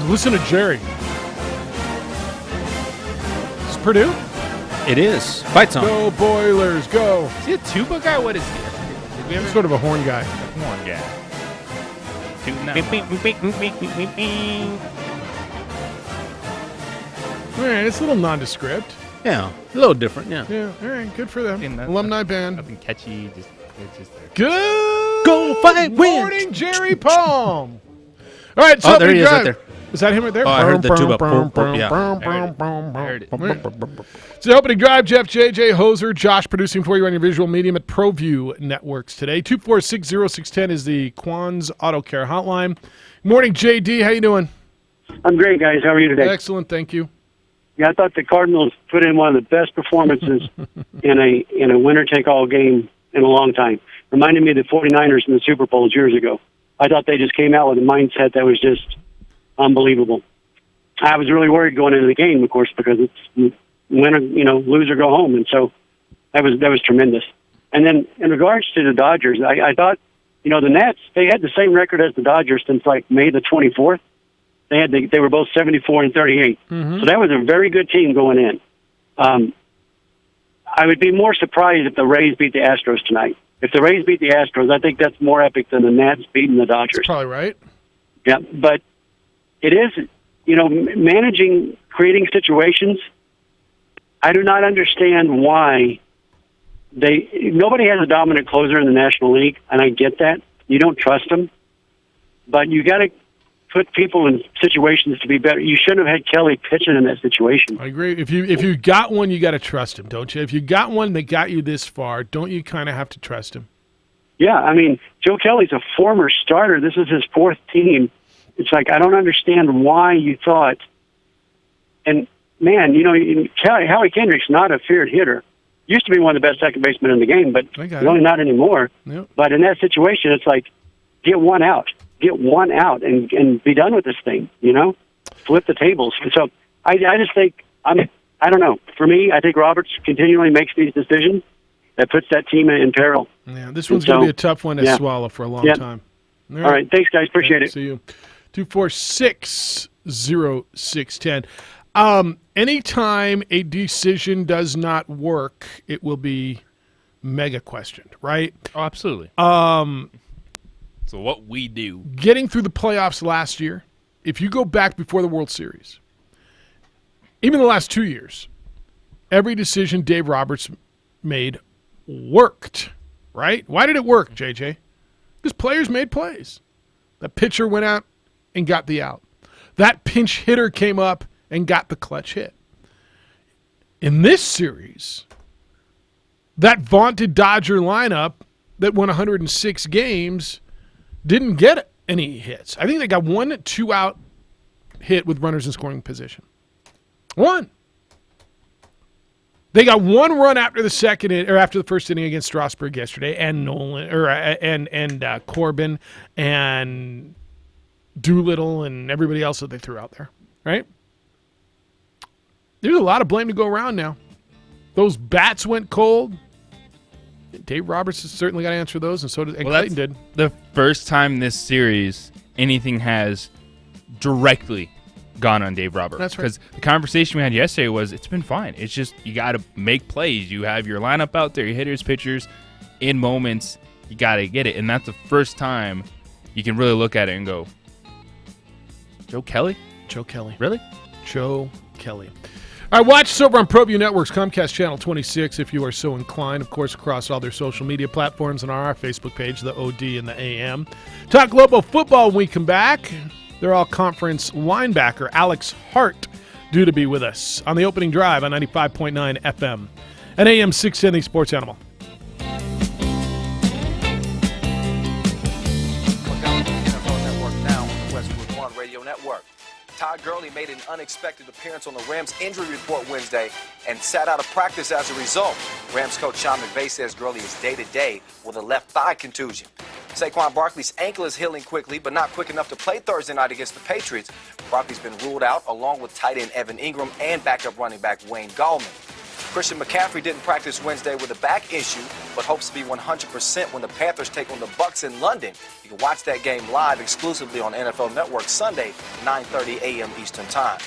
Listen to Jerry. Is Purdue? It is. Fight song. Go Boilers, go. Is he a tuba guy? What is he? Did we ever Sort of a horn guy. horn guy? All right, it's a little nondescript. Yeah, a little different, yeah. Yeah, all right, good for them. Alumni band. Nothing catchy, it's just there. Good Go fight, win. morning, Jerry Palm. All right, so there he is right there. Is that him right there? Oh, I heard the tuba. Yeah. I heard it. It's the opening drive. Jeff, JJ, Hoser, Josh producing for you on your visual medium at ProView Networks today. 2460610 is the Quan's Auto Care hotline. Morning, JD. How you doing? I'm great, guys. How are you today? Excellent, thank you. Yeah, I thought the Cardinals put in one of the best performances in a winner-take-all game in a long time. Reminded me of the 49ers in the Super Bowl years ago. I thought they just came out with a mindset that was just unbelievable. I was really worried going into the game, of course, because it's win or lose or go home, and so that was tremendous. And then in regards to the Dodgers, I thought the Nats, they had the same record as the Dodgers since like May the 24th. They were both 74-38, so that was a very good team going in. I would be more surprised if the Rays beat the Astros tonight. If the Rays beat the Astros, I think that's more epic than the Nats beating the Dodgers. That's probably right. Yeah, but it is, managing, creating situations. I do not understand why nobody has a dominant closer in the National League, and I get that. You don't trust them, but you got to put people in situations to be better. You shouldn't have had Kelly pitching in that situation. I agree. If you got one, you got to trust him, don't you? If you got one that got you this far, don't you kind of have to trust him? Yeah, I mean, Joe Kelly's a former starter. This is his fourth team. It's like, I don't understand why you thought. And, man, Howie Kendrick's not a feared hitter. Used to be one of the best second basemen in the game, but really not anymore. Yep. But in that situation, it's like, get one out. Get one out and be done with this thing, Flip the tables. And so I just think, I don't know. For me, I think Roberts continually makes these decisions that puts that team in peril. Yeah, this one's going to be a tough one to swallow for a long time. All right. Thanks, guys. Appreciate it. See you. 2460610. Anytime a decision does not work, it will be mega questioned, right? Oh, absolutely. So what we do. Getting through the playoffs last year, if you go back before the World Series, even the last 2 years, every decision Dave Roberts made worked, right? Why did it work, JJ? Because players made plays. The pitcher went out and got the out. That pinch hitter came up and got the clutch hit. In this series, that vaunted Dodger lineup that won 106 games didn't get any hits. I think they got 1 2-out hit with runners in scoring position. 1. They got 1 run after the first inning against Strasburg yesterday, and Corbin and Doolittle and everybody else that they threw out there, right? There's a lot of blame to go around now. Those bats went cold. Dave Roberts has certainly got to answer those, and Clayton did. The first time this series anything has directly gone on Dave Roberts. That's right. Because the conversation we had yesterday was it's been fine. It's just you got to make plays. You have your lineup out there, your hitters, pitchers, in moments. You got to get it. And that's the first time you can really look at it and go, Joe Kelly? Joe Kelly. Really? Joe Kelly. All right, watch us over on ProView Network's Comcast Channel 26 if you are so inclined. Of course, across all their social media platforms and on our Facebook page, the OD and the AM. Talk Lobo football when we come back. They're all conference linebacker Alex Hart due to be with us on the opening drive on 95.9 FM and AM 610 Sports Animal. NFL Network now on the Westwood One Radio Network. Todd Gurley made an unexpected appearance on the Rams injury report Wednesday and sat out of practice as a result. Rams coach Sean McVay says Gurley is day-to-day with a left thigh contusion. Saquon Barkley's ankle is healing quickly, but not quick enough to play Thursday night against the Patriots. Barkley's been ruled out along with tight end Evan Ingram and backup running back Wayne Gallman. Christian McCaffrey didn't practice Wednesday with a back issue, but hopes to be 100% when the Panthers take on the Bucs in London. You can watch that game live exclusively on NFL Network Sunday, 9:30 a.m. Eastern Time.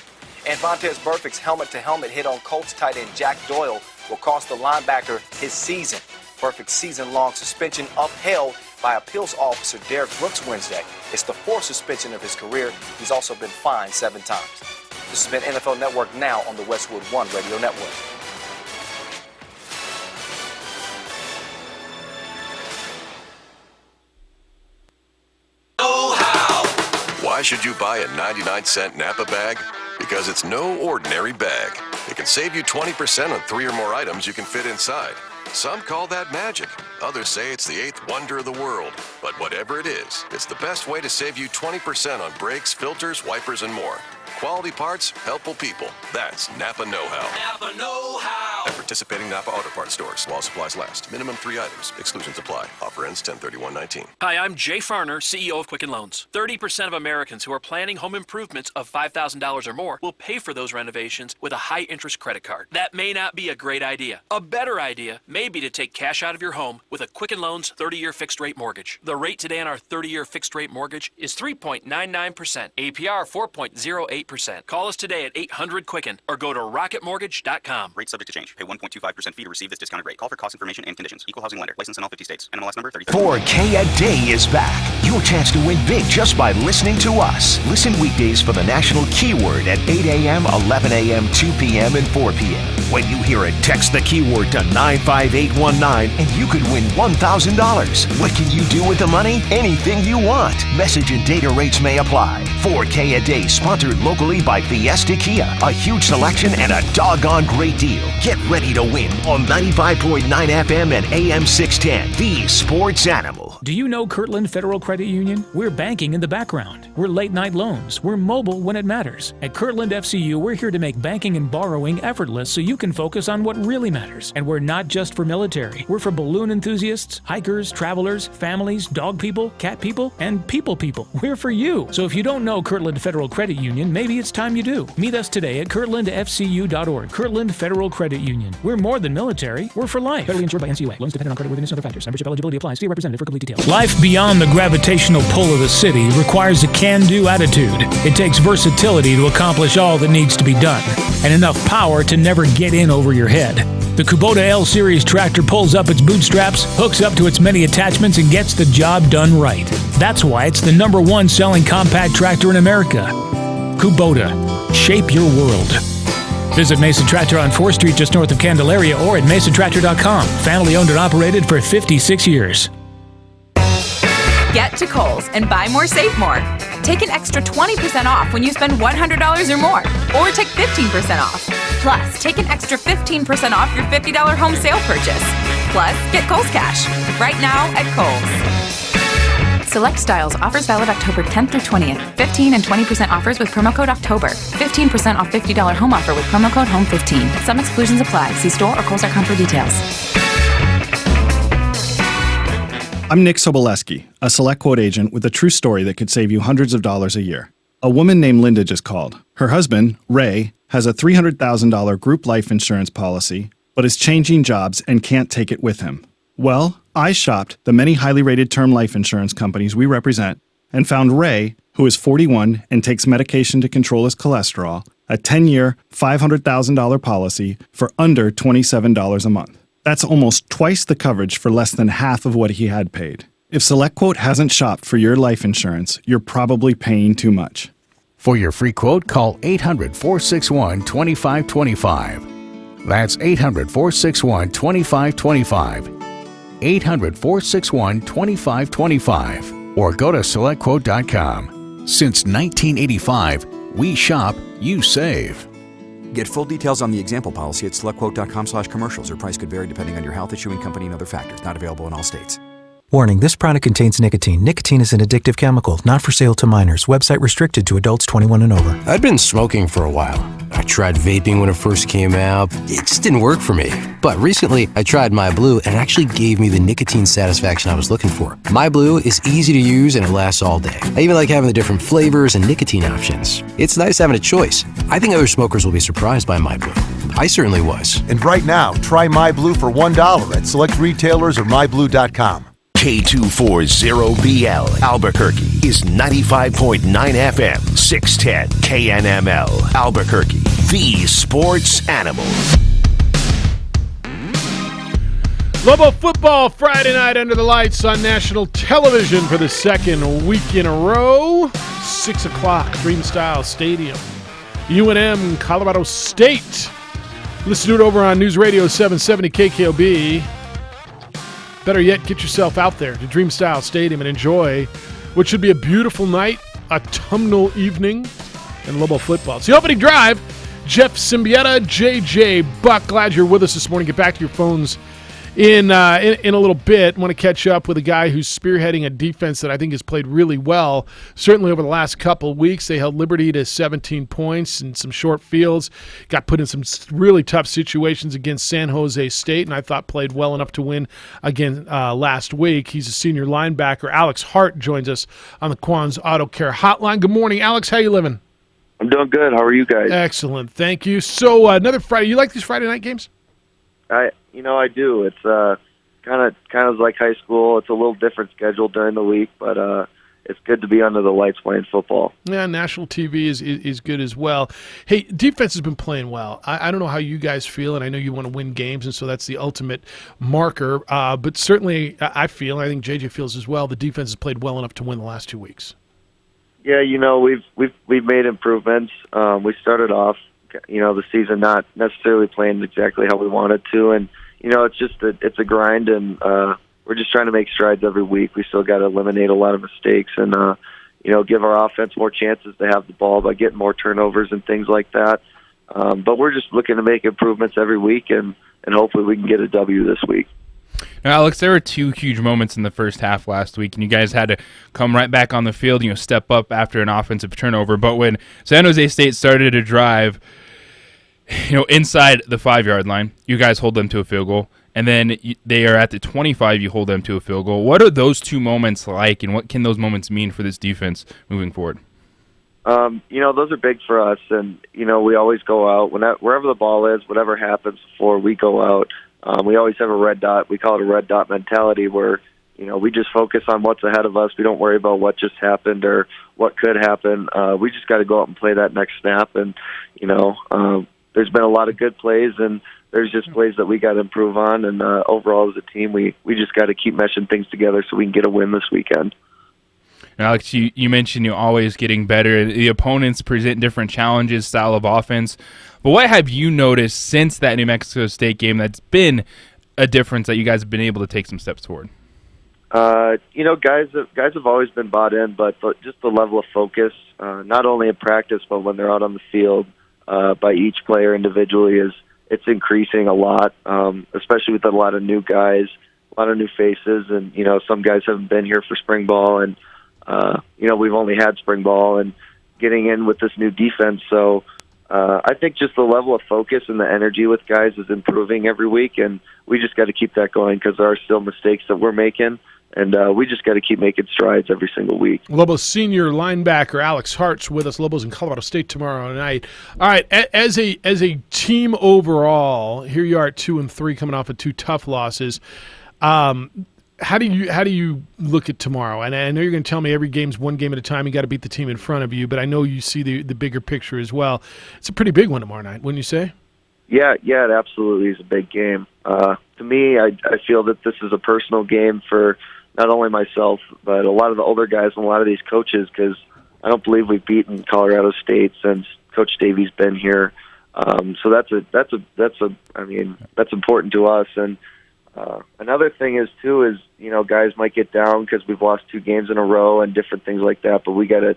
And Vontaze Burfict's helmet-to-helmet hit on Colts tight end Jack Doyle will cost the linebacker his season. Burfict's season-long suspension upheld by appeals officer Derek Brooks Wednesday. It's the 4th suspension of his career. He's also been fined 7 times. This has been NFL Network Now on the Westwood One Radio Network. Why should you buy a 99-cent Napa bag? Because it's no ordinary bag. It can save you 20% on 3 or more items you can fit inside. Some call that magic. Others say it's the 8th wonder of the world. But whatever it is, it's the best way to save you 20% on brakes, filters, wipers, and more. Quality parts, helpful people. That's Napa Know-How. Napa Know-How. At participating Napa Auto Parts stores. While supplies last. Minimum 3 items. Exclusions apply. Offer ends 10/31/19. Hi, I'm Jay Farner, CEO of Quicken Loans. 30% of Americans who are planning home improvements of $5,000 or more will pay for those renovations with a high-interest credit card. That may not be a great idea. A better idea may be to take cash out of your home with a Quicken Loans 30-year fixed-rate mortgage. The rate today on our 30-year fixed-rate mortgage is 3.99%. APR 4.08%. Call us today at 800-QUICKEN or go to rocketmortgage.com. Rate subject to change. Pay 1.25% fee to receive this discounted rate. Call for cost information and conditions. Equal housing lender. License in all 50 states. NMLS number 30. 4K a Day is back. Your chance to win big just by listening to us. Listen weekdays for the national keyword at 8 a.m., 11 a.m., 2 p.m., and 4 p.m. When you hear it, text the keyword to 95819 and you could win $1,000. What can you do with the money? Anything you want. Message and data rates may apply. 4K a Day, sponsored locally by Fiesta Kia. A huge selection and a doggone great deal. Get ready to win on 95.9 FM and AM 610, the sports animal. Do you know Kirtland Federal Credit Union? We're banking in the background. We're late-night loans. We're mobile when it matters. At Kirtland FCU, we're here to make banking and borrowing effortless so you can focus on what really matters. And we're not just for military. We're for balloon enthusiasts, hikers, travelers, families, dog people, cat people, and people. We're for you. So if you don't know Kirtland Federal Credit Union, maybe it's time you do. Meet us today at kirtlandfcu.org. Kirtland Federal Credit Union. We're more than military. We're for life. Federally insured by NCUA. Loans dependent on creditworthiness and other factors. Membership eligibility applies. See a representative for complete details. Life beyond the gravitational pull of the city requires a can-do attitude. It takes versatility to accomplish all that needs to be done, and enough power to never get in over your head. The Kubota L-Series tractor pulls up its bootstraps, hooks up to its many attachments, and gets the job done right. That's why it's the #1 selling compact tractor in America. Kubota. Shape your world. Visit Mason Tractor on 4th Street just north of Candelaria or at masontractor.com. Family owned and operated for 56 years. Get to Kohl's and buy more, save more. Take an extra 20% off when you spend $100 or more, or take 15% off. Plus, take an extra 15% off your $50 home sale purchase. Plus, get Kohl's Cash right now at Kohl's. Select styles. Offers valid October 10th through 20th. 15 and 20% offers with promo code October. 15% off $50 home offer with promo code HOME15. Some exclusions apply. See store or Kohl's.com for details. I'm Nick Soboleski, a Select Quote agent with a true story that could save you hundreds of dollars a year. A woman named Linda just called. Her husband, Ray, has a $300,000 group life insurance policy, but is changing jobs and can't take it with him. Well, I shopped the many highly rated term life insurance companies we represent and found Ray, who is 41 and takes medication to control his cholesterol, a 10-year, $500,000 policy for under $27 a month. That's almost twice the coverage for less than half of what he had paid. If SelectQuote hasn't shopped for your life insurance, you're probably paying too much. For your free quote, call 800-461-2525. That's 800-461-2525. 800-461-2525. Or go to SelectQuote.com. Since 1985, we shop, you save. Get full details on the example policy at selectquote.com/commercials. Or price could vary depending on your health, issuing company, and other factors. Not available in all states. Warning, this product contains nicotine. Nicotine is an addictive chemical, not for sale to minors. Website restricted to adults 21 and over. I'd been smoking for a while. I tried vaping when it first came out. It just didn't work for me. But recently, I tried My Blue, and it actually gave me the nicotine satisfaction I was looking for. My Blue is easy to use, and it lasts all day. I even like having the different flavors and nicotine options. It's nice having a choice. I think other smokers will be surprised by My Blue. I certainly was. And right now, try My Blue for $1 at select retailers or mybblue.com. K240BL Albuquerque is 95.9 FM, 610 KNML Albuquerque, the sports animal. Lobo football Friday night under the lights on national television for the second week in a row. 6 o'clock, Dream Style Stadium. UNM, Colorado State. Listen to it over on News Radio 770 KKOB. Better yet, get yourself out there to Dream Style Stadium and enjoy what should be a beautiful night, autumnal evening, and Lobo football. It's the opening drive. Jeff Siembieda, JJ Buck, glad you're with us this morning. Get back to your phones in a little bit. Want to catch up with a guy who's spearheading a defense that I think has played really well. Certainly over the last couple of weeks, they held Liberty to 17 points in some short fields. Got put in some really tough situations against San Jose State, and I thought played well enough to win again last week. He's a senior linebacker. Alex Hart joins us on the Quan's Auto Care Hotline. Good morning, Alex. How you living? I'm doing good. How are you guys? Excellent. Thank you. So another Friday. You like these Friday night games? I do. It's kind of like high school. It's a little different schedule during the week, but it's good to be under the lights playing football. Yeah, national TV is good as well. Hey, defense has been playing well. I don't know how you guys feel, and I know you want to win games, and so that's the ultimate marker. But certainly I feel, and I think JJ feels as well, the defense has played well enough to win the last 2 weeks. Yeah, we've made improvements. We started off, the season not necessarily playing exactly how we wanted to, and it's a grind, and we're just trying to make strides every week. We still got to eliminate a lot of mistakes and give our offense more chances to have the ball by getting more turnovers and things like that. But we're just looking to make improvements every week, and hopefully we can get a W this week. Now, Alex, there were two huge moments in the first half last week, and you guys had to come right back on the field, step up after an offensive turnover. But when San Jose State started to drive, inside the 5-yard line, you guys hold them to a field goal, and then they are at the 25, you hold them to a field goal. What are those two moments like, and what can those moments mean for this defense moving forward? Those are big for us, and, we always go out. Wherever the ball is, whatever happens before we go out, we always have a red dot. We call it a red dot mentality where, we just focus on what's ahead of us. We don't worry about what just happened or what could happen. We just got to go out and play that next snap, and, there's been a lot of good plays, and there's just plays that we got to improve on. And overall, as a team, we just got to keep meshing things together so we can get a win this weekend. Now, Alex, you mentioned you're always getting better. The opponents present different challenges, style of offense. But what have you noticed since that New Mexico State game that's been a difference that you guys have been able to take some steps toward? Guys have always been bought in, but just the level of focus, not only in practice, but when they're out on the field, by each player individually, it's increasing a lot, especially with a lot of new guys, a lot of new faces, and some guys haven't been here for spring ball, and we've only had spring ball, and getting in with this new defense. So I think just the level of focus and the energy with guys is improving every week, and we just got to keep that going because there are still mistakes that we're making. And we just got to keep making strides every single week. Lobos senior linebacker Alex Hart's with us. Lobos in Colorado State tomorrow night. All right, as a team overall, here you are at 2-3, coming off of 2 tough losses. How do you look at tomorrow? And I know you're going to tell me every game's one game at a time. You got to beat the team in front of you, but I know you see the bigger picture as well. It's a pretty big one tomorrow night, wouldn't you say? Yeah, it absolutely is a big game. To me, I feel that this is a personal game for not only myself, but a lot of the older guys and a lot of these coaches, because I don't believe we've beaten Colorado State since Coach Davies been here. So that's important to us. And another thing is guys might get down because we've lost 2 games in a row and different things like that. But we got to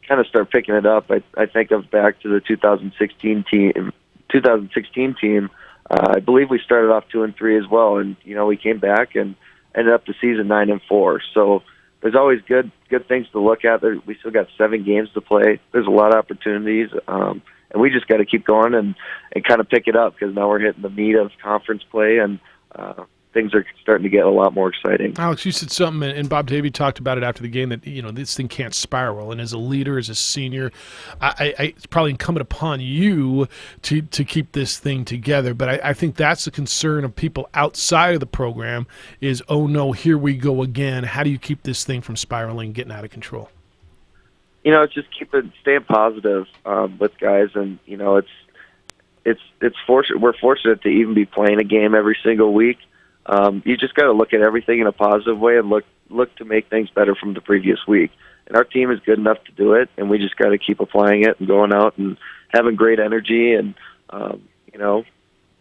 kind of start picking it up. I think of back to the 2016 team. I believe we started off 2-3 as well, and we came back and ended up the season 9-4. So there's always good things to look at. We still got 7 games to play. There's a lot of opportunities, and we just got to keep going and kind of pick it up because now we're hitting the meat of conference play, and things are starting to get a lot more exciting. Alex, you said something, and Bob Davey talked about it after the game, that this thing can't spiral. And as a leader, as a senior, it's probably incumbent upon you to keep this thing together. But I think that's the concern of people outside of the program is, oh no, here we go again. How do you keep this thing from spiraling, getting out of control? Just staying positive with guys, and it's fortunate. We're fortunate to even be playing a game every single week. You just got to look at everything in a positive way and look to make things better from the previous week. And our team is good enough to do it, and we just got to keep applying it and going out and having great energy and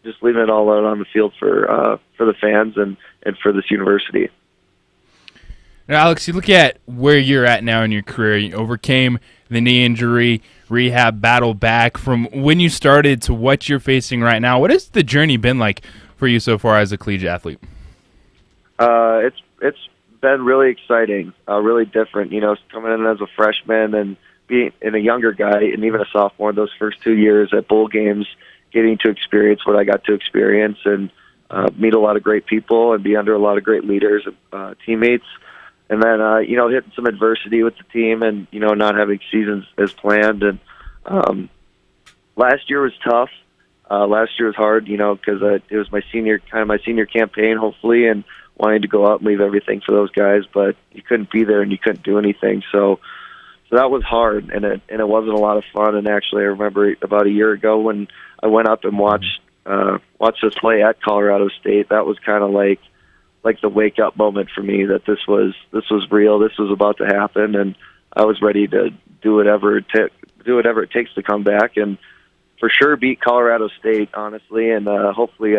just leaving it all out on the field for the fans and for this university. Now, Alex, you look at where you're at now in your career. You overcame the knee injury, rehab, battle back. From when you started to what you're facing right now, what has the journey been like for you so far as a collegiate athlete? It's been really exciting, really different. Coming in as a freshman and being a younger guy and even a sophomore those first 2 years at bowl games, getting to experience what I got to experience and meet a lot of great people and be under a lot of great leaders and teammates. And then, hitting some adversity with the team and, not having seasons as planned. And last year was tough. Last year was hard, because it was my senior campaign, hopefully, and wanting to go out and leave everything for those guys. But you couldn't be there and you couldn't do anything. So that was hard, and it wasn't a lot of fun. And actually, I remember about a year ago when I went up and watched us play at Colorado State. That was kind of like the wake up moment for me that this was real. This was about to happen, and I was ready to do whatever it takes to come back and for sure beat Colorado State, honestly, and hopefully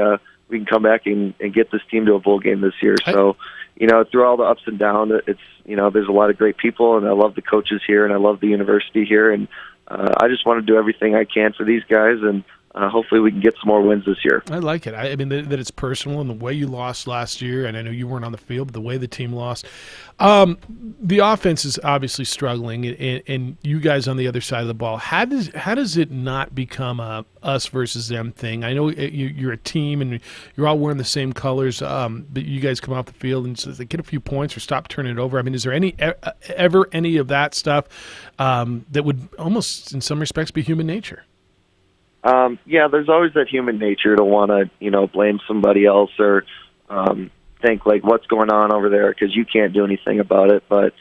we can come back and get this team to a bowl game this year. So, through all the ups and downs, it's there's a lot of great people, and I love the coaches here, and I love the university here, and I just want to do everything I can for these guys, and hopefully we can get some more wins this year. I like it. I mean, that it's personal, and the way you lost last year, and I know you weren't on the field, but the way the team lost. The offense is obviously struggling, and you guys on the other side of the ball. How does it not become a us versus them thing? I know you're a team, and you're all wearing the same colors, but you guys come off the field and they get a few points or stop turning it over. I mean, is there ever any of that stuff that would almost, in some respects, be human nature? There's always that human nature to want to, blame somebody else or think like what's going on over there because you can't do anything about it. But,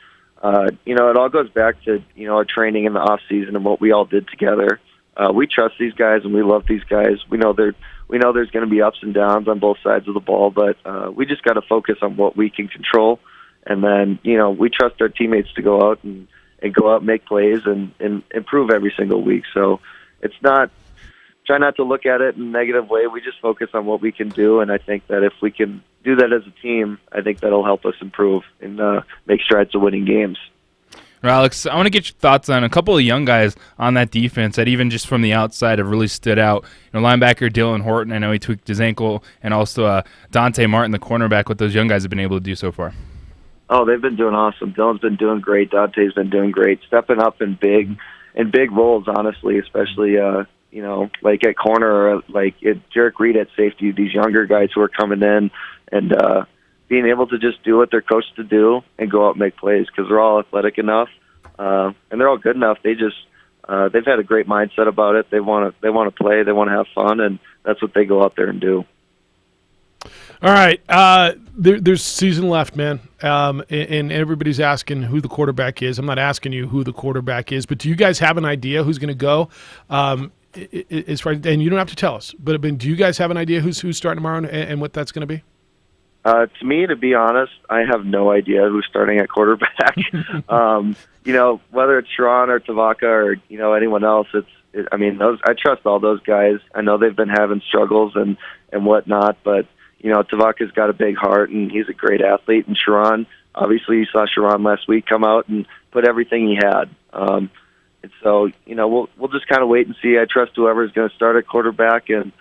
it all goes back to, our training in the off season and what we all did together. We trust these guys and we love these guys. We know there's going to be ups and downs on both sides of the ball, but we just got to focus on what we can control And then, we trust our teammates to go out and go out and make plays and improve every single week. So it's not, try not to look at it in a negative way. We just focus on what we can do. And I think that if we can do that as a team, I think that'll help us improve and make strides to winning games. Well, Alex, I want to get your thoughts on a couple of young guys on that defense that even just from the outside have really stood out. Linebacker Dylan Horton, I know he tweaked his ankle, and also Dante Martin, the cornerback, what those young guys have been able to do so far. Oh, they've been doing awesome. Dylan's been doing great. Dante's been doing great, stepping up in big roles, honestly, especially, like at corner or like Jarek Reed at safety, these younger guys who are coming in and being able to just do what they're coached to do and go out and make plays because they're all athletic enough and they're all good enough. They just they've had a great mindset about it. They want to play. They want to have fun, and that's what they go out there and do. All right, there's season left, man, and everybody's asking who the quarterback is. I'm not asking you who the quarterback is, but do you guys have an idea who's going to go? As far, and you don't have to tell us, but do you guys have an idea who's starting tomorrow and what that's going to be? To me, to be honest, I have no idea who's starting at quarterback. Whether it's Sharon or Tavaka or anyone else, I trust all those guys. I know they've been having struggles and whatnot, but Tavaka's got a big heart and he's a great athlete. And Sharon, obviously, you saw Sharon last week come out and put everything he had. And so we'll just kind of wait and see. I trust whoever's going to start at quarterback and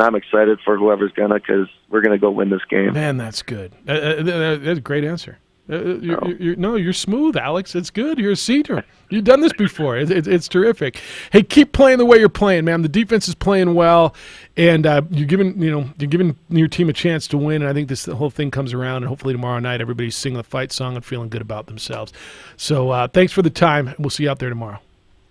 I'm excited for whoever's gonna because we're gonna go win this game. Man, that's good. That's a great answer. You're smooth, Alex. It's good. You're a senior. You've done this before. It's terrific. Hey, keep playing the way you're playing, man. The defense is playing well, and you're giving your team a chance to win. And I think the whole thing comes around. And hopefully tomorrow night, everybody's singing the fight song and feeling good about themselves. So thanks for the time. We'll see you out there tomorrow.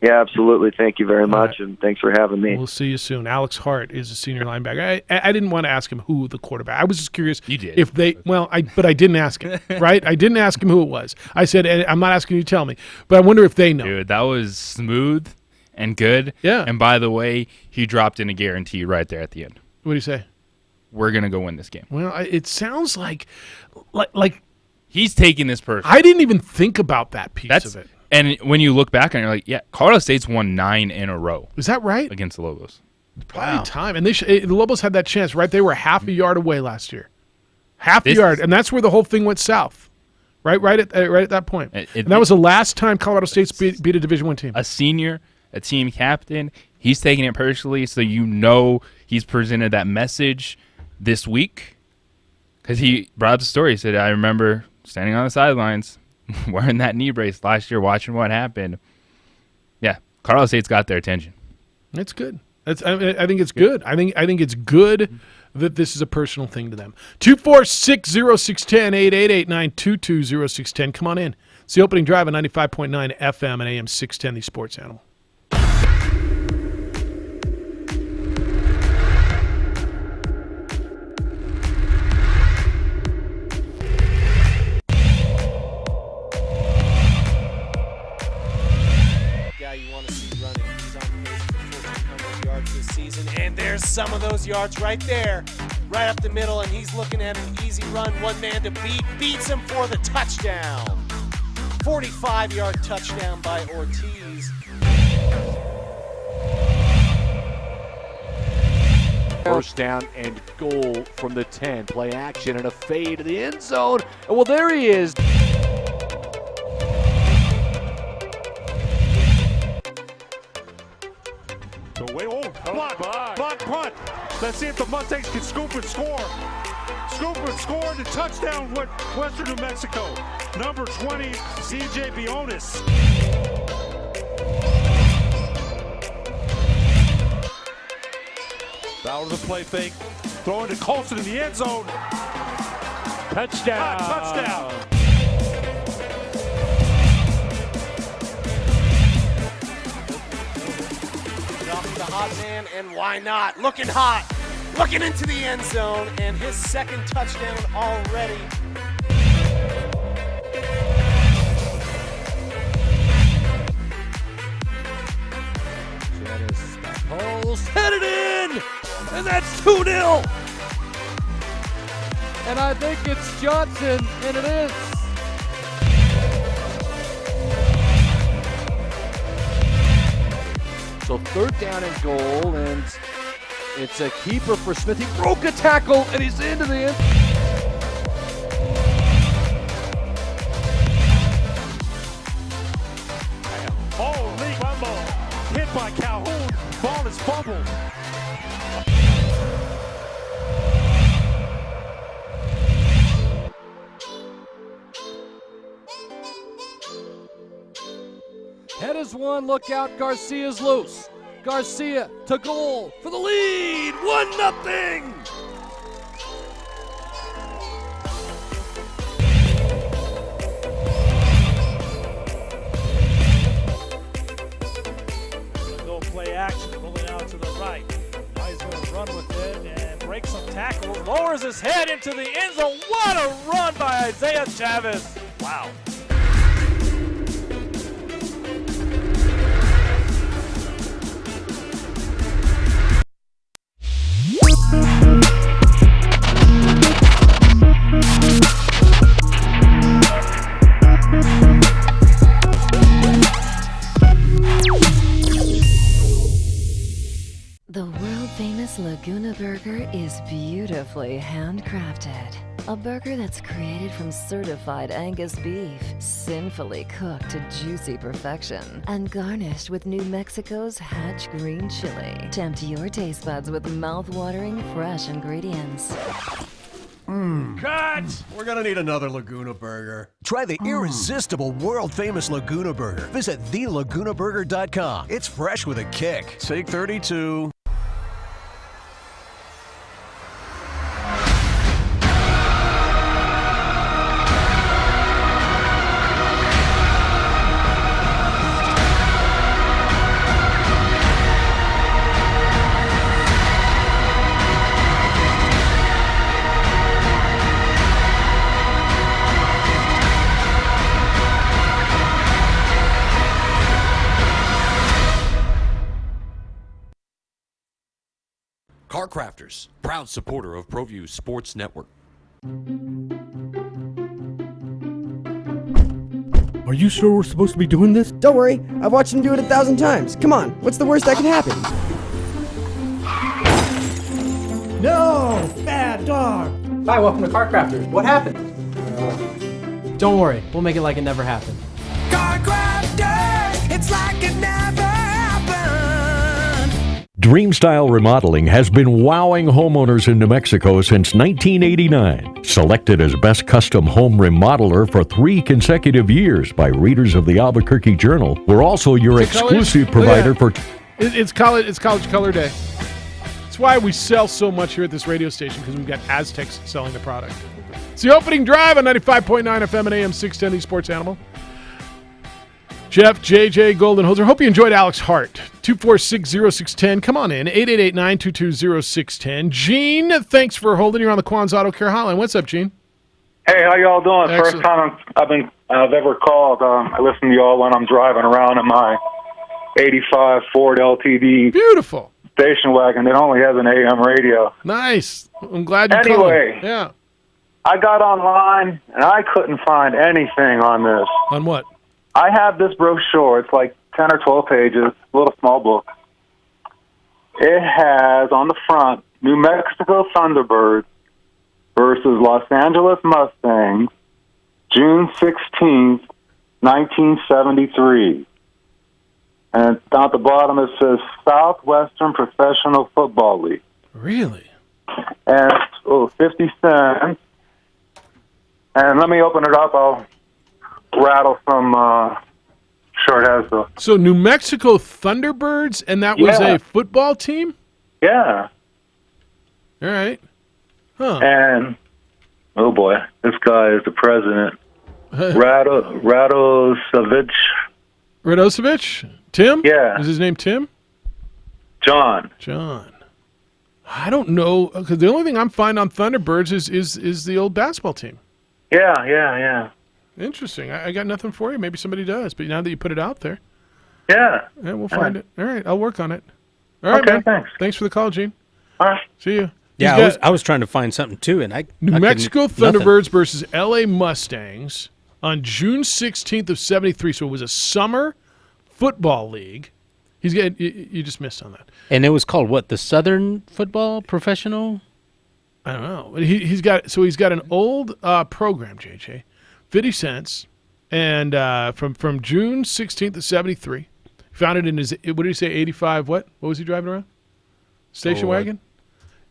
Yeah, absolutely. Thank you very much, and thanks for having me. We'll see you soon. Alex Hart is a senior linebacker. I didn't want to ask him who the quarterback. I was just curious. You did. If they but I didn't ask him. Right? I didn't ask him who it was. I said, and I'm not asking you to tell me, but I wonder if they know. Dude, that was smooth and good. Yeah. And by the way, he dropped in a guarantee right there at the end. What do you say? We're gonna go win this game. Well, it sounds like he's taking this personally. I didn't even think about that piece of it. And when you look back and you're like, yeah, Colorado State's won 9 in a row. Is that right? Against the Lobos. Probably time. And the Lobos had that chance, right? They were half a yard away last year. Half a yard. And that's where the whole thing went south. Right at that point. And that was the last time Colorado State beat a Division I team. A senior, a team captain, he's taking it personally, so he's presented that message this week. Because he brought up the story. He said, I remember standing on the sidelines wearing that knee brace last year, watching what happened. Yeah, Colorado State's got their attention. It's good. I think it's good. I think it's good that this is a personal thing to them. 246-0610, 888-922-0610. Come on in. It's the opening drive at 95.9 FM and AM 610, the Sports Animal. And there's some of those yards right there, right up the middle, and he's looking at an easy run, one man to beat, beats him for the touchdown. 45-yard touchdown by Ortiz. First down and goal from the 10. Play action and a fade to the end zone. And well, there he is. Block punt. Let's see if the Mustangs can scoop and score. Scoop and score the touchdown with Western New Mexico. Number 20, CJ Bionis. Bauer to the play fake. Throwing to Colson in the end zone. Touchdown. Touchdown. The hot man, and why not? Looking hot, looking into the end zone, and his second touchdown already. Pulls headed in, and that's 2-0. and I think it's Johnson, and it is. So 3rd down and goal, and it's a keeper for Smith. He broke a tackle, and he's into the end. Holy fumble. Hit by Calhoun. Ball is fumbled. Head is one, look out, Garcia's loose. Garcia to goal for the lead, 1-0. Go play action, rolling out to the right. Now he's going to run with it and break some tackles. Lowers his head into the end zone. What a run by Isaiah Chavez. Wow. The world-famous Laguna Burger is beautifully handcrafted. A burger that's created from certified Angus beef, sinfully cooked to juicy perfection, and garnished with New Mexico's Hatch green chili. Tempt your taste buds with mouth-watering fresh ingredients. Cut! We're gonna need another Laguna Burger. Try the irresistible, world-famous Laguna Burger. Visit thelagunaburger.com. It's fresh with a kick. Take 32. Car Crafters, proud supporter of ProView Sports Network. Are you sure we're supposed to be doing this? Don't worry, I've watched him do it 1,000 times. Come on, what's the worst that could happen? No! Bad dog! Hi, welcome to Car Crafters. What happened? Don't worry, we'll make it like it never happened. Car Crafters! It's like it never happened! Dreamstyle Remodeling has been wowing homeowners in New Mexico since 1989. Selected as Best Custom Home Remodeler for 3 consecutive years by readers of the Albuquerque Journal, we're also your exclusive provider for... It's college color day. That's why we sell so much here at this radio station, because we've got Aztecs selling the product. It's the opening drive on 95.9 FM and AM 610, the Sports Animal. Jeff, JJ, Goldenholzer. Hope you enjoyed Alex Hart. 246-0610. Come on in. 888-922-0610. Gene, thanks for holding. You're on the Quan's Auto Care Hotline. What's up, Gene? Hey, how y'all doing? Excellent. First time I've ever called. I listen to y'all when I'm driving around in my 85 Ford LTD. Beautiful. Station wagon. It only has an AM radio. Nice. I'm glad you Anyway. called. Yeah. I got online, and I couldn't find anything on this. On what? I have this brochure. It's like 10 or 12 pages, a little small book. It has on the front New Mexico Thunderbirds versus Los Angeles Mustangs, June 16th, 1973. And down at the bottom it says Southwestern Professional Football League. Really? And 50 cents. And let me open it up. I'll rattle some sure it has the... So New Mexico Thunderbirds, and that was a football team? Yeah. All right. Huh. And, oh boy, this guy is the president. Radosevich. Radosevich? Tim? Yeah. Is his name Tim? John. I don't know, because the only thing I'm finding on Thunderbirds is the old basketball team. Yeah. Interesting. I got nothing for you. Maybe somebody does, but now that you put it out there. Yeah. We'll find it. All right, I'll work on it. All right, Okay, man. thanks. Thanks for the call, Gene. All right. See you. Yeah, I was trying to find something too, and New I Mexico couldn't- Thunderbirds versus L.A. Mustangs on June 16th of 73. So it was a summer football league. He's getting you just missed on that. And it was called what? The Southern Football Professional? I don't know. But he's got an old program, JJ, 50 cents, and from June 16th of 73. Found it in his, what did he say, 85, what? What was he driving around? Station wagon?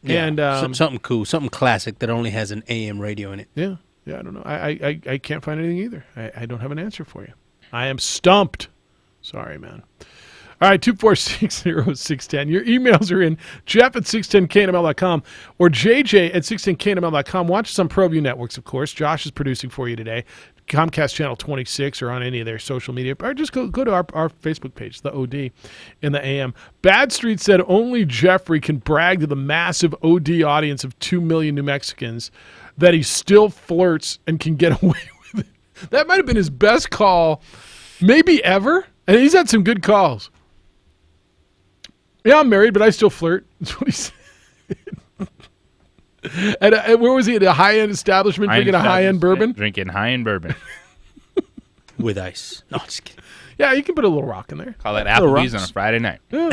Yeah, And something cool, something classic that only has an AM radio in it. Yeah, I don't know. I can't find anything either. I don't have an answer for you. I am stumped. Sorry, man. All right, 2460610. Your emails are in Jeff at 610knml.com or JJ at 610knml.com. Watch us on ProView Networks, of course. Josh is producing for you today. Comcast Channel 26 or on any of their social media. Or just go to our Facebook page, the OD in the AM. Bad Street said only Jeffrey can brag to the massive OD audience of 2 million New Mexicans that he still flirts and can get away with it. That might have been his best call maybe ever. And he's had some good calls. Yeah, I'm married, but I still flirt. That's what he said. And where was he? At a high-end establishment drinking a high-end bourbon? Drinking high-end bourbon. With ice. No, just kidding. Yeah, you can put a little rock in there. Call that Applebee's on a Friday night. Yeah.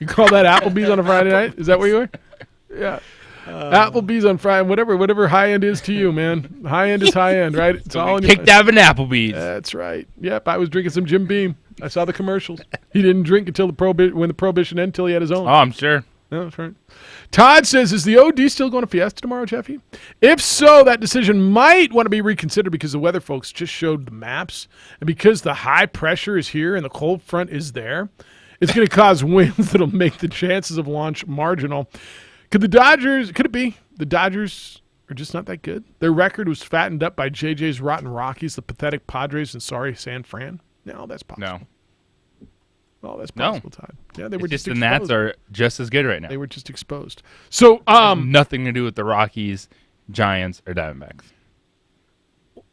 You call that Applebee's on a Friday night? Is that where you are? Yeah. Applebee's on Friday, whatever high-end is to you, man. High-end is high-end, right? It's all in your kicked out of an Applebee's. That's right. Yep, I was drinking some Jim Beam. I saw the commercials. He didn't drink until when the Prohibition ended, until he had his own. Oh, I'm sure. No, that's right. Todd says, is the OD still going to Fiesta tomorrow, Jeffy? If so, that decision might want to be reconsidered because the weather folks just showed the maps. And because the high pressure is here and the cold front is there, it's going to cause winds that'll make the chances of launch marginal. Could it be the Dodgers are just not that good? Their record was fattened up by JJ's Rotten Rockies, the pathetic Padres, and sorry San Fran? No, that's possible. No. Oh, that's possible, Todd. Yeah, they were just the exposed. Nats are just as good right now. They were just exposed. So, nothing to do with the Rockies, Giants, or Diamondbacks.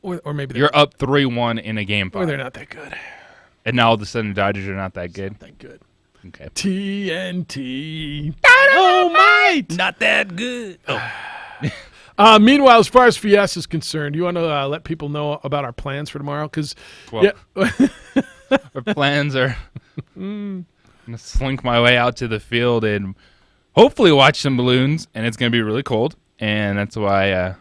Or maybe you're up 3-1 in a game 5. Or they're not that good. And now all of a sudden the Dodgers are not that good. Not that good. Okay. TNT. Dynamite. Not that good. Oh. Meanwhile, as far as Fiesta is concerned, you want to let people know about our plans for tomorrow? Because our plans are I'm gonna slink my way out to the field and hopefully watch some balloons. And it's gonna be really cold, and that's why I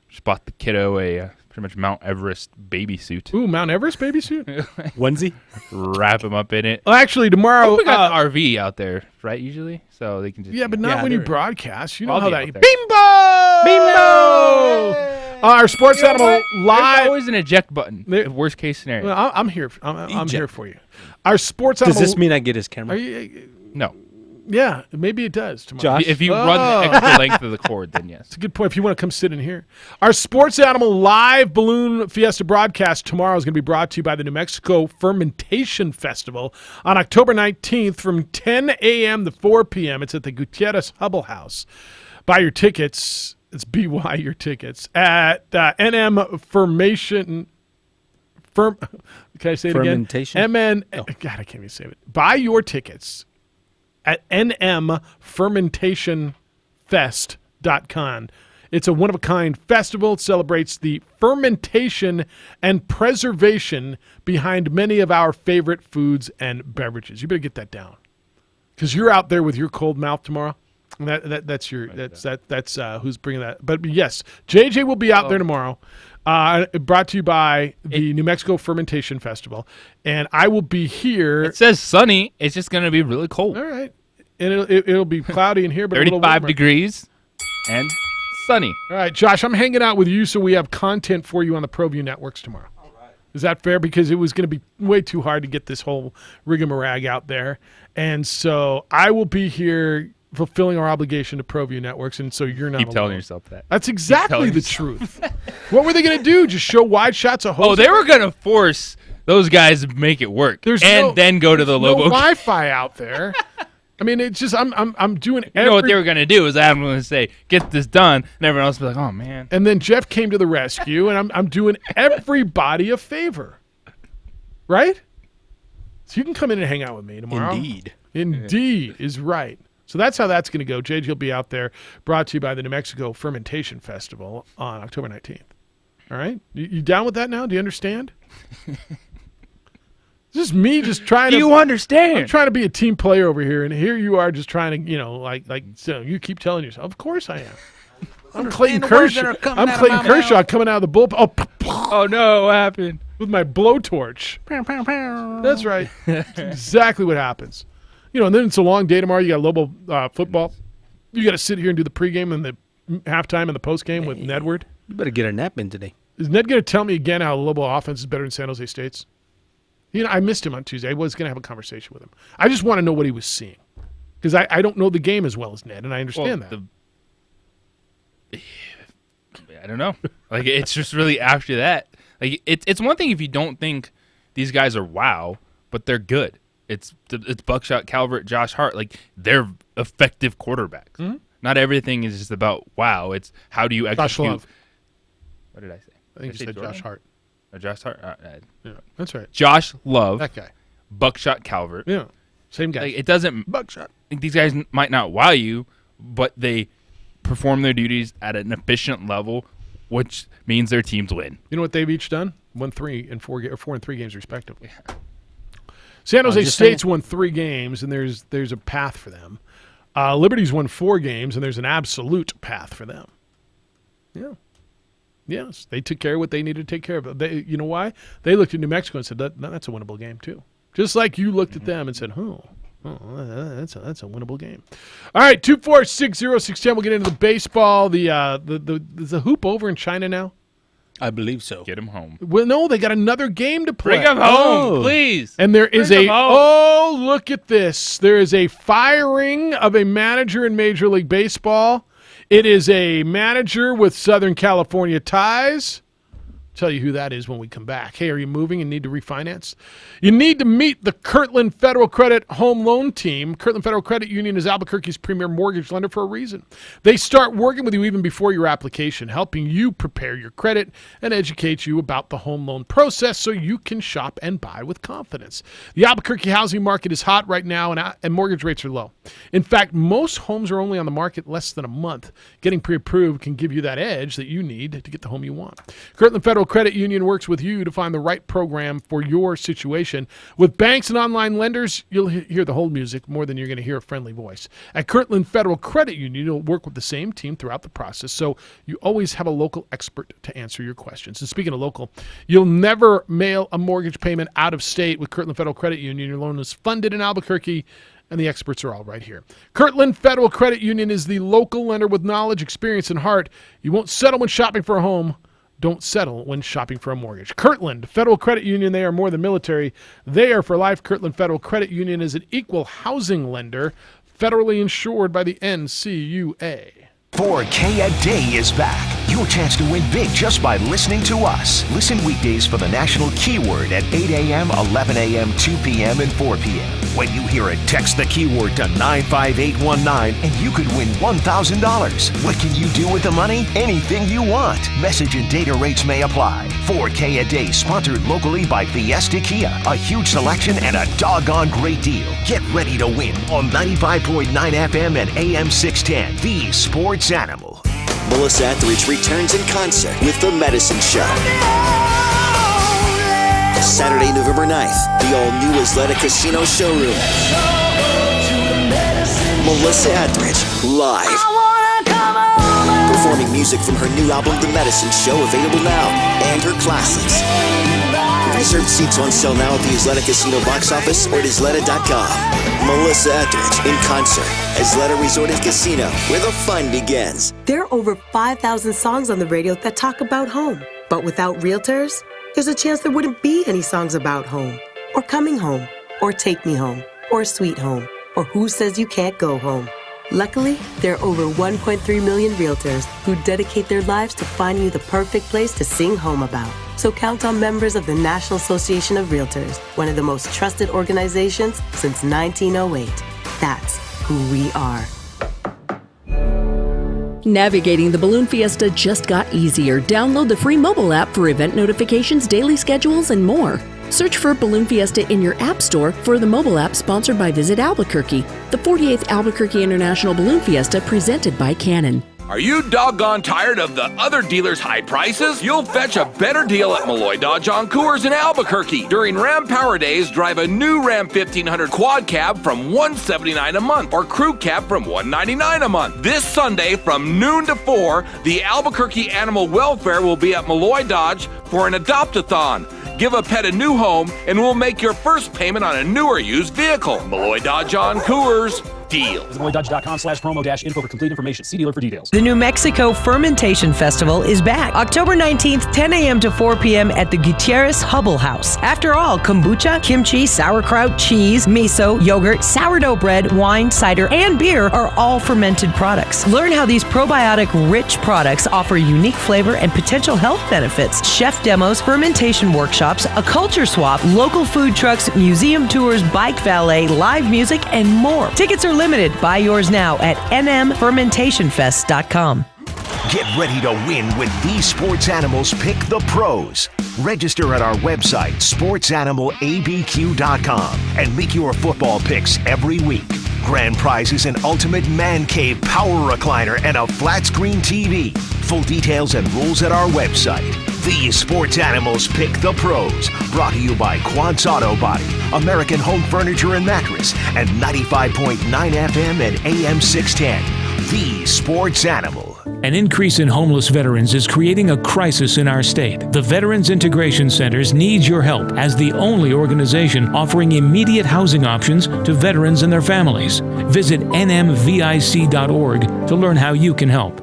just bought the kiddo a pretty much Mount Everest baby suit. Ooh, Mount Everest baby suit? Onesie? Wrap him up in it. Well, actually, tomorrow we got the RV out there, right? Usually, so they can just but not when you broadcast. You know I'll how be that out there. Bimbo. Our sports animal live. There's always an eject button. Worst case scenario. Well, I'm here. I'm here for you. Our sports animal. Does this mean I get his camera? No. Yeah, maybe it does tomorrow. Josh? If you run the extra length of the cord, then yes. It's a good point. If you want to come sit in here. Our Sports Animal live balloon fiesta broadcast tomorrow is going to be brought to you by the New Mexico Fermentation Festival on October 19th from 10 a.m. to 4 p.m. It's at the Gutierrez Hubble House. Buy your tickets. It's BY your tickets at NM Formation. Can I say it Fermentation? again? God, I can't even say it. Buy your tickets at nmfermentationfest.com. It's a one-of-a-kind festival. It celebrates the fermentation and preservation behind many of our favorite foods and beverages. You better get that down, because you're out there with your cold mouth tomorrow. And that's who's bringing that. But yes, JJ will be out there tomorrow. Brought to you by the New Mexico Fermentation Festival, and I will be here. It says sunny. It's just going to be really cold. All right, and it'll be cloudy in here, but 35 degrees and sunny. All right, Josh, I'm hanging out with you, so we have content for you on the ProView Networks tomorrow. All right. Is that fair? Because it was going to be way too hard to get this whole rigamarag out there, and so I will be here fulfilling our obligation to ProView Networks, and so you're not Keep alone. telling yourself that. That's exactly the truth. What were they going to do? Just show wide shots of hose? Oh, they were going to force those guys to make it work, then go to the Lobo. No Wi-Fi out there. I mean, it's just I'm doing. You know what they were going to do is I'm going to say, "Get this done," and everyone else will be like, "Oh man." And then Jeff came to the rescue, and I'm doing everybody a favor, right? So you can come in and hang out with me tomorrow. Indeed is right. So that's how that's going to go. JJ will be out there, brought to you by the New Mexico Fermentation Festival on October 19th. All right? You down with that now? Do you understand? This is me just trying to... Do you understand? I'm trying to be a team player over here, and here you are just trying to, so you keep telling yourself, of course I am. I'm Clayton Kershaw. Coming out of the bullpen. Oh, no, what happened? With my blowtorch. That's right. That's exactly what happens. And then it's a long day tomorrow. You got Lobo football. You got to sit here and do the pregame and the halftime and the postgame with Nedward. You better get a nap in today. Is Ned going to tell me again how Lobo offense is better than San Jose State's? I missed him on Tuesday. I was going to have a conversation with him. I just want to know what he was seeing. Because I don't know the game as well as Ned, and I understand that. I don't know. It's just really after that. It's one thing if you don't think these guys are wow, but they're good. It's Buckshot, Calvert, Josh Hart. They're effective quarterbacks. Mm-hmm. Not everything is just about wow. It's how do you execute. Josh Love. What did I say? I think you said Jordan? Josh Hart. Josh Hart? Yeah, that's right. Josh Love. That guy. Buckshot Calvert. Yeah, same guy. It doesn't... Buckshot. These guys might not wow you, but they perform their duties at an efficient level, which means their teams win. You know what they've each done? Won 4 and 3 games respectively. Yeah. San Jose State's won 3 games, and there's a path for them. Liberty's won 4 games, and there's an absolute path for them. Yeah. Yes, they took care of what they needed to take care of. You know why? They looked at New Mexico and said, that's a winnable game too. Just like you looked at them and said, that's a winnable game. All right, 2460610. We'll get into the baseball. Is the hoop over in China now? I believe so. Get him home. Well, no, they got another game to play. Bring him home, please. And there is look at this. There is a firing of a manager in Major League Baseball. It is a manager with Southern California ties. Tell you who that is when we come back. Hey, are you moving and need to refinance? You need to meet the Kirtland Federal Credit Home Loan Team. Kirtland Federal Credit Union is Albuquerque's premier mortgage lender for a reason. They start working with you even before your application, helping you prepare your credit and educate you about the home loan process so you can shop and buy with confidence. The Albuquerque housing market is hot right now, and mortgage rates are low. In fact, most homes are only on the market less than a month. Getting pre-approved can give you that edge that you need to get the home you want. Kirtland Federal Credit Union works with you to find the right program for your situation. With banks and online lenders, you'll hear the whole music more than you're going to hear a friendly voice. At Kirtland Federal Credit Union, you'll work with the same team throughout the process, so you always have a local expert to answer your questions. And speaking of local, you'll never mail a mortgage payment out of state with Kirtland Federal Credit Union. Your loan is funded in Albuquerque, and the experts are all right here. Kirtland Federal Credit Union is the local lender with knowledge, experience, and heart. You won't settle when shopping for a home. Don't settle when shopping for a mortgage. Kirtland Federal Credit Union, they are more than military. They are for life. Kirtland Federal Credit Union is an equal housing lender, federally insured by the NCUA. 4K a Day is back. Your chance to win big just by listening to us. Listen weekdays for the national keyword at 8 a.m., 11 a.m., 2 p.m., and 4 p.m. When you hear it, text the keyword to 95819 and you could win $1,000. What can you do with the money? Anything you want. Message and data rates may apply. 4K a Day, sponsored locally by Fiesta Kia. A huge selection and a doggone great deal. Get ready to win on 95.9 FM and AM 610. The Sports Animal. Melissa Etheridge returns in concert with The Medicine Show. Saturday, November 9th, the all-new Isleta Casino showroom. Melissa Etheridge, live. Performing music from her new album, The Medicine Show, available now, and her classics. Reserved seats on sale now at the Isleta Casino box office or at Isleta.com. Melissa Etheridge in concert. Isleta Resort and Casino, where the fun begins. There are over 5,000 songs on the radio that talk about home. But without realtors, there's a chance there wouldn't be any songs about home, or coming home, or take me home, or sweet home, or who says you can't go home. Luckily, there are over 1.3 million realtors who dedicate their lives to finding you the perfect place to sing home about. So count on members of the National Association of Realtors, one of the most trusted organizations since 1908. That's who we are. Navigating the Balloon Fiesta just got easier. Download the free mobile app for event notifications, daily schedules, and more. Search for Balloon Fiesta in your app store for the mobile app sponsored by Visit Albuquerque. The 48th Albuquerque International Balloon Fiesta presented by Canon. Are you doggone tired of the other dealers' high prices? You'll fetch a better deal at Malloy Dodge on Coors in Albuquerque. During Ram Power Days, drive a new Ram 1500 quad cab from $179 a month or crew cab from $199 a month. This Sunday from noon to 4, the Albuquerque Animal Welfare will be at Malloy Dodge for an adopt-a-thon. Give a pet a new home and we'll make your first payment on a new or used vehicle. Malloy Dodge on Coors. Deal. MalloyDodge.com/promo-info for complete information. See dealer for details. The New Mexico Fermentation Festival is back. October 19th, 10 a.m. to 4 p.m. at the Gutierrez Hubble House. After all, kombucha, kimchi, sauerkraut, cheese, miso, yogurt, sourdough bread, wine, cider, and beer are all fermented products. Learn how these probiotic-rich products offer unique flavor and potential health benefits. Chef demos, fermentation workshops, a culture swap, local food trucks, museum tours, bike valet, live music, and more. Tickets are limited. Buy yours now at nmfermentationfest.com. Get ready to win when these sports animals pick the pros. Register at our website, sportsanimalabq.com, and make your football picks every week. Grand prizes, an ultimate man cave power recliner, and a flat screen TV. Full details and rules at our website. These sports animals pick the pros. Brought to you by Quant's Auto Body, American Home Furniture and Mattress, and 95.9 FM and AM 610. The Sports Animal. An increase in homeless veterans is creating a crisis in our state. The Veterans Integration Centers need your help as the only organization offering immediate housing options to veterans and their families. Visit nmvic.org to learn how you can help.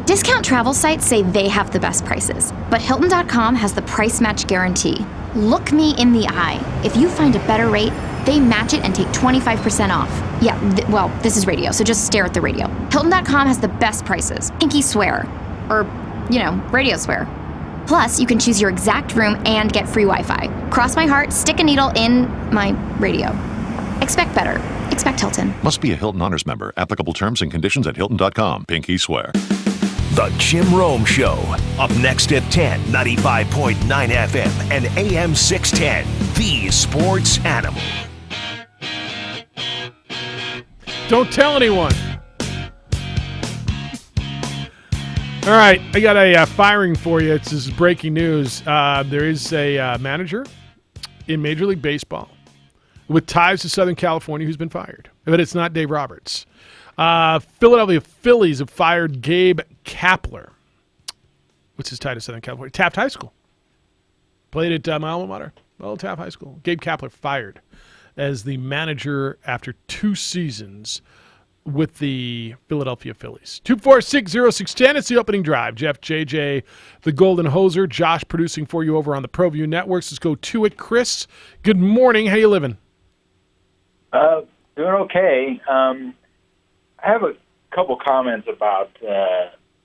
Discount travel sites say they have the best prices, but Hilton.com has the price match guarantee. Look me in the eye. If you find a better rate, they match it and take 25% off. Yeah, well, this is radio, so just stare at the radio. Hilton.com has the best prices. Pinky swear. Or, radio swear. Plus, you can choose your exact room and get free Wi-Fi. Cross my heart, stick a needle in my radio. Expect better. Expect Hilton. Must be a Hilton Honors member. Applicable terms and conditions at Hilton.com. Pinky swear. The Jim Rome Show. Up next at 10, 95.9 FM and AM 610. The Sports Animal. Don't tell anyone. All right, I got a firing for you. This is breaking news. There is a manager in Major League Baseball with ties to Southern California who's been fired. But it's not Dave Roberts. Philadelphia Phillies have fired Gabe Kapler. What's his tie to Southern California? Taft High School. Played at my alma mater. Well, Taft High School. Gabe Kapler fired as the manager after 2 seasons with the Philadelphia Phillies. 2460610. It's the opening drive. Jeff, JJ, the Golden Hoser. Josh producing for you over on the ProView Networks. Let's go to it. Chris, good morning. How you living? Doing okay. I have a couple comments about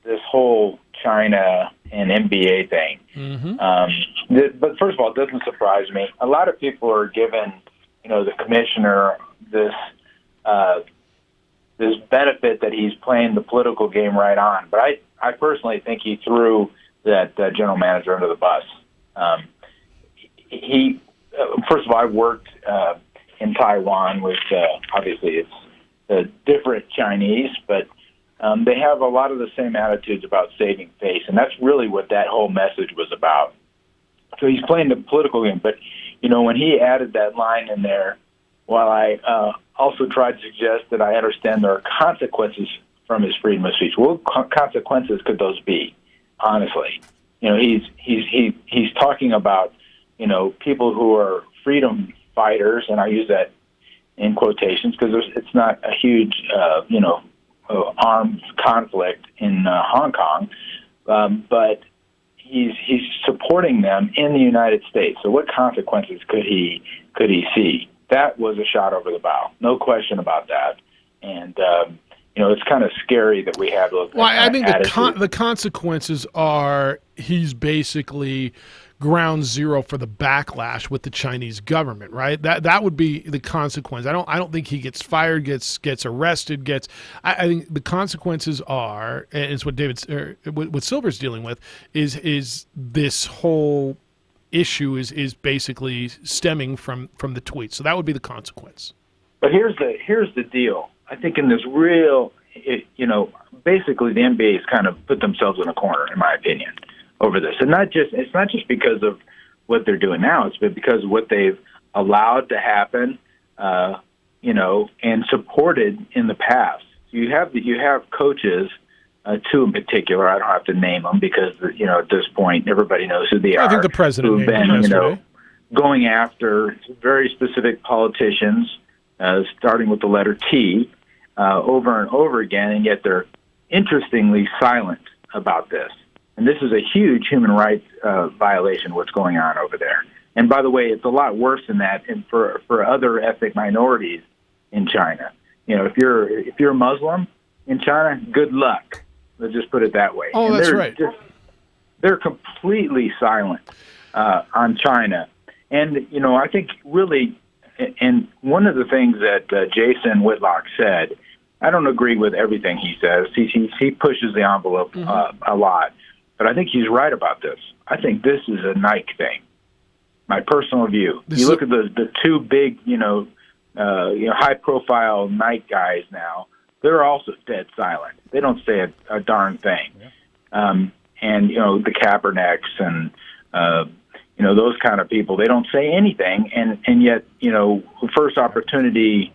this whole China and NBA thing. But first of all, it doesn't surprise me. A lot of people are giving, the commissioner this this benefit that he's playing the political game right on. But I personally think he threw that general manager under the bus. He first of all, I worked in Taiwan with obviously it's different Chinese, but they have a lot of the same attitudes about saving face, and that's really what that whole message was about. So he's playing the political game, but when he added that line in there, while I also tried to suggest that I understand there are consequences from his freedom of speech. What consequences could those be? Honestly, he's talking about people who are freedom fighters, and I use that in quotations because it's not a huge armed conflict in Hong Kong, but he's supporting them in the United States. So what consequences could he see? That was a shot over the bow, no question about that. And it's kind of scary that we have those. Well, I think the consequences are he's basically ground zero for the backlash with the Chinese government, right? That would be the consequence. I don't think he gets fired, gets arrested, I think the consequences are, and it's what what Silver's dealing with, is this whole issue is basically stemming from the tweet. So that would be the consequence. But here's the deal. I think in this basically the NBA has kind of put themselves in a corner, in my opinion, over this. And it's not just because of what they're doing now. It's because of what they've allowed to happen, and supported in the past. You have coaches, two in particular. I don't have to name them because at this point everybody knows who they are. I think the president who've named them yesterday. Going after very specific politicians, starting with the letter T, over and over again, and yet they're interestingly silent about this. And this is a huge human rights violation, what's going on over there. And by the way, it's a lot worse than that and for other ethnic minorities in China. If you're Muslim in China, good luck. Let's just put it that way. Oh, that's right. They're completely silent on China. And, I think really, and one of the things that Jason Whitlock said, I don't agree with everything he says. He pushes the envelope a lot. But I think he's right about this. I think this is a Nike thing. My personal view. You look at the two big, high-profile Nike guys now. They're also dead silent. They don't say a darn thing. Yeah. And the Kaepernicks and those kind of people, they don't say anything. And yet, first opportunity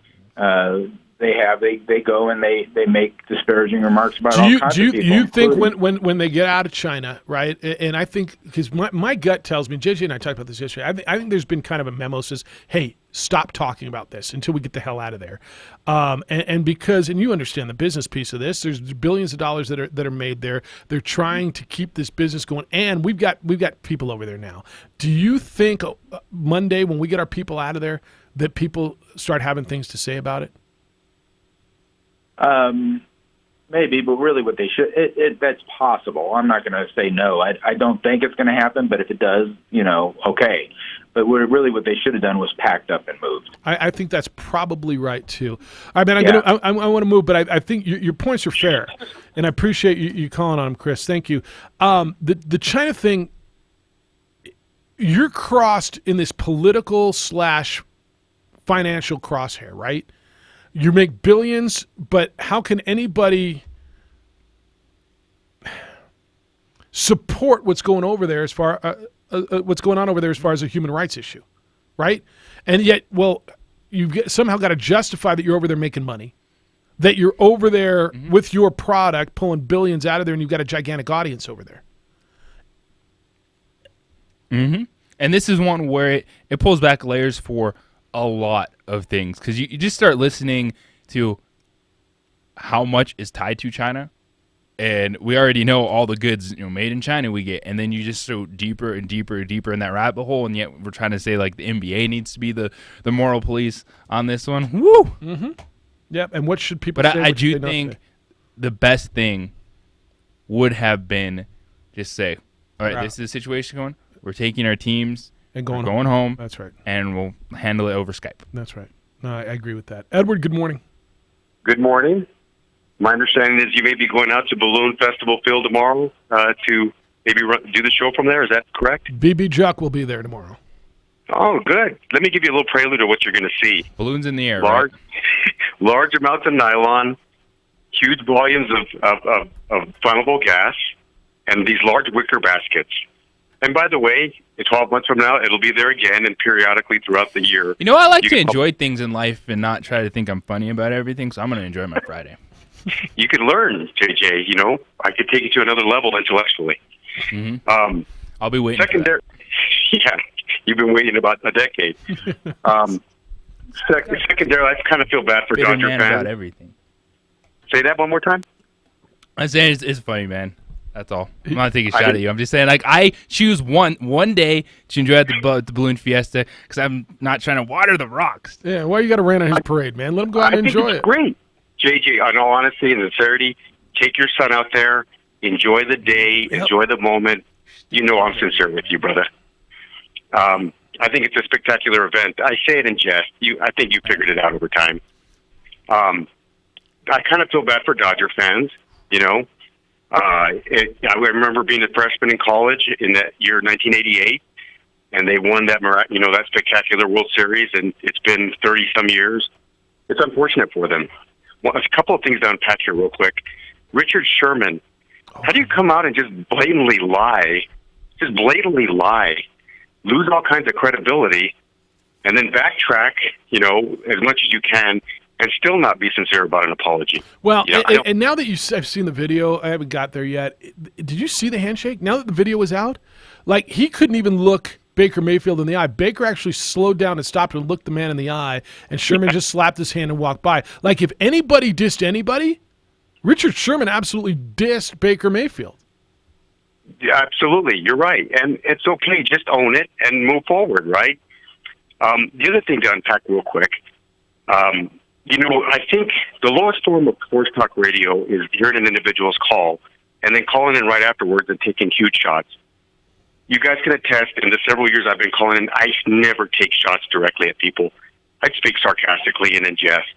they go and they make disparaging remarks about all kinds of people. Do you think when they get out of China, right? And I think because my gut tells me, JJ and I talked about this yesterday. I think there's been kind of a memo that says, "Hey, stop talking about this until we get the hell out of there." And you understand the business piece of this. There's billions of dollars that are made there. They're trying to keep this business going, and we've got people over there now. Do you think Monday when we get our people out of there that people start having things to say about it? Maybe, but really what they should, that's possible. I'm not going to say no. I don't think it's going to happen, but if it does, okay. But what they should have done was packed up and moved. I think that's probably right, too. I mean, I want to move, but I think your points are fair, and I appreciate you calling on them, Chris. Thank you. The China thing, you're crossed in this political / financial crosshair, right? You make billions, but how can anybody support what's going on over there as far as a human rights issue, right? And yet, somehow got to justify that you're over there making money, that you're over there with your product pulling billions out of there, and you've got a gigantic audience over there. Mm-hmm. And this is one where it pulls back layers for a lot of things, because you just start listening to how much is tied to China, and we already know all the goods made in China we get, and then you just go deeper and deeper and deeper in that rabbit hole, and yet we're trying to say like the NBA needs to be the moral police on this one. Woo! Mm-hmm. Yep. And what should people say? But I do think the best thing would have been just say, all right, this is the situation going. We're taking our teams and going home. That's right. And we'll handle it over Skype. That's right. No, I agree with that. Edward, good morning. Good morning. My understanding is you may be going out to Balloon Festival Field tomorrow to maybe do the show from there. Is that correct? BB Juck will be there tomorrow. Oh, good. Let me give you a little prelude of what you're going to see. Balloons in the air, large amounts of nylon, huge volumes of flammable gas, and these large wicker baskets. And by the way, 12 months from now, it'll be there again and periodically throughout the year. I like to enjoy things in life and not try to think I'm funny about everything, so I'm going to enjoy my Friday. You can learn, JJ. I could take you to another level intellectually. Mm-hmm. I'll be waiting for that. Yeah, you've been waiting about a decade. Secondary, I kind of feel bad for Dodger fans. About everything. Say that one more time. I'm saying it's funny, man. That's all. I'm not taking a shot at you. I'm just saying, I choose one day to enjoy at the Balloon Fiesta because I'm not trying to water the rocks. Yeah, why you got to rain on his parade, man? Let him go out and enjoy it. Great. JJ, in all honesty and sincerity, take your son out there, enjoy the day, enjoy the moment. I'm sincere with you, brother. I think it's a spectacular event. I say it in jest. I think you figured it out over time. I kind of feel bad for Dodger fans, you know. I remember being a freshman in college in that year, 1988, and they won that, that spectacular World Series, and it's been 30-some years. It's unfortunate for them. Well, a couple of things to unpack here real quick. Richard Sherman, how do you come out and just blatantly lie, lose all kinds of credibility, and then backtrack, as much as you can, and still not be sincere about an apology? Well, and now that I've seen the video, I haven't got there yet. Did you see the handshake? Now that the video was out, like, he couldn't even look Baker Mayfield in the eye. Baker actually slowed down and stopped and looked the man in the eye, and Sherman just slapped his hand and walked by. Like, if anybody dissed anybody, Richard Sherman absolutely dissed Baker Mayfield. Yeah, absolutely. You're right. And it's okay. Just own it and move forward, right? The other thing to unpack real quick, I think the lowest form of sports talk radio is hearing an individual's call and then calling in right afterwards and taking huge shots. You guys can attest, in the several years I've been calling in, I never take shots directly at people. I speak sarcastically and in jest.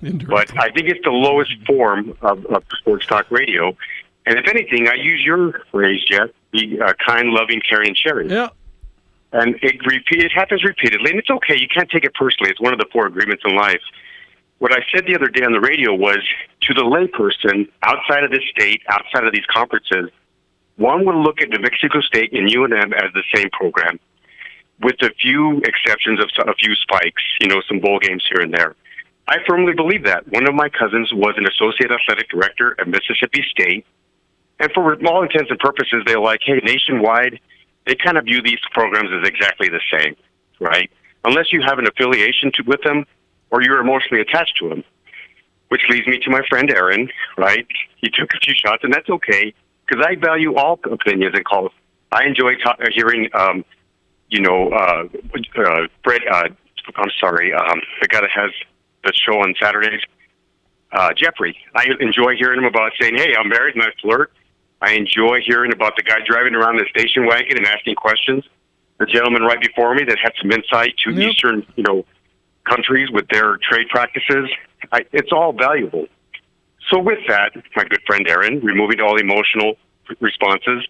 But I think it's the lowest form of sports talk radio. And if anything, I use your phrase, Jeff, be kind, loving, caring, sharing. Yeah. And it happens repeatedly, and it's okay. You can't take it personally. It's one of the 4 agreements in life. What I said the other day on the radio was, to the layperson outside of this state, outside of these conferences, one would look at New Mexico State and UNM as the same program, with a few exceptions of a few spikes, some bowl games here and there. I firmly believe that. One of my cousins was an associate athletic director at Mississippi State, and for all intents and purposes, they're like, hey, nationwide, they kind of view these programs as exactly the same, right? Unless you have an affiliation with them or you're emotionally attached to them, which leads me to my friend Aaron, right? He took a few shots, and that's okay, because I value all opinions and calls. I enjoy hearing, Fred, the guy that has the show on Saturdays, Jeffrey. I enjoy hearing him about saying, hey, I'm married and I flirt. I enjoy hearing about the guy driving around the station wagon and asking questions. The gentleman right before me that had some insight to Eastern, countries with their trade practices. It's all valuable. So with that, my good friend Aaron, removing all emotional responses,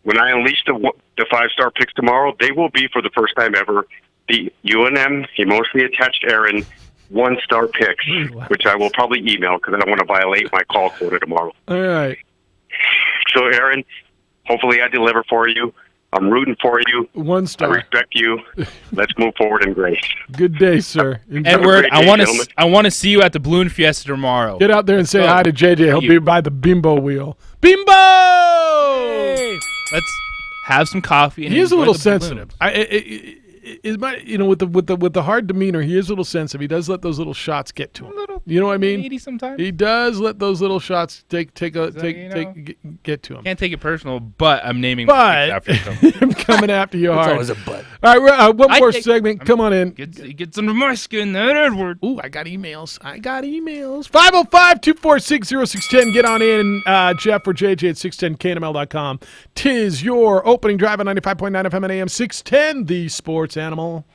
when I unleash the 5-star picks tomorrow, they will be, for the first time ever, the UNM emotionally attached Aaron 1-star picks, which I will probably email because I don't want to violate my call quota tomorrow. All right. So, Aaron, hopefully I deliver for you. I'm rooting for you. 1-star. I respect you. Let's move forward in grace. Good day, sir. Edward, I want to see you at the Balloon Fiesta tomorrow. Get out there and say hi to JJ. He'll be by the bimbo wheel. Bimbo! Hey! Let's have some coffee. And he is a little the sensitive. With the hard demeanor, he is a little sensitive. He does let those little shots get to him. You know what I mean? Needy sometimes. He does let those little shots get to him. Can't take it personal, but I'm naming. But after him. I'm coming after you hard. It's always a but. All right, one more segment. Come on in. Get under my skin, that Edward. Ooh, I got emails. 505-246-0610. Get on in, Jeff or JJ at 610knml.com. Tis your opening drive at 95.9 FM and AM 610, the sports animal.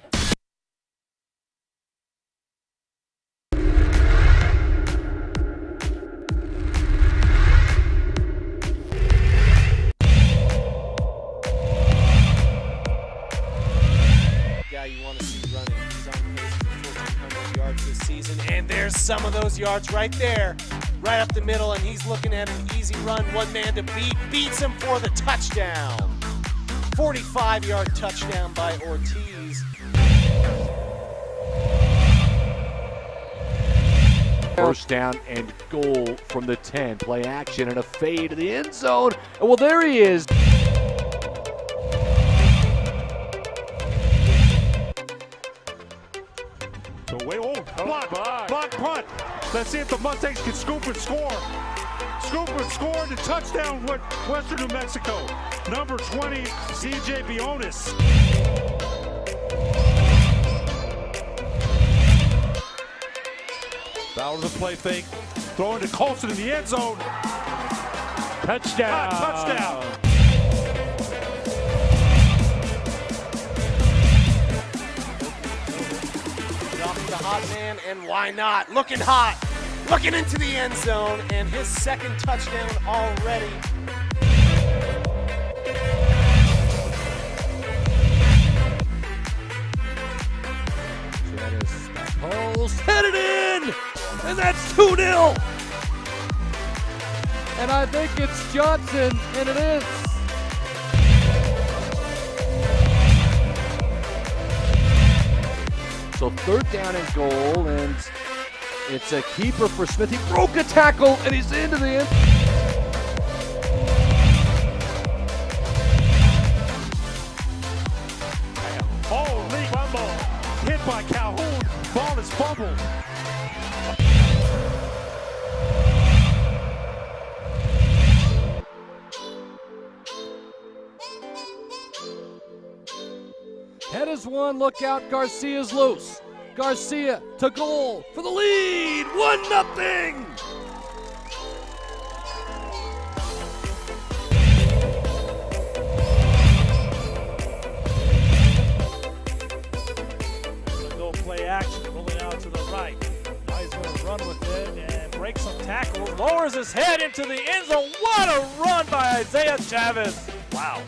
And there's some of those yards right there, right up the middle, and he's looking at an easy run, one man to beat, beats him for the touchdown. 45-yard touchdown by Ortiz. First down and goal from the 10. Play action and a fade to the end zone. And well, there he is. Block punt. Let's see if the Mustangs can scoop and score. Scoop and score the touchdown with Western New Mexico. Number 20, CJ Bionis. Bowers a play fake. Throwing to Colson in the end zone. Touchdown. Touchdown. hot man, and why not? Looking hot, looking into the end zone, and his second touchdown already. Post headed in, and that's 2-0. And I think it's Johnson, and it is. So 3rd down and goal, and it's a keeper for Smith. He broke a tackle, and he's into the end. Holy fumble. Hit by Calhoun. Ball is fumbled. Head is one, look out, Garcia's loose. Garcia to goal for the lead, 1-0. Go play action, rolling out to the right. Now he's going to run with it and break some tackles. Lowers his head into the end zone. What a run by Isaiah Chavez. Wow.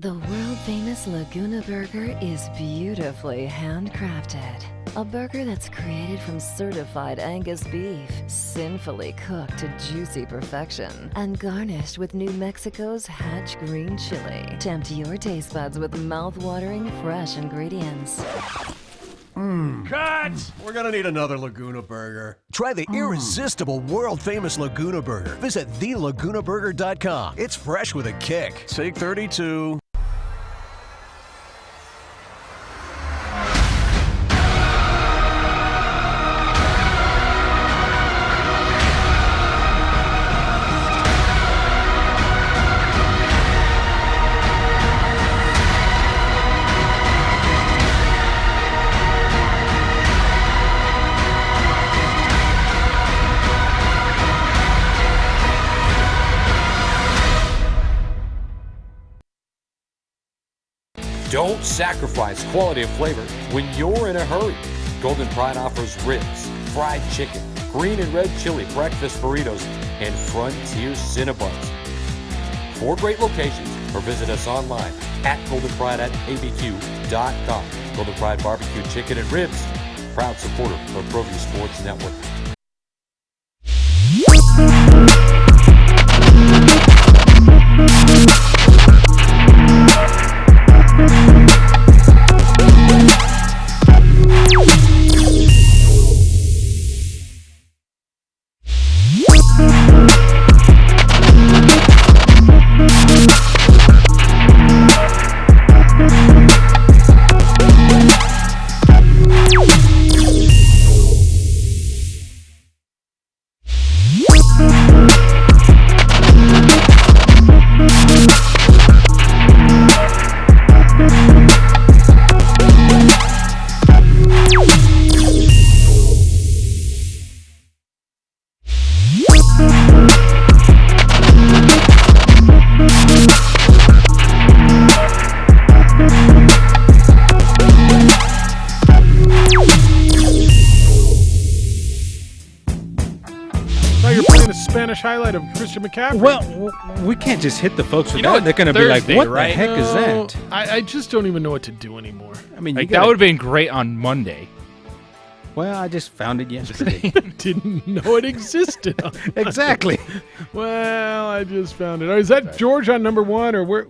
The world-famous Laguna Burger is beautifully handcrafted. A burger that's created from certified Angus beef, sinfully cooked to juicy perfection, and garnished with New Mexico's Hatch green chili. Tempt your taste buds with mouth-watering fresh ingredients. Cut! We're gonna need another Laguna Burger. Try the irresistible, world-famous Laguna Burger. Visit thelagunaburger.com. It's fresh with a kick. Take 32. Don't sacrifice quality of flavor when you're in a hurry. Golden Pride offers ribs, fried chicken, green and red chili breakfast burritos, and Frontier Cinnabons. 4 great locations, or visit us online at goldenpride@abq.com. Golden Pride Barbecue Chicken and Ribs, proud supporter of ProView Sports Network. Spanish highlight of Christian McCaffrey. Well, we can't just hit the folks with You know that. They're going to be like, Thursday, what right? the heck is that? I just don't even know what to do anymore. I mean, Like, that would have been great on Monday. Well, I just found it yesterday. Didn't know it existed. Exactly. Well, I just found it. Is that George on number 1 or where?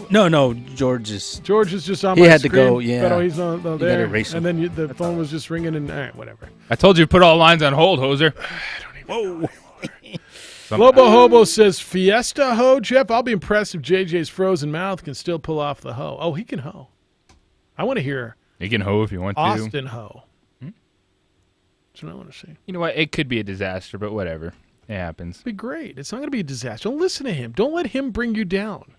No, George is just on He my had to screen, go, yeah. But he's not You gotta there. erase And him. then the phone was just ringing and all right, whatever. I told you to put all lines on hold, Hoser. Whoa. Lobo Hobo says, Fiesta hoe, Jeff. I'll be impressed if JJ's frozen mouth can still pull off the hoe. Oh, he can hoe. I want to hear You can hoe if you want to. Austin hoe. That's what I want to see. You know what? It could be a disaster, but whatever. It happens. It'd be great. It's not going to be a disaster. Don't listen to him. Don't let him bring you down.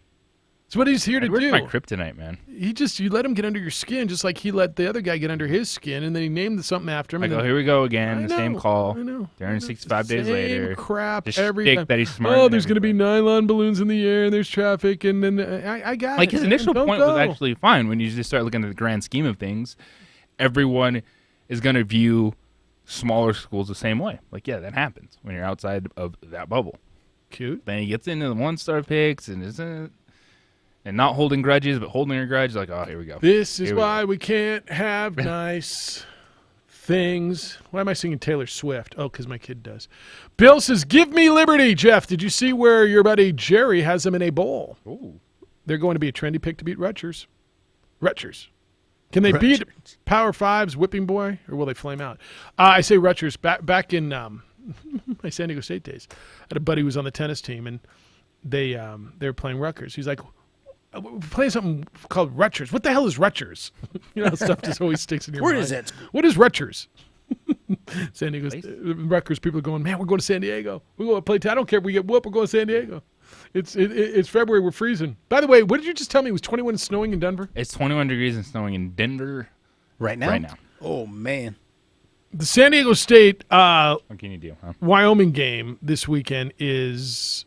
It's what he's here to Where's do. my kryptonite, man? You let him get under your skin, just like he let the other guy get under his skin, and then he named something after him. I and go, then, here we go again. The same call. I know. 365 days Same later. crap The every shtick time. that he's smart. Oh, there's going to be nylon balloons in the air, and there's traffic, and then I got like it. his initial Don't point go. was actually fine when you just start looking at the grand scheme of things. Everyone is going to view smaller schools the same way. Like, yeah, that happens when you're outside of that bubble. Cute. Then he gets into the 1-star picks and not holding grudges, but holding a grudge. Like, oh, here we go. This is Here we why we can't have nice things. Why am I singing Taylor Swift? Oh, because my kid does. Bill says, give me liberty. Jeff, did you see where your buddy Jerry has them in a bowl? Ooh. They're going to be a trendy pick to beat Rutgers. Rutgers. Can they beat Power Five's whipping boy, or will they flame out? I say Rutgers. Back in my San Diego State days, I had a buddy who was on the tennis team, and they were playing Rutgers. He's like, we're playing something called Rutgers. What the hell is Rutgers? You know, stuff just always sticks in your mind. Where is that? What is Rutgers? San Diego, Rutgers. People are going, man, we're going to San Diego. We're going to play. I don't care if we get whooped. We're going to San Diego. It's February. We're freezing. By the way, what did you just tell me? It was 21 and snowing in Denver? It's 21 degrees and snowing in Denver Right now? Right now. Oh, man. The San Diego State What can you do, huh? Wyoming game this weekend is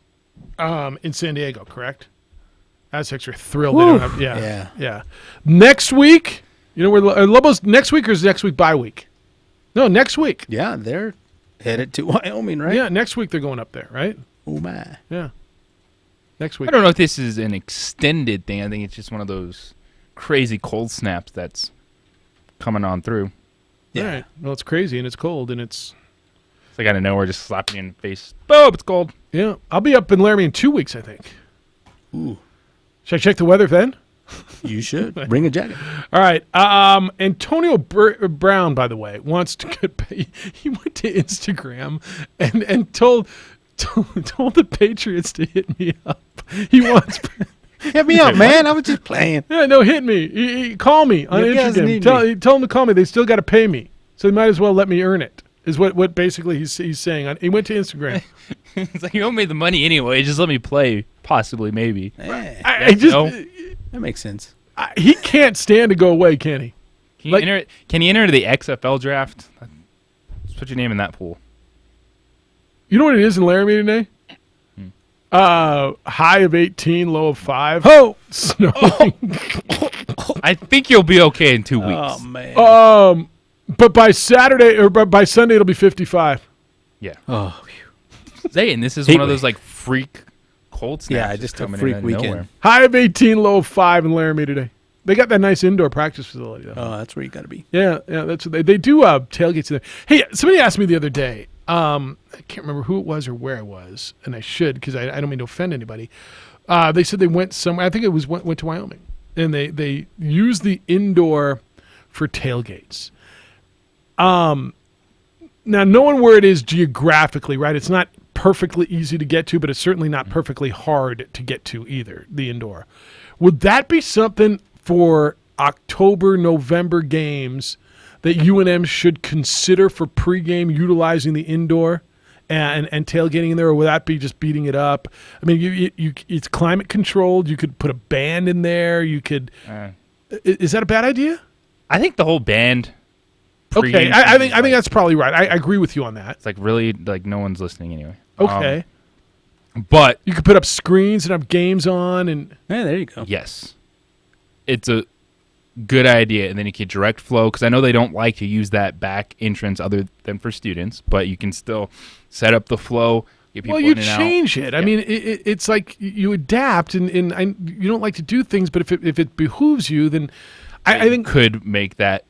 in San Diego, correct? Aztecs are thrilled. They don't have, yeah. Next week, you know where Lobos next week, or is next week bye week? No, next week. Yeah, they're headed to Wyoming, right? Yeah, next week they're going up there, right? Oh, my. Yeah. Next week. I don't know if this is an extended thing. I think it's just one of those crazy cold snaps that's coming on through. Yeah. Right. Well, it's crazy and it's cold and it's like out of nowhere, just slapping you in the face. Boom, it's cold. Yeah. I'll be up in Laramie in 2 weeks, I think. Ooh. Should I check the weather then? You should. Bring a jacket. All right. Antonio Brown, by the way, wants to get paid. He went to Instagram and told the Patriots to hit me up. He wants hit me up, man. I was just playing. Yeah, no, hit me. Call me on You guys Instagram. need me. Tell him to call me. They still got to pay me, so they might as well let me earn it. Is what basically he's saying. He went to Instagram. It's like, you owe me the money anyway. Just let me play, possibly, maybe. I just that makes sense. He can't stand to go away, can he? Can you enter the XFL draft? Let's put your name in that pool. You know what it is in Laramie today? High of 18, low of 5. Oh, snowing. I think you'll be okay in 2 weeks. Oh man. But by Saturday or by Sunday it'll be 55. Yeah. Oh. Zay, and this is Heat one of wave. those like freak cold snaps. Yeah, just a coming freak in out of weekend. nowhere. High of 18, low of 5 in Laramie today. They got that nice indoor practice facility though. Oh, that's where you got to be. Yeah, that's what they do. Tailgates there. Hey, somebody asked me the other day. I can't remember who it was or where it was, and I should because I don't mean to offend anybody. They said they went somewhere. I think it was went to Wyoming, and they used the indoor for tailgates. Now, knowing where it is geographically, right? It's not perfectly easy to get to, but it's certainly not perfectly hard to get to either. The indoor. Would that be something for October, November games that UNM should consider for pregame utilizing the indoor and tailgating in there, or would that be just beating it up? I mean, it's climate controlled. You could put a band in there. You could. Is that a bad idea? I think the whole band. Okay, I think that's probably right. I agree with you on that. It's like really like no one's listening anyway. Okay. But you could put up screens and have games on, and yeah, there you go. Yes, it's a good idea, and then you can direct flow because I know they don't like to use that back entrance other than for students, but you can still set up the flow. Get people well, you in and out. change it. I mean, it's like you adapt, and you don't like to do things, but if it behooves you, then I think could make that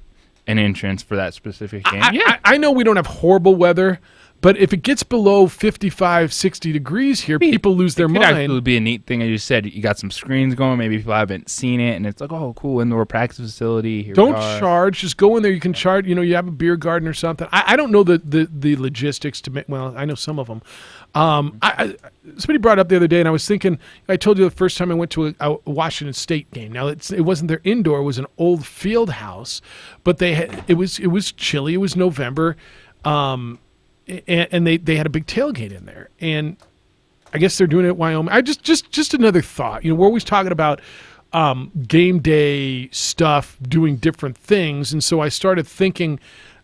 an entrance for that specific game. I know we don't have horrible weather. But if it gets below 55, 60 degrees here, people lose their It mind. would be a neat thing. As you said, you got some screens going. Maybe people haven't seen it, and it's like, oh, cool, indoor practice facility. Here Don't we are. charge. Just go in there. You can charge. You have a beer garden or something. I don't know the logistics to make. Well, I know some of them. Somebody brought it up the other day, and I was thinking. I told you the first time I went to a Washington State game. Now it wasn't their indoor. It was an old field house, but it was chilly. It was November. And they had a big tailgate in there, and I guess they're doing it at Wyoming. I just another thought. We're always talking about game day stuff, doing different things, and so I started thinking.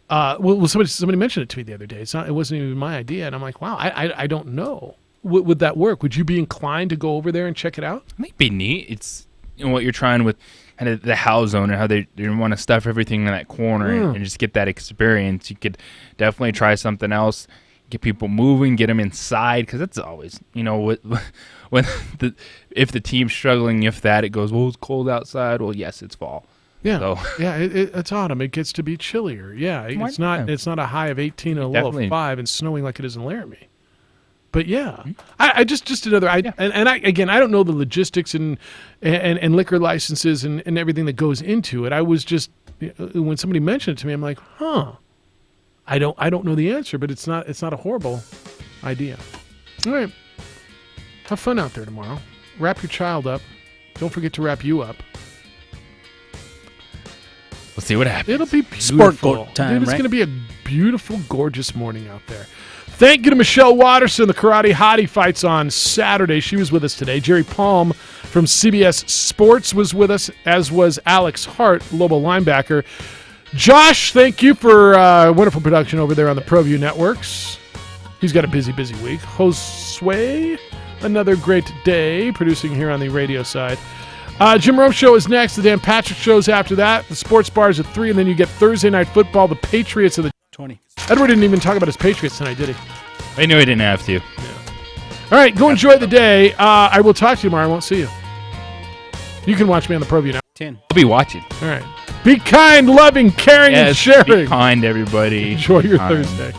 Somebody mentioned it to me the other day. It wasn't even my idea, and I'm like, wow, I don't know. Would that work? Would you be inclined to go over there and check it out? I think it'd be neat. It's what you're trying with kind of the house zone and how they want to stuff everything in that corner and just get that experience. You could definitely try something else, get people moving, get them inside, because that's always, when if the team's struggling, it goes, well, it's cold outside. Well, yes, it's fall. Yeah, so. Yeah, it's autumn. It gets to be chillier. Yeah, it's not a high of 18 and a low of 5 and snowing like it is in Laramie. But yeah, I just another idea. And I don't know the logistics and liquor licenses and everything that goes into it. I was just, when somebody mentioned it to me, I'm like, I don't know the answer, but it's not a horrible idea. All right, have fun out there tomorrow. Wrap your child up. Don't forget to wrap you up. We'll see what happens. It'll be beautiful. Sport time, Dude, it's right? going to be a beautiful, gorgeous morning out there. Thank you to Michelle Watterson. The Karate Hottie fights on Saturday. She was with us today. Jerry Palm from CBS Sports was with us, as was Alex Hart, Lobo linebacker. Josh, thank you for wonderful production over there on the ProView Networks. He's got a busy week. Josue, another great day producing here on the radio side. Jim Rome Show is next. The Dan Patrick Show's after that. The Sports Bar is at 3, and then you get Thursday Night Football. The Patriots of the 20. Edward didn't even talk about his Patriots tonight, did he? I knew he didn't have to. Yeah. All right, go enjoy the day. I will talk to you tomorrow. I won't see you. You can watch me on the ProView now. 10. I'll be watching. All right. Be kind, loving, caring, and sharing. Be kind, everybody. Enjoy your Kind. Thursday.